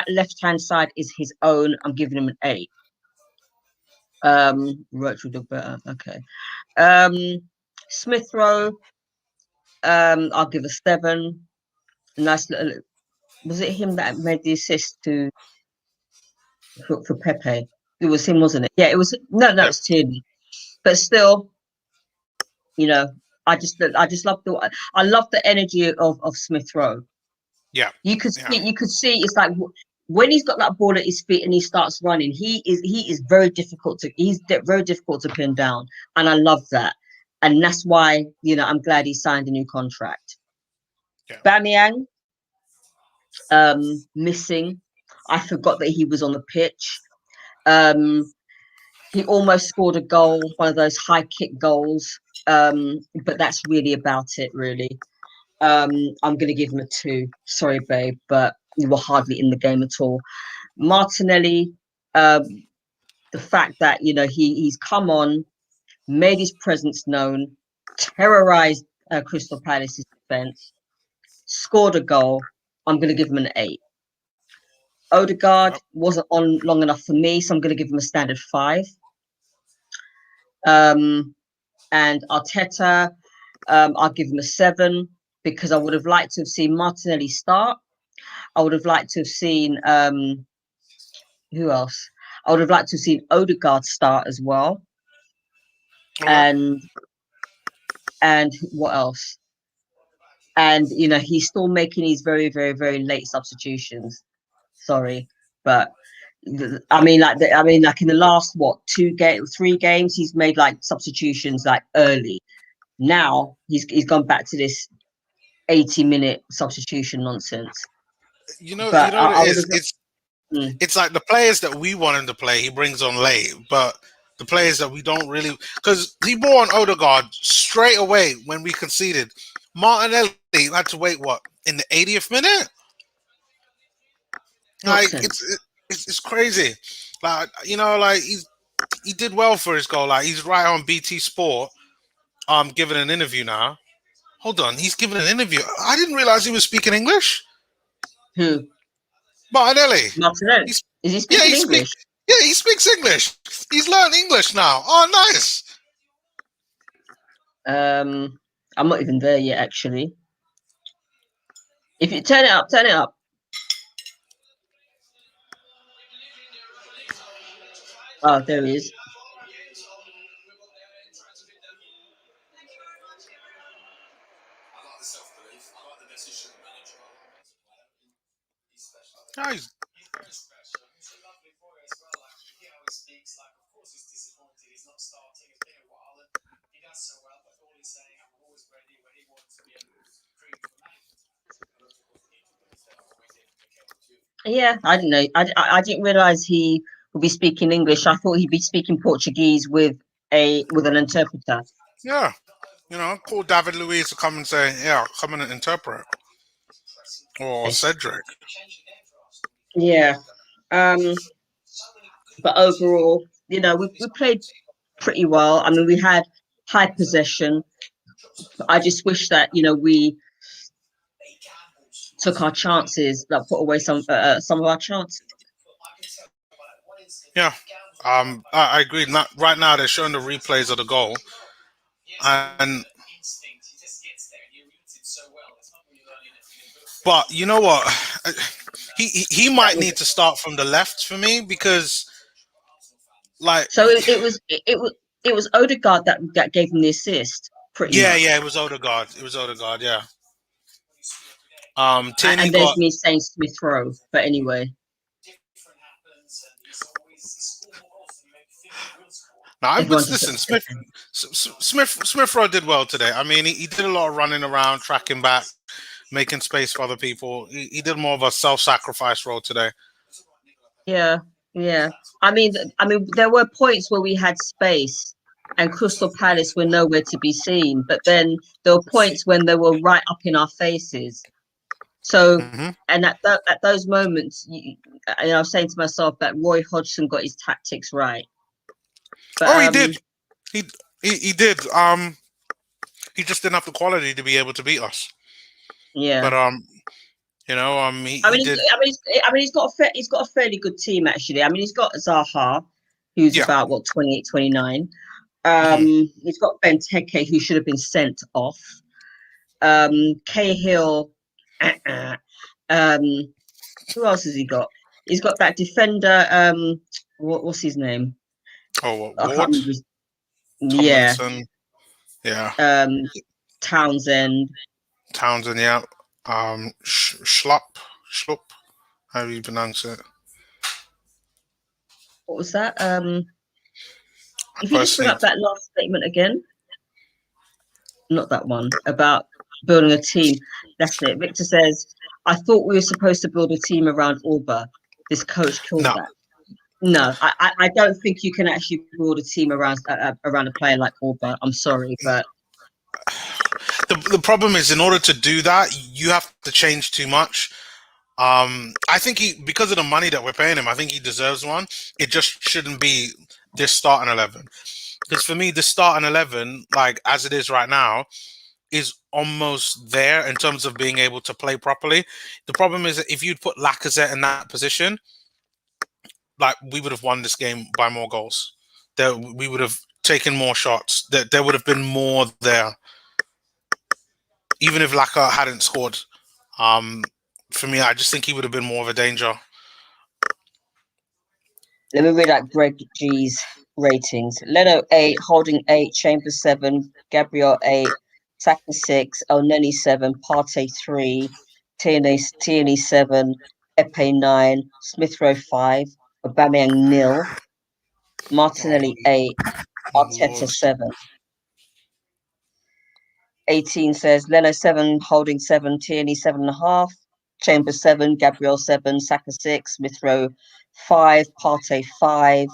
left hand side is his own. I'm giving him an 8. Roach would look better. Okay. Um, Smith Rowe. I'll give a 7. Nice little. Was it him that made the assist for Pepe? It was him, wasn't it? Yeah, it was. No, yeah, it's Tierney. But still, you know, I just love the energy of Smith Rowe. yeah, yeah, You could see it's like when he's got that ball at his feet and he starts running, he is very difficult very difficult to pin down, and I love that, and that's why I'm glad he signed a new contract. yeah. Bamiyang, missing. I forgot that he was on the pitch. Um, he almost scored a goal, one of those high kick goals. But that's really about it, really. I'm going to give him a 2. Sorry, babe, but you were hardly in the game at all. Martinelli, um, the fact that he's come on, made his presence known, terrorized Crystal Palace's defense, scored a goal. I'm going to give him an 8. Odegaard Yep. wasn't on long enough for me, so I'm going to give him a standard 5. Um, and Arteta, I'll give him a 7 because I would have liked to have seen Martinelli start. I would have liked to have seen who else? I would have liked to have seen Odegaard start as well. Okay. And what else? And he's still making these very, very, very late substitutions. Sorry, but like in the last 3 games, he's made like substitutions like early. Now he's gone back to this 80-minute substitution nonsense. You But know what it I would is. have. Mm, It's like the players that we want him to play, he brings on late, but the players that we don't really, because he brought on Odegaard straight away when we conceded. Martinelli had to wait what in the 80th minute. Like nonsense. it's crazy. Like like he did well for his goal. Like he's right on BT Sport. Giving an interview now. Hold on, he's giving an interview. I didn't realize he was speaking English. Who? Martinelli. Martinelli. He's Is he yeah, speaking English? he speaks English. He's learned English now. Oh, nice. I'm not even there yet, actually. If you turn it up, turn it up. Oh, there he is. Nice. Yeah, I didn't know. I didn't realize he would be speaking English. I thought he'd be speaking Portuguese with an interpreter. Yeah. Call David Luiz to come and say, yeah, come and interpret. Or Yes. Cedric. Yeah. Um, but overall, we played pretty well. I mean, we had high possession. I just wish that we took our chances, like put away some of our chances. Yeah. I agree. Not, right now, they're showing the replays of the goal. And but you know what? He That might was need to start from the left for me because like so. It was Odegaard that gave him the assist, pretty yeah, much. it was Odegaard. It was Odegaard, yeah. Tierney And there's got me saying Smith Rowe, but anyway, now. But everyone just listen, Smith Rowe did well today. I mean, he did a lot of running around, tracking back, making space for other people. He did more of a self-sacrifice role today. yeah, yeah. I mean, there were points where we had space, and Crystal Palace were nowhere to be seen. But then there were points when they were right up in our faces. So, Hmm. and at those moments, I was saying to myself that Roy Hodgson got his tactics right. But Oh, he did. He he did. He just didn't have the quality to be able to beat us. But yeah. he, I he mean, did. he's got a fairly good team actually. I mean, he's got Zaha, who's Yeah. about what 28, 29. Hmm. He's got Benteke, who should have been sent off. Cahill. Uh-uh. Um, who else has he got? He's got that defender. What's his name? Oh, what, I can't Ward, remember. Yeah. Tomlinson. Yeah. Um, Townsend. Townsend. Yeah. Schlupp. How do you pronounce it? What was that? I If you just bring personally. up that last statement again, not that one about building a team. That's it. Victor says, "I thought we were supposed to build a team around Orba. This coach killed No. that." No, I don't think you can actually build a team around a player like Orba. I'm sorry, but The problem is, in order to do that, you have to change too much. I think because of the money that we're paying him, I think he deserves one. It just shouldn't be this starting 11. Because for me, the starting 11, like as it is right now, is almost there in terms of being able to play properly. The problem is that if you'd put Lacazette in that position, like we would have won this game by more goals. That we would have taken more shots. That there would have been more there, even if Laka hadn't scored. Um, for me, I just think he would have been more of a danger. let me read out Greg G's ratings. Leno 8, Holding 8, Chambers 7, Gabriel 8, Saka 6, Elneny 7, Partey 3, Tierney 7, Epe 9, Smith Rowe 5, Aubameyang 0, Oh, Martinelli 8, Arteta Lord. 7. 18 says Leno 7, Holding 7, Tierney 7.5, Chambers 7, Gabriel 7, Saka 6, Smith Rowe 5, Partey 5,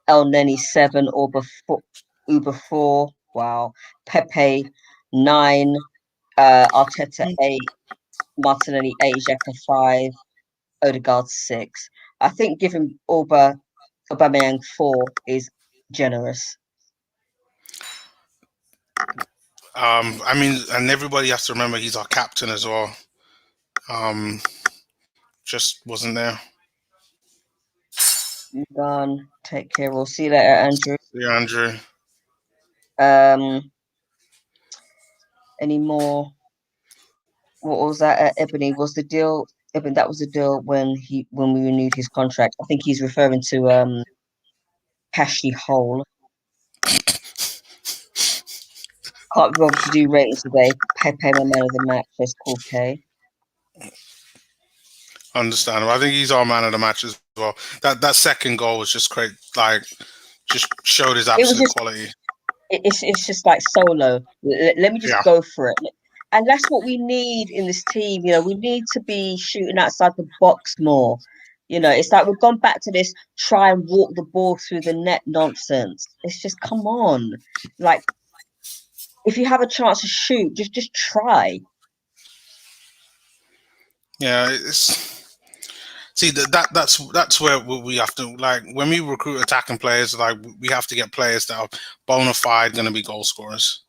El Neni 7, Uber 4, wow, Pepe 9, Arteta 8, Martinelli 8, Xhaka 5, Odegaard 6. I think giving Aubameyang 4 is generous. I mean, and everybody has to remember he's our captain as well. Um, just wasn't there. Done. Take care. We'll see you later, Andrew. Yeah, Andrew. Um, any more? What was that? Ebony was the deal. Ebony, that was the deal when we renewed his contract. I think he's referring to Cashy Hole. Can't be bothered to do ratings today. Pepe, my man of the match. That's cool. K. Understandable. I think he's our man of the match as well. That second goal was just great. Like, just showed his It was absolute just quality. it's just like solo. Let me just Yeah. go for it. And that's what we need in this team. We need to be shooting outside the box more. It's like we've gone back to this try and walk the ball through the net nonsense. It's just come on. Like if you have a chance to shoot, just try. Yeah, it's see that's where we have to, like, when we recruit attacking players, like, we have to get players that are bona fide going to be goal scorers.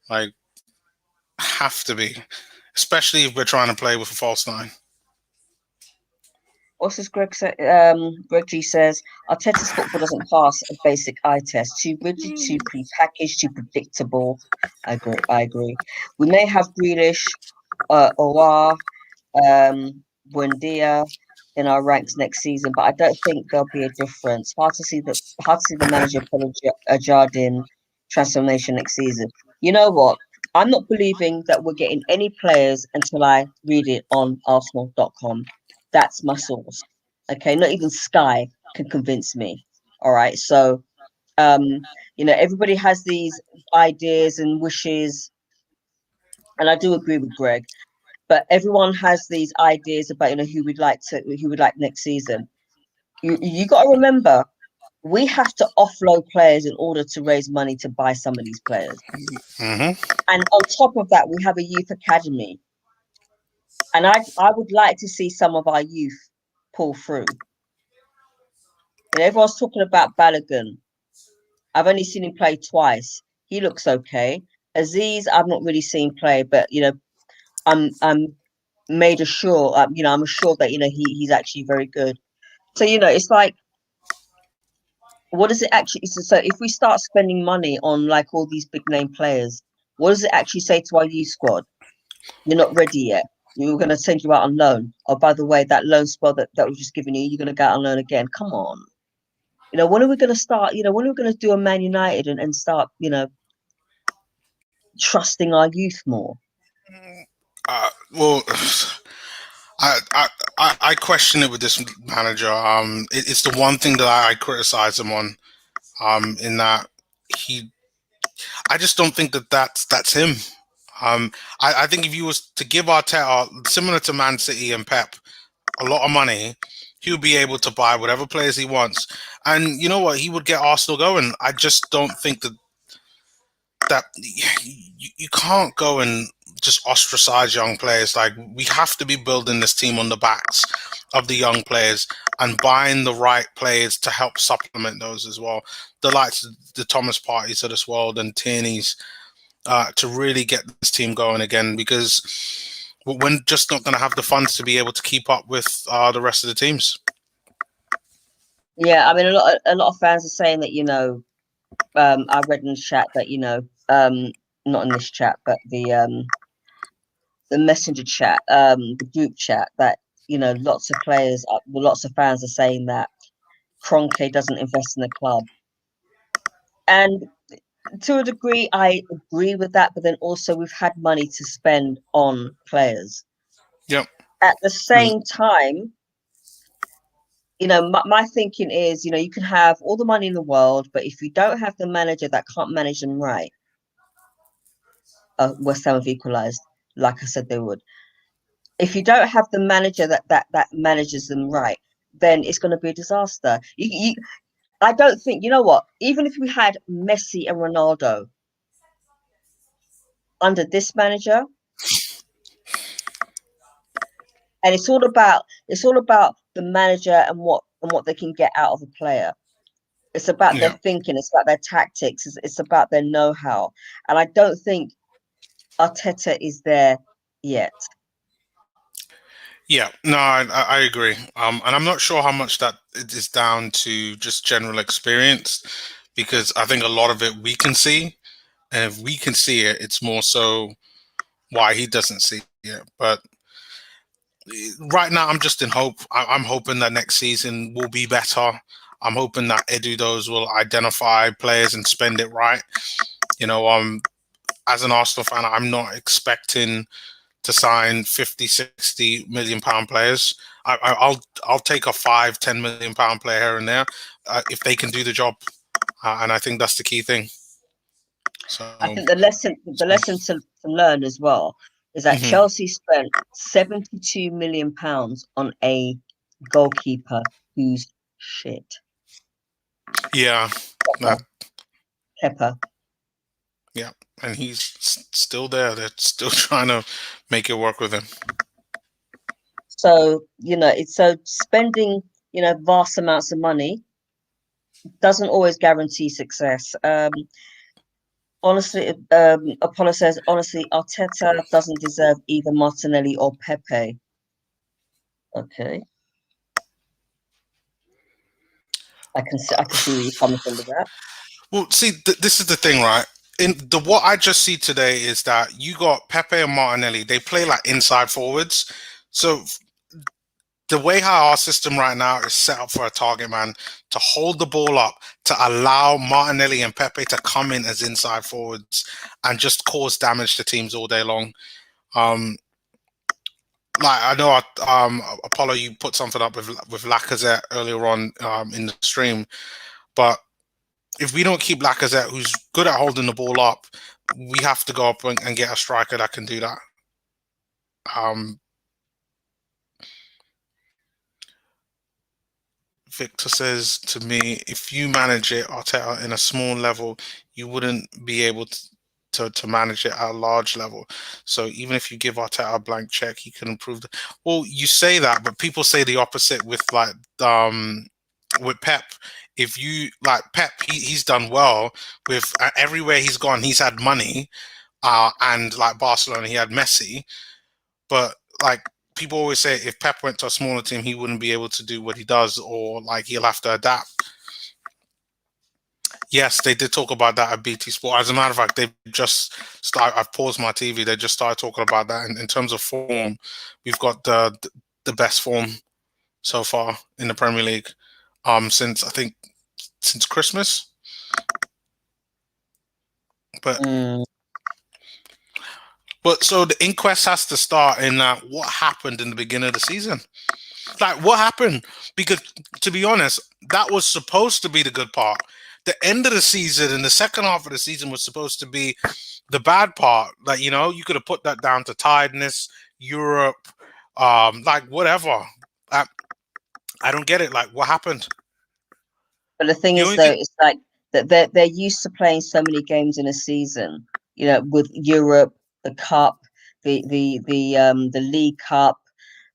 Like, have to be, especially if we're trying to play with a false nine. What's this? Greg G says Arteta's football doesn't pass a basic eye test. Too rigid, too prepackaged, too predictable. I agree. We may have Grealish, Owa, Buendia in our ranks next season, but I don't think there'll be a difference. Hard to see the manager put a Jardine transformation next season. You know what? I'm not believing that we're getting any players until I read it on Arsenal.com. That's my source. Okay, not even Sky can convince me. All right, so everybody has these ideas and wishes, and I do agree with Greg. But everyone has these ideas about who would like next season. You got to remember, we have to offload players in order to raise money to buy some of these players. Mm-hmm. And on top of that, we have a youth academy, and I would like to see some of our youth pull through. Everyone's talking about Balogun. I've only seen him play twice. He looks okay. Aziz, I've not really seen play, but I'm made assured. I'm assured that he's actually very good. So it's like, what does it actually? So if we start spending money on like all these big name players, what does it actually say to our youth squad? You're not ready yet. We're going to send you out on loan. Oh, by the way, that loan spell that was just given you, you're going to go out on loan again. Come on. When are we going to start? When are we going to do a Man United and start, trusting our youth more? Well, I question it with this manager. It's the one thing that I criticize him on. In that he, I just don't think that's him. I think if you was to give Arteta, similar to Man City and Pep, a lot of money, he would be able to buy whatever players he wants, and you know what, he would get Arsenal going. I just don't think that you can't go and just ostracize young players. Like, we have to be building this team on the backs of the young players and buying the right players to help supplement those as well. The likes of the Thomas Parties of this world and Tierney's, to really get this team going again, because we're just not going to have the funds to be able to keep up with the rest of the teams. Yeah, I mean, a lot of fans are saying that I read in the chat that not in this chat, but the messenger chat, the group chat, that lots of fans are saying that Kroenke doesn't invest in the club, and to a degree, I agree with that. But then also, we've had money to spend on players. Yep. At the same time, my thinking is, you can have all the money in the world, but if you don't have the manager that can't manage them right, West Ham have equalised, like I said they would. If you don't have the manager that manages them right, then it's going to be a disaster. I don't think, you know what? Even if we had Messi and Ronaldo under this manager, and it's all about the manager and what they can get out of a player. It's about their Yeah. thinking. It's about their tactics. It's about their know-how. And I don't think Arteta is there yet. Yeah, no, I agree. And I'm not sure how much that it is down to just general experience, because I think a lot of it we can see, and if we can see it, it's more so why he doesn't see it. But right now, I'm just in hope. I'm hoping that next season will be better. I'm hoping that Edudos will identify players and spend it right. You know, as an Arsenal fan, I'm not expecting to sign 50, 60 million pound players. I'll take a 5, 10 million pound player here and there if they can do the job, and I think that's the key thing. I So, think the lesson to learn as well is that mhm. Chelsea spent £72 million on a goalkeeper who's shit. Yeah, Pepper. that, Pepper. yeah, and he's still there. They're still trying to make it work with him. So, it's so spending, vast amounts of money doesn't always guarantee success. Honestly, Apollo says, honestly, Arteta doesn't deserve either Martinelli or Pepe. Okay, I can see where you're coming from with that. Well, see, this is the thing, right? In the what I just see today is that you got Pepe and Martinelli. They play like inside forwards. So the way how our system right now is set up for a target man to hold the ball up, to allow Martinelli and Pepe to come in as inside forwards and just cause damage to teams all day long. Um, like I know, Apollo, you put something up with Lacazette earlier on in the stream, but if we don't keep Lacazette, who's good at holding the ball up, we have to go up and get a striker that can do that. Um, Victor says to me, if you manage it, Arteta, in a small level, you wouldn't be able to manage it at a large level. So even if you give Arteta a blank check, he can improve. Well, you say that, but people say the opposite with Pep. If you like Pep, he's done well with everywhere he's gone. He's had money, and like Barcelona, he had Messi, but like people always say if Pep went to a smaller team, he wouldn't be able to do what he does, or like he'll have to adapt. Yes, they did talk about that at BT Sport. As a matter of fact, they've just started. I've paused my TV. They just started talking about that. In terms of form, we've got the best form so far in the Premier League. Since I think since Christmas. But Mm. so the inquest has to start in what happened in the beginning of the season. Like, what happened? Because, to be honest, that was supposed to be the good part. The end of the season and the second half of the season was supposed to be the bad part. Like, you could have put that down to tiredness, Europe, like, whatever. I don't get it. Like, what happened? But the thing The is, only though, thing, it's like that they're used to playing so many games in a season. With Europe, the Cup, the League Cup,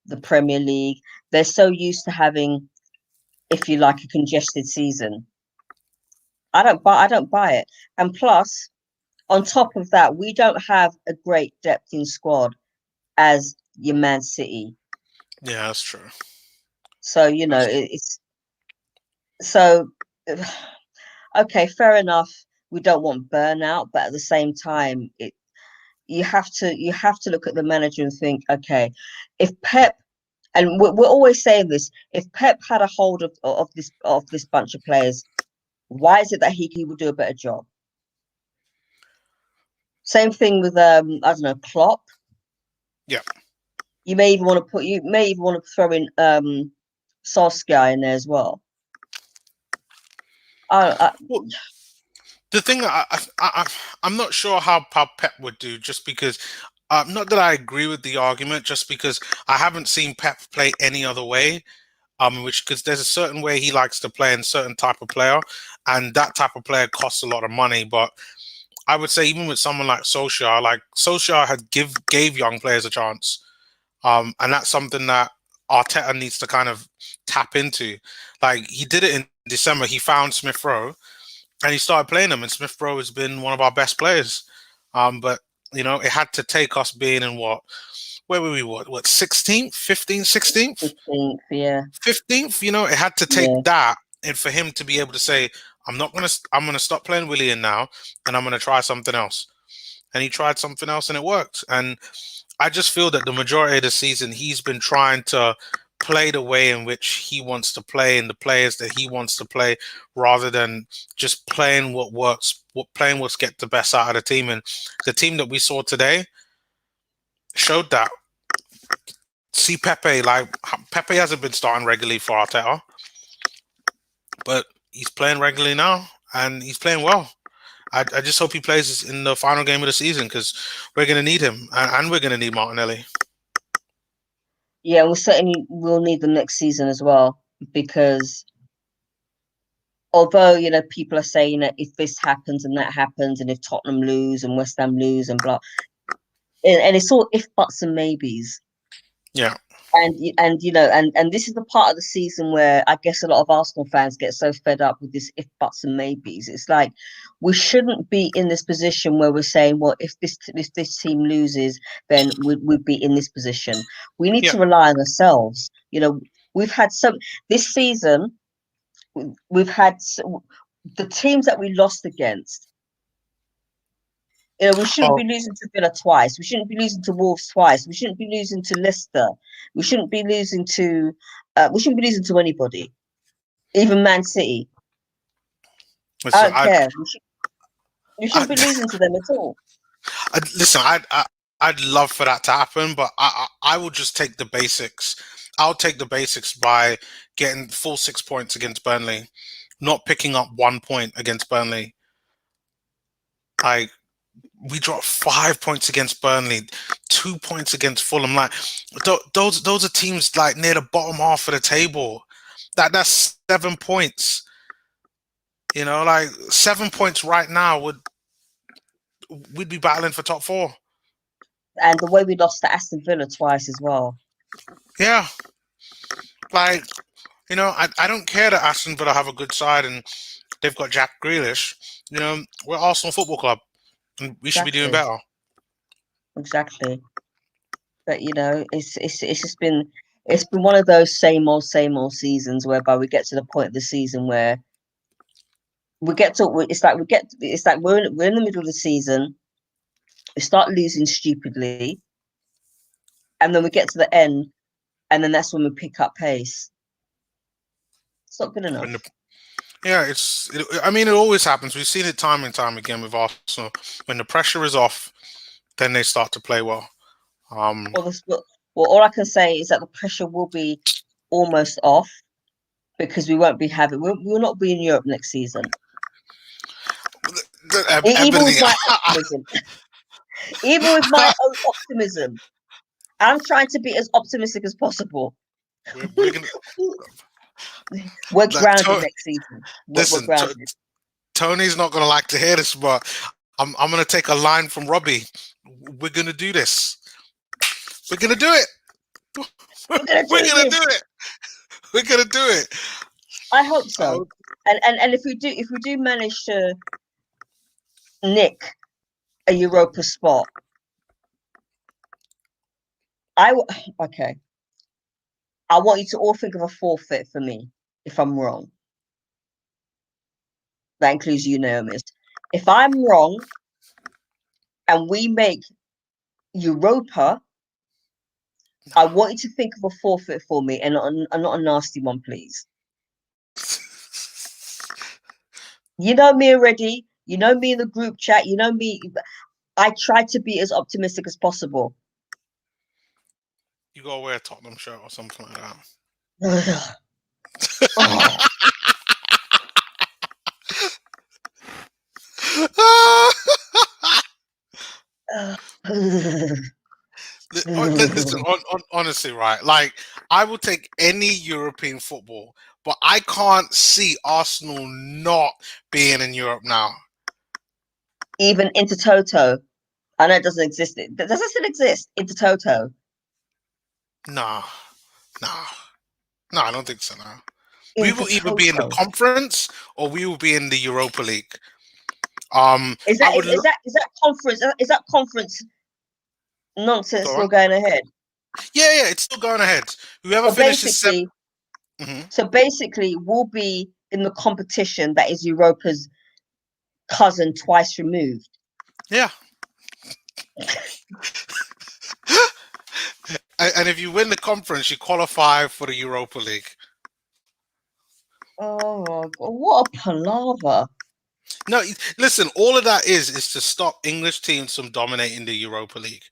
the Premier League. They're so used to having, if you like, a congested season. I don't buy it. And plus, on top of that, we don't have a great depth in squad as your Man City. yeah, that's true. So That's it's so okay, fair enough. We don't want burnout, but at the same time, you have to look at the manager and think, okay, if Pep, and we're always saying this, if Pep had a hold of this bunch of players, why is it that he would do a better job? Same thing with I don't know, Klopp. yeah. You may even want to throw in Solskjaer in there as well. I, Well, the thing I'm not sure how Pep would do, just because Not that I agree with the argument, just because I haven't seen Pep play any other way. Which because there's a certain way he likes to play and certain type of player, and that type of player costs a lot of money. But I would say even with someone like Solskjaer had gave young players a chance, and that's something that Arteta needs to kind of tap into. Like he did it in December. He found Smith Rowe and he started playing him, and Smith Rowe has been one of our best players. But it had to take us being in where were we? What 16th, 15th, 16th, 15th, yeah, 15th? It had to take yeah. that, and for him to be able to say, I'm gonna stop playing Willian now, and I'm gonna try something else. And he tried something else, and it worked. And I just feel that the majority of the season, he's been trying to play the way in which he wants to play and the players that he wants to play, rather than just playing what works, playing what's get the best out of the team. And the team that we saw today showed that. See Pepe, like Pepe hasn't been starting regularly for Arteta, but he's playing regularly now, and he's playing well. I just hope he plays in the final game of the season, because we're going to need him, and we're going to need Martinelli. Yeah, we certainly will need them next season as well, because although, people are saying that if this happens and that happens, and if Tottenham lose and West Ham lose and blah, and it's all if, buts, and maybes. Yeah. And this is the part of the season where I guess a lot of Arsenal fans get so fed up with this if, buts, and maybes. It's like we shouldn't be in this position where we're saying, well, if this team loses, then we'd be in this position. We need Yeah. to rely on ourselves. We've had this season. We've had the teams that we lost against. We shouldn't be losing to Villa twice. We shouldn't be losing to Wolves twice. We shouldn't be losing to Leicester. We shouldn't be losing to. We shouldn't be losing to anybody, even Man City. Listen, I don't care. We shouldn't be losing to them at all. Listen, I'd love for that to happen, but I will just take the basics. I'll take the basics by getting full 6 points against Burnley, not picking up 1 point against Burnley. We dropped 5 points against Burnley, 2 points against Fulham. Like those are teams like near the bottom half of the table. That's 7 points. Like 7 points right now we'd be battling for top 4. And the way we lost to Aston Villa twice as well. Yeah. Like, I don't care that Aston Villa have a good side and they've got Jack Grealish. We're Arsenal Football Club, and we should be doing better. Exactly. But it's just been one of those same old seasons whereby we get to the point of the season where it's like we're in the middle of the season, we start losing stupidly, and then we get to the end, and then that's when we pick up pace. It's not good enough. It always happens. We've seen it time and time again with Arsenal. When the pressure is off, then they start to play well. Well, all I can say is that the pressure will be almost off, because we won't be having. We'll not be in Europe next season. Even with my optimism, even with my own optimism, I'm trying to be as optimistic as possible. We're grounded next season. Listen, we're grounded. Tony's not going to like to hear this, but I'm going to take a line from Robbie. We're going to do this. We're going to do it. We're going to do it. We're going to do it. I hope so. And if we do manage to nick a Europa spot, I want you to all think of a forfeit for me if I'm wrong. That includes you, Naomi. If I'm wrong and we make Europa, I want you to think of a forfeit for me, and not a nasty one, please. You know me already. You know me in the group chat. You know me. I try to be as optimistic as possible. You gotta wear a Tottenham shirt or something like that. honestly, right? Like, I will take any European football, but I can't see Arsenal not being in Europe now. Even Intertoto. I know it doesn't exist. Does it still exist? Intertoto. No, no, no, I don't think so now. We will either be in the Intertoto. conference or we will be in the Europa League. Is I that would. is that conference nonsense Go still on. going ahead? Yeah, it's still going ahead. Whoever So finishes seventh. basically, we'll be in the competition that is Europa's cousin twice removed. Yeah. And if you win the conference, you qualify for the Europa League. Oh my God, what a palaver. No, listen, all of that is to stop English teams from dominating the Europa League.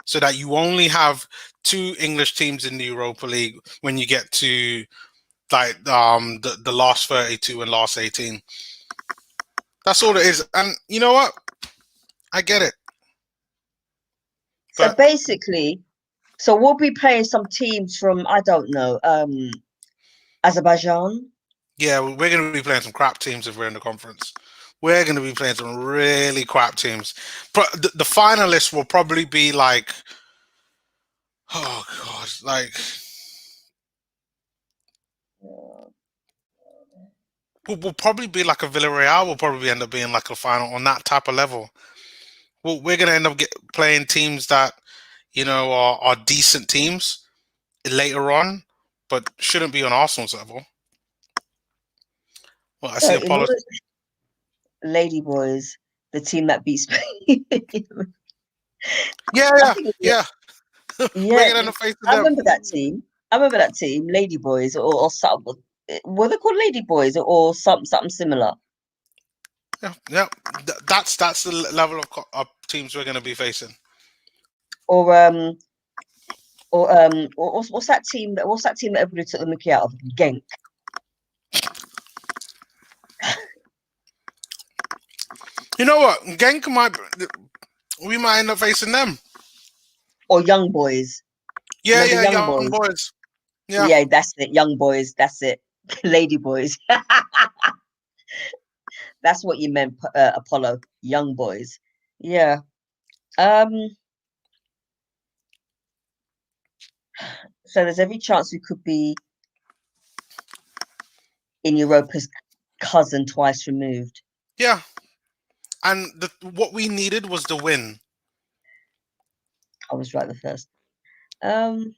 So that you only have two English teams in the Europa League when you get to like the last 32 and last 18. That's all it is. And you know what? I get it. So But basically, so we'll be playing some teams from, I don't know, Azerbaijan. yeah, we're going to be playing some crap teams if we're in the conference. We're going to be playing some really crap teams. But the finalists will probably be like, oh God, like we'll probably be like a Villarreal. Will probably end up being like a final on that type of level. Well, we're going to end up playing teams that are decent teams later on, but shouldn't be on Arsenal's level. Well, I So see in Apollo. order, Lady Boys, the team that beats Spain. Yeah, I yeah, think, yeah. We're yeah, going to end up facing I them. remember that team. I remember that team, Lady Boys, or something. Were they called Lady Boys or something similar? Yeah, yeah. That's the level of teams we're going to be facing. Or what's that team that everybody took the Mickey out of? Genk You know what? Genk we might end up facing them. or Young Boys. Yeah, Remember yeah, Young young Boys? boys. Yeah, Yeah, that's it. Young Boys. That's it. Lady Boys. That's what you meant, Apollo. Young Boys. Yeah. Um. So there's every chance we could be in Europa's cousin twice removed. yeah. And what we needed was the win. I was right the first. Um.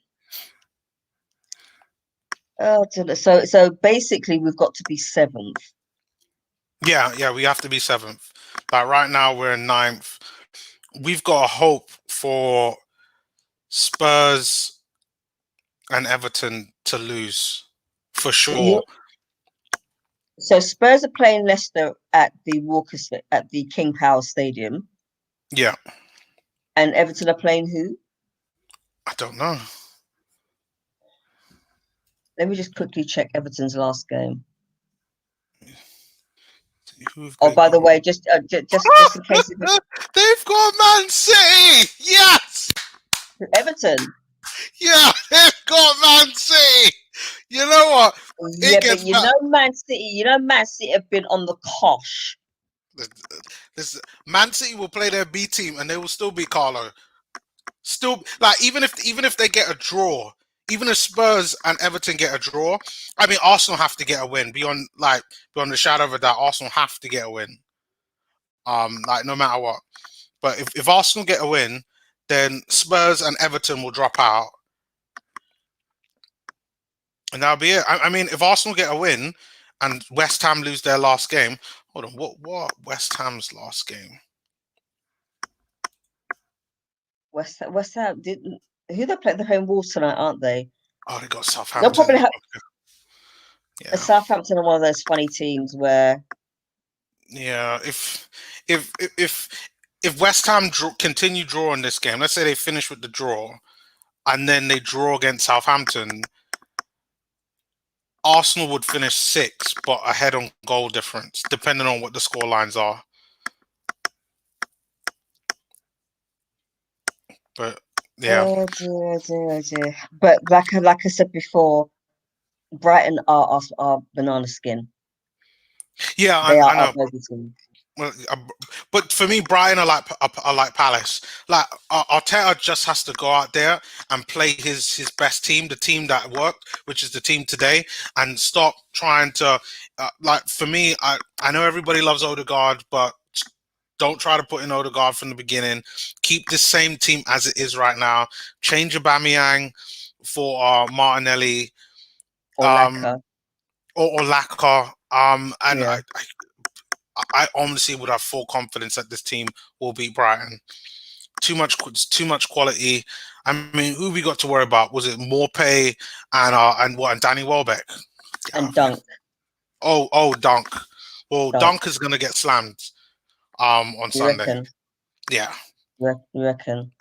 So basically, we've got to be seventh. Yeah, yeah. We have to be seventh. But right now we're in ninth. We've got a hope for Spurs and Everton to lose for sure. So Spurs are playing Leicester at the King Power Stadium, Yeah, and Everton are playing who? I don't know. Let me just quickly check Everton's last game. Who've Oh, they by the got? way, just in case They've got Man City. Yes, Everton. yeah, they've got Man City. You know what? Yeah, It but gets back. Man City have been on the cosh. This Man City will play their B team and they will still beat Carlo. Still, like even if they get a draw, even if Spurs and Everton get a draw, I mean Arsenal have to get a win. Beyond the shadow of a doubt, Arsenal have to get a win. Like no matter what. But if Arsenal get a win, then Spurs and Everton will drop out, and that'll be it. I mean, if Arsenal get a win and West Ham lose their last game, hold on, what West Ham's last game? West Ham did who they play? They're playing Wolves tonight, aren't they? Oh, they got They'll Southampton. probably have Yeah, Southampton are one of those funny teams where yeah. If West Ham continue drawing this game, let's say they finish with the draw, and then they draw against Southampton, Arsenal would finish sixth, but ahead on goal difference, depending on what the score lines are. But Yeah, Dear, dear, dear. But like I said before, Brighton are banana skin. yeah, They are I our know. bogey team. Well, but for me, Brighton are like Palace. Like Arteta just has to go out there and play his best team, the team that worked, which is the team today, and stop trying to like. For me, I know everybody loves Odegaard, but don't try to put in Odegaard from the beginning. Keep this same team as it is right now. Change Aubameyang for Martinelli, Or um, Laka. or Laka. And Yeah. I honestly would have full confidence that this team will beat Brighton. Too much quality. I mean, who we got to worry about? Was it Morpay and Danny Welbeck? Yeah, And man. Dunk. Dunk. Well, Dunk. Dunk is gonna get slammed on You Sunday. reckon? Yeah. You reckon?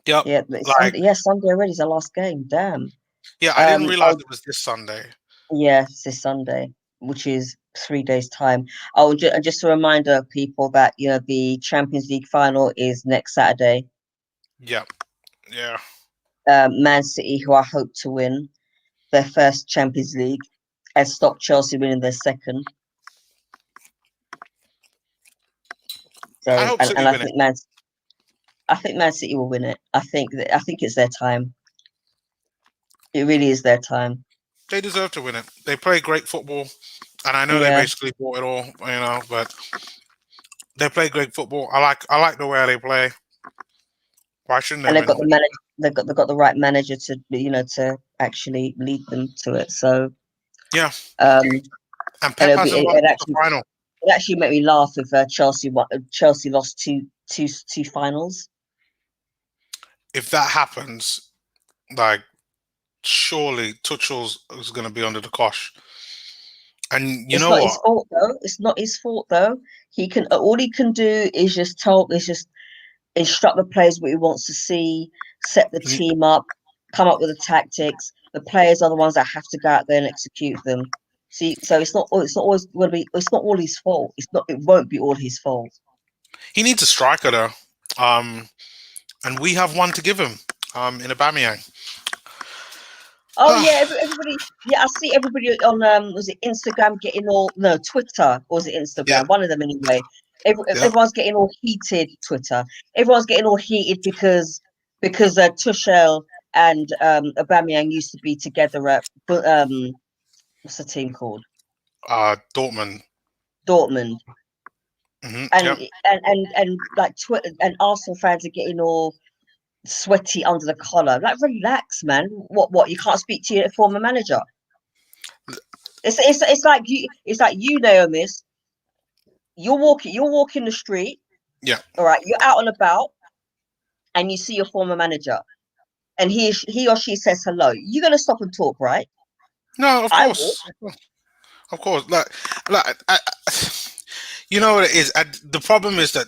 Yep. Yeah, but it's Like Sunday. Yeah, Sunday already is the last game. Damn. yeah, I didn't realize Oh it was this Sunday. yeah, it's this Sunday, which is 3 days' time. Oh, and just a reminder, people, that the Champions League final is next Saturday. Yep. Yeah. Man City, who I hope to win their first Champions League, and stop Chelsea winning their second. I So, hope and City I win it. think Man City will win it. I think it's their time. It really is their time. They deserve to win it. They play great football, and I know they Yeah, basically bought it all, but they play great football. I like the way they play. Why shouldn't they and they've win got it? the manager. They've got the right manager to actually lead them to it. So, Yeah, um, and and Pep hasn't lost the final. it actually made me laugh if Chelsea lost two finals. If that happens, like surely Tuchel's is going to be under the cosh. And you It's know not his what? fault though. It's not his fault though. He can all he can do is just instruct the players what he wants to see, set the He need- team up, come up with the tactics. The players are the ones that have to go out there and execute them. See, so it's not always going to be. It's not all his fault. It won't be all his fault. he needs a striker though, and we have one to give him. In Aubameyang. Oh yeah, everybody. Yeah, I see everybody on was it Instagram getting all no Twitter or was it Yeah, Instagram? One of them anyway. yeah. Everyone's getting all heated. Twitter. Everyone's getting all heated because Tuchel and Aubameyang used to be together at what's the team called? Dortmund. Dortmund. Yep. And like Twitter and Arsenal fans are getting all sweaty under the collar. Like relax, man. What? You can't speak to your former manager. It's like you, Naomi. You're walking the street, Yeah. all right, you're out and about, and you see your former manager, and he or she says hello. You're gonna stop and talk, right? No, of I would. course, of course. You know what it is. The problem is that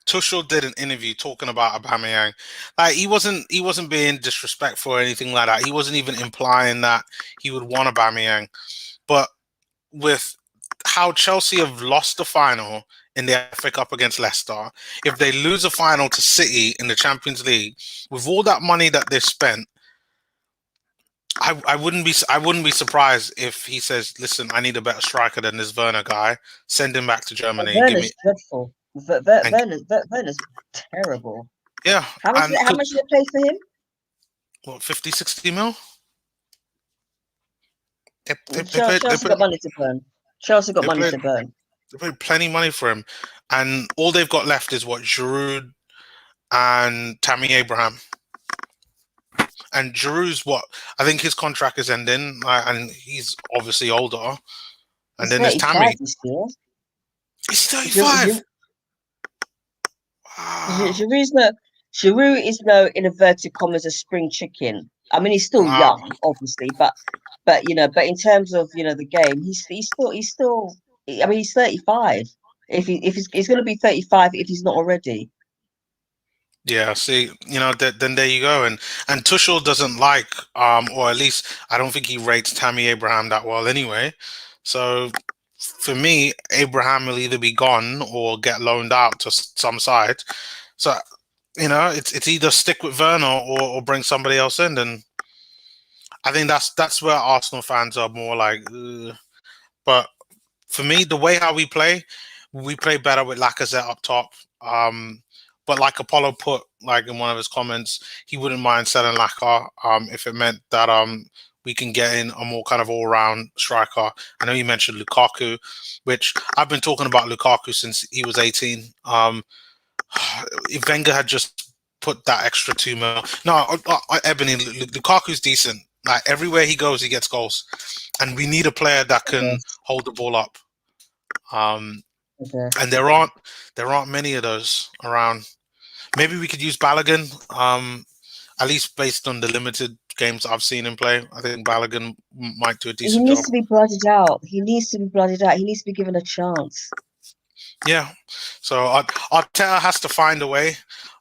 Tuchel did an interview talking about Aubameyang. Like he wasn't being disrespectful or anything like that. He wasn't even implying that he would want Aubameyang. But with how Chelsea have lost the final in the FA Cup against Leicester, if they lose a final to City in the Champions League, with all that money that they've spent, I wouldn't be surprised if he says, "Listen, I need a better striker than this Werner guy. Send him back to Germany. Give me Werner's dreadful. and Werner's terrible. yeah, and How much did they pay for him? what 50, 60 mil? They Chelsea got money to burn. Chelsea got they money paid to burn. they paid plenty of money for him, and all they've got left is what Giroud and Tammy Abraham. And Giroud's what I think his contract is ending, and he's obviously older. And He's then there's 35 Tammy. this year. He's Giroud, 35. Wow. Giroud's no, Giroud is no in inverted commas a spring chicken. I mean, he's still Wow. young, obviously, but in terms of the game, he's still. I mean, he's 35. If he's going to be 35 if he's not already. Yeah, see, then there you go, and Tuchel doesn't like, or at least I don't think he rates Tammy Abraham that well anyway. So for me, Abraham will either be gone or get loaned out to some side. So it's either stick with Werner or bring somebody else in. And I think that's where Arsenal fans are more like, ugh. But for me, the way how we play better with Lacazette up top. But like Apollo put, like in one of his comments, he wouldn't mind selling Laka if it meant that we can get in a more kind of all-round striker. I know you mentioned Lukaku, which I've been talking about Lukaku since he was 18. If Wenger had just put that extra 2 mil, no, Ebony, Lukaku's decent. Like everywhere he goes, he gets goals, and we need a player that can Yes. hold the ball up. Okay. And there aren't many of those around. Maybe we could use Balogun. At least based on the limited games I've seen him play, I think Balogun might do a He decent needs job. to be blooded out. He needs to be blooded out. He needs to be given a chance. Yeah. So Arteta has to find a way.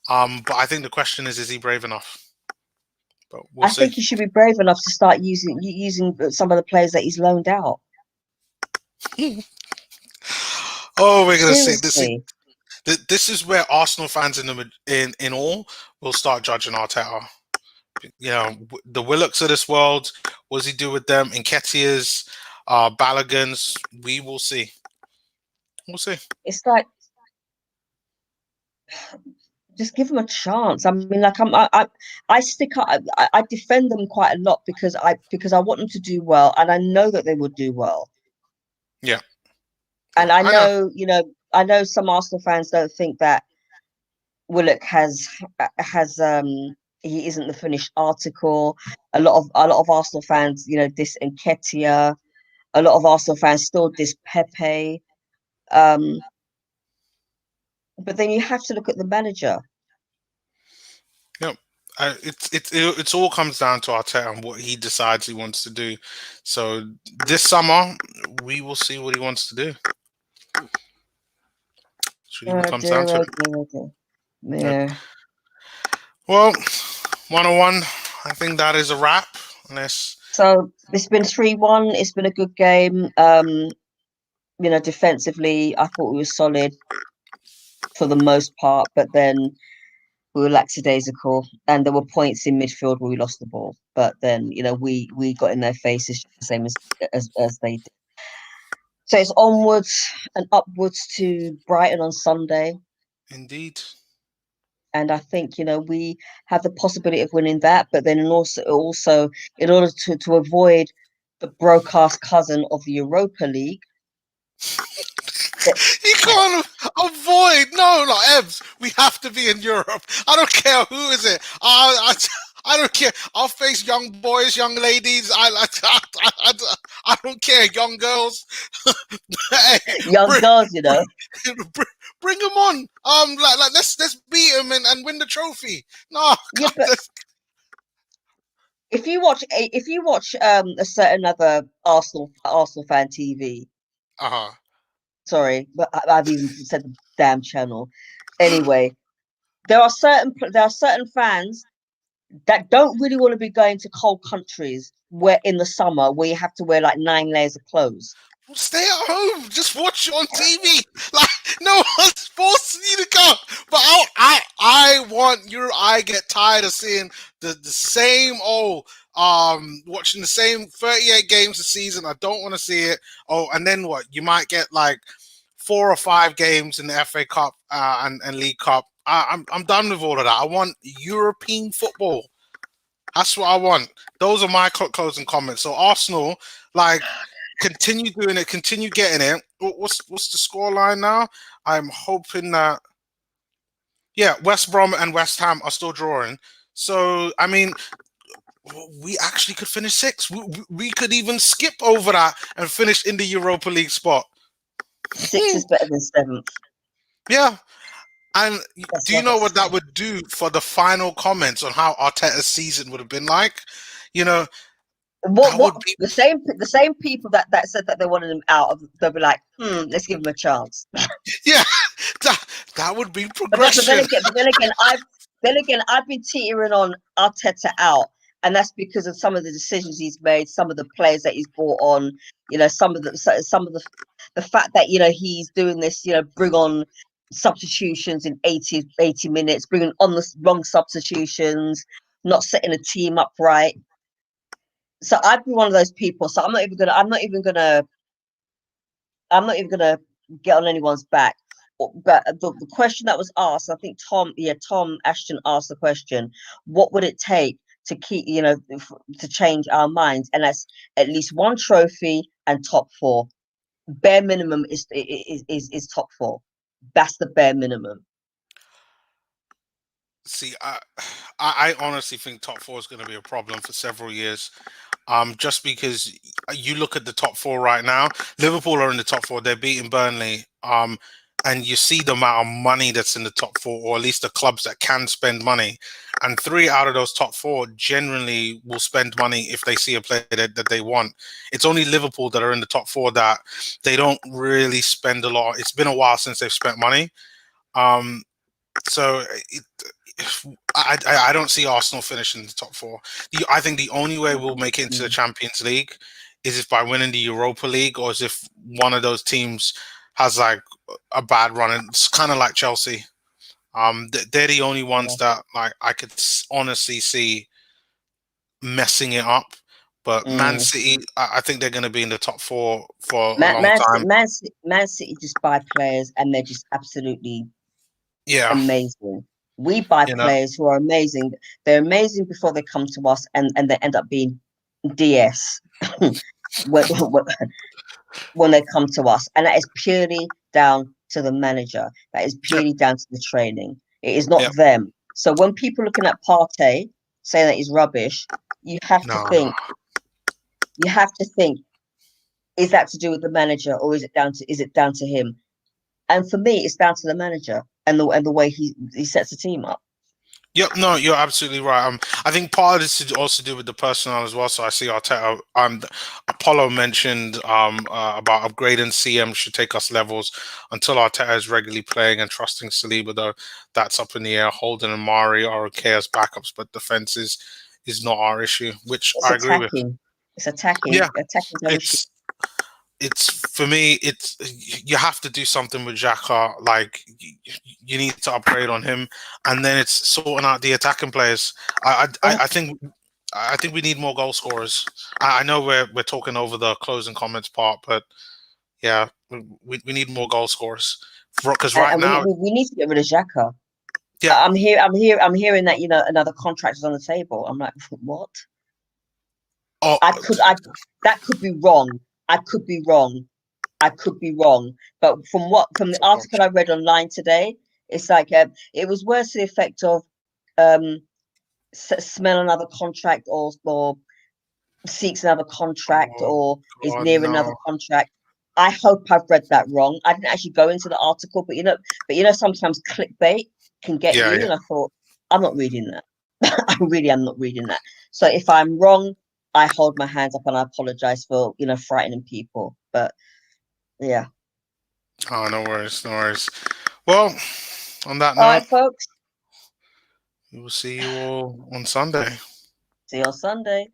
But I think the question is he brave enough? But we'll I see. think he should be brave enough to start using some of the players that he's loaned out. Oh, we're gonna see this. Seriously. This is where Arsenal fans in all will start judging Arteta. The Willocks of this world. What does he do with them? Nketiahs, Balagans. We will see. We'll see. It's like, just give them a chance. I mean, like I stick up. I defend them quite a lot because I want them to do well, and I know that they will do well. Yeah. And Yeah. I I know. know, I know some Arsenal fans don't think that Willock he isn't the finished article. A lot of Arsenal fans, diss Nketiah. A lot of Arsenal fans still diss Pepe. Um, but then you have to look at the manager. Yep. It's all comes down to Arteta and what he decides he wants to do. So this summer we will see what he wants to do. It's really what Oh comes down dear, to oh it. dear, oh dear. Yep. Yeah. Well, 101. I think that is a wrap. Unless So it's been 3-1. It's been a good game. Defensively, I thought we were solid for the most part, but then we were lackadaisical, and there were points in midfield where we lost the ball. But then, we got in their faces just the same as they did. So it's onwards and upwards to Brighton on Sunday. indeed. And I think, we have the possibility of winning that, but then also in order to avoid the broadcast cousin of the Europa League, that You can't avoid. No, like Ebs. We have to be in Europe. I don't care who is it. I don't care. I'll face young boys, young ladies. I don't care. Young girls. Hey, young bring, girls, bring them on. Let's beat them and win the trophy. No, yeah, but if you watch a certain other Arsenal fan TV, uh-huh. sorry, but I've even said the damn channel. Anyway, there are certain fans that don't really want to be going to cold countries where in the summer where you have to wear like 9 layers of clothes. Well, stay at home. Just watch it on TV. Like no one's forcing you to go. But I want your. I get tired of seeing the same old. Watching the same 38 games a season. I don't want to see it. Oh, and then what? You might get like 4 or 5 games in the FA Cup and League Cup. I'm done with all of that. I want European football. That's what I want. Those are my closing comments. So Arsenal, like, continue doing it, continue getting it. What's the score line now? I'm hoping that West Brom and West Ham are still drawing. So I mean, we actually could finish sixth. We could even skip over that and finish in the Europa League spot. Six is better than seventh. Yeah. And That's do you what know I what that say. would do for the final comments on how Arteta's season would have been like? You know, that would What be the same people that said that they wanted him out, they'll be like, let's give him a chance. yeah, that would be But then progression. again, I've been teetering on Arteta out, and that's because of some of the decisions he's made, some of the players that he's brought on, some of the fact that he's doing this, bring on substitutions in 80 minutes, bringing on the wrong substitutions, not setting a team up right. So I'd be one of those people. So I'm not even gonna get on anyone's back. But the question that was asked, I think Tom Ashton asked the question: what would it take to keep, to change our minds? And that's at least one trophy and top four. Bare minimum is top four. That's the bare minimum. See, I honestly think top four is going to be a problem for several years. Just because you look at the top four right now, Liverpool are in the top four. They're beating Burnley. And you see the amount of money that's in the top four, or at least the clubs that can spend money. And 3 out of those top four generally will spend money if they see a player that they want. It's only Liverpool that are in the top four that they don't really spend a lot. It's been a while since they've spent money. So I don't see Arsenal finishing the top four. I think the only way we'll make it into the Champions League is if by winning the Europa League, or as if one of those teams has like a bad run. And it's kind of like Chelsea. They're the only ones that like I could honestly see messing it up. But Man City, I think they're going to be in the top four for a long time. Man City just buy players and they're just absolutely amazing. We buy players who are amazing. They're amazing before they come to us, and they end up being DS when they come to us. And that is purely down to the manager. That is purely down to the training. It is not them. So when people looking at Partey saying that he's rubbish, you have to think. You have to think: is that to do with the manager, or is it down to him? And for me, it's down to the manager and the way he sets the team up. Yep, no, you're absolutely right. I think part of this is also do with the personnel as well. So I see Arteta. Apollo mentioned about upgrading. CM should take us levels until Arteta is regularly playing and trusting Saliba. Though that's up in the air. Holden and Mari are okay as backups, but defense is not our issue, which I agree with. It's attacking. Yeah, Attacking is issue. It's for me. It's you have to do something with Xhaka. Like you need to upgrade on him, and then it's sorting out the attacking players. I think we need more goal scorers. I know we're talking over the closing comments part, but yeah, we need more goal scorers because now we need to get rid of Xhaka. Yeah, I'm hearing that another contract is on the table. I'm like, what? Oh, that could be wrong. I could be wrong. But from the article I read online today, it's like it was worse to the effect of smell another contract, or seeks another contract, or is near another contract. I hope I've read that wrong. I didn't actually go into the article, but sometimes clickbait can get you. And I thought, I'm not reading that. I really am not reading that. So if I'm wrong, I hold my hands up and I apologize for frightening people. But yeah. Oh, no worries, no worries. Well, on that note, all right, folks. we will see you all on Sunday. See you on Sunday.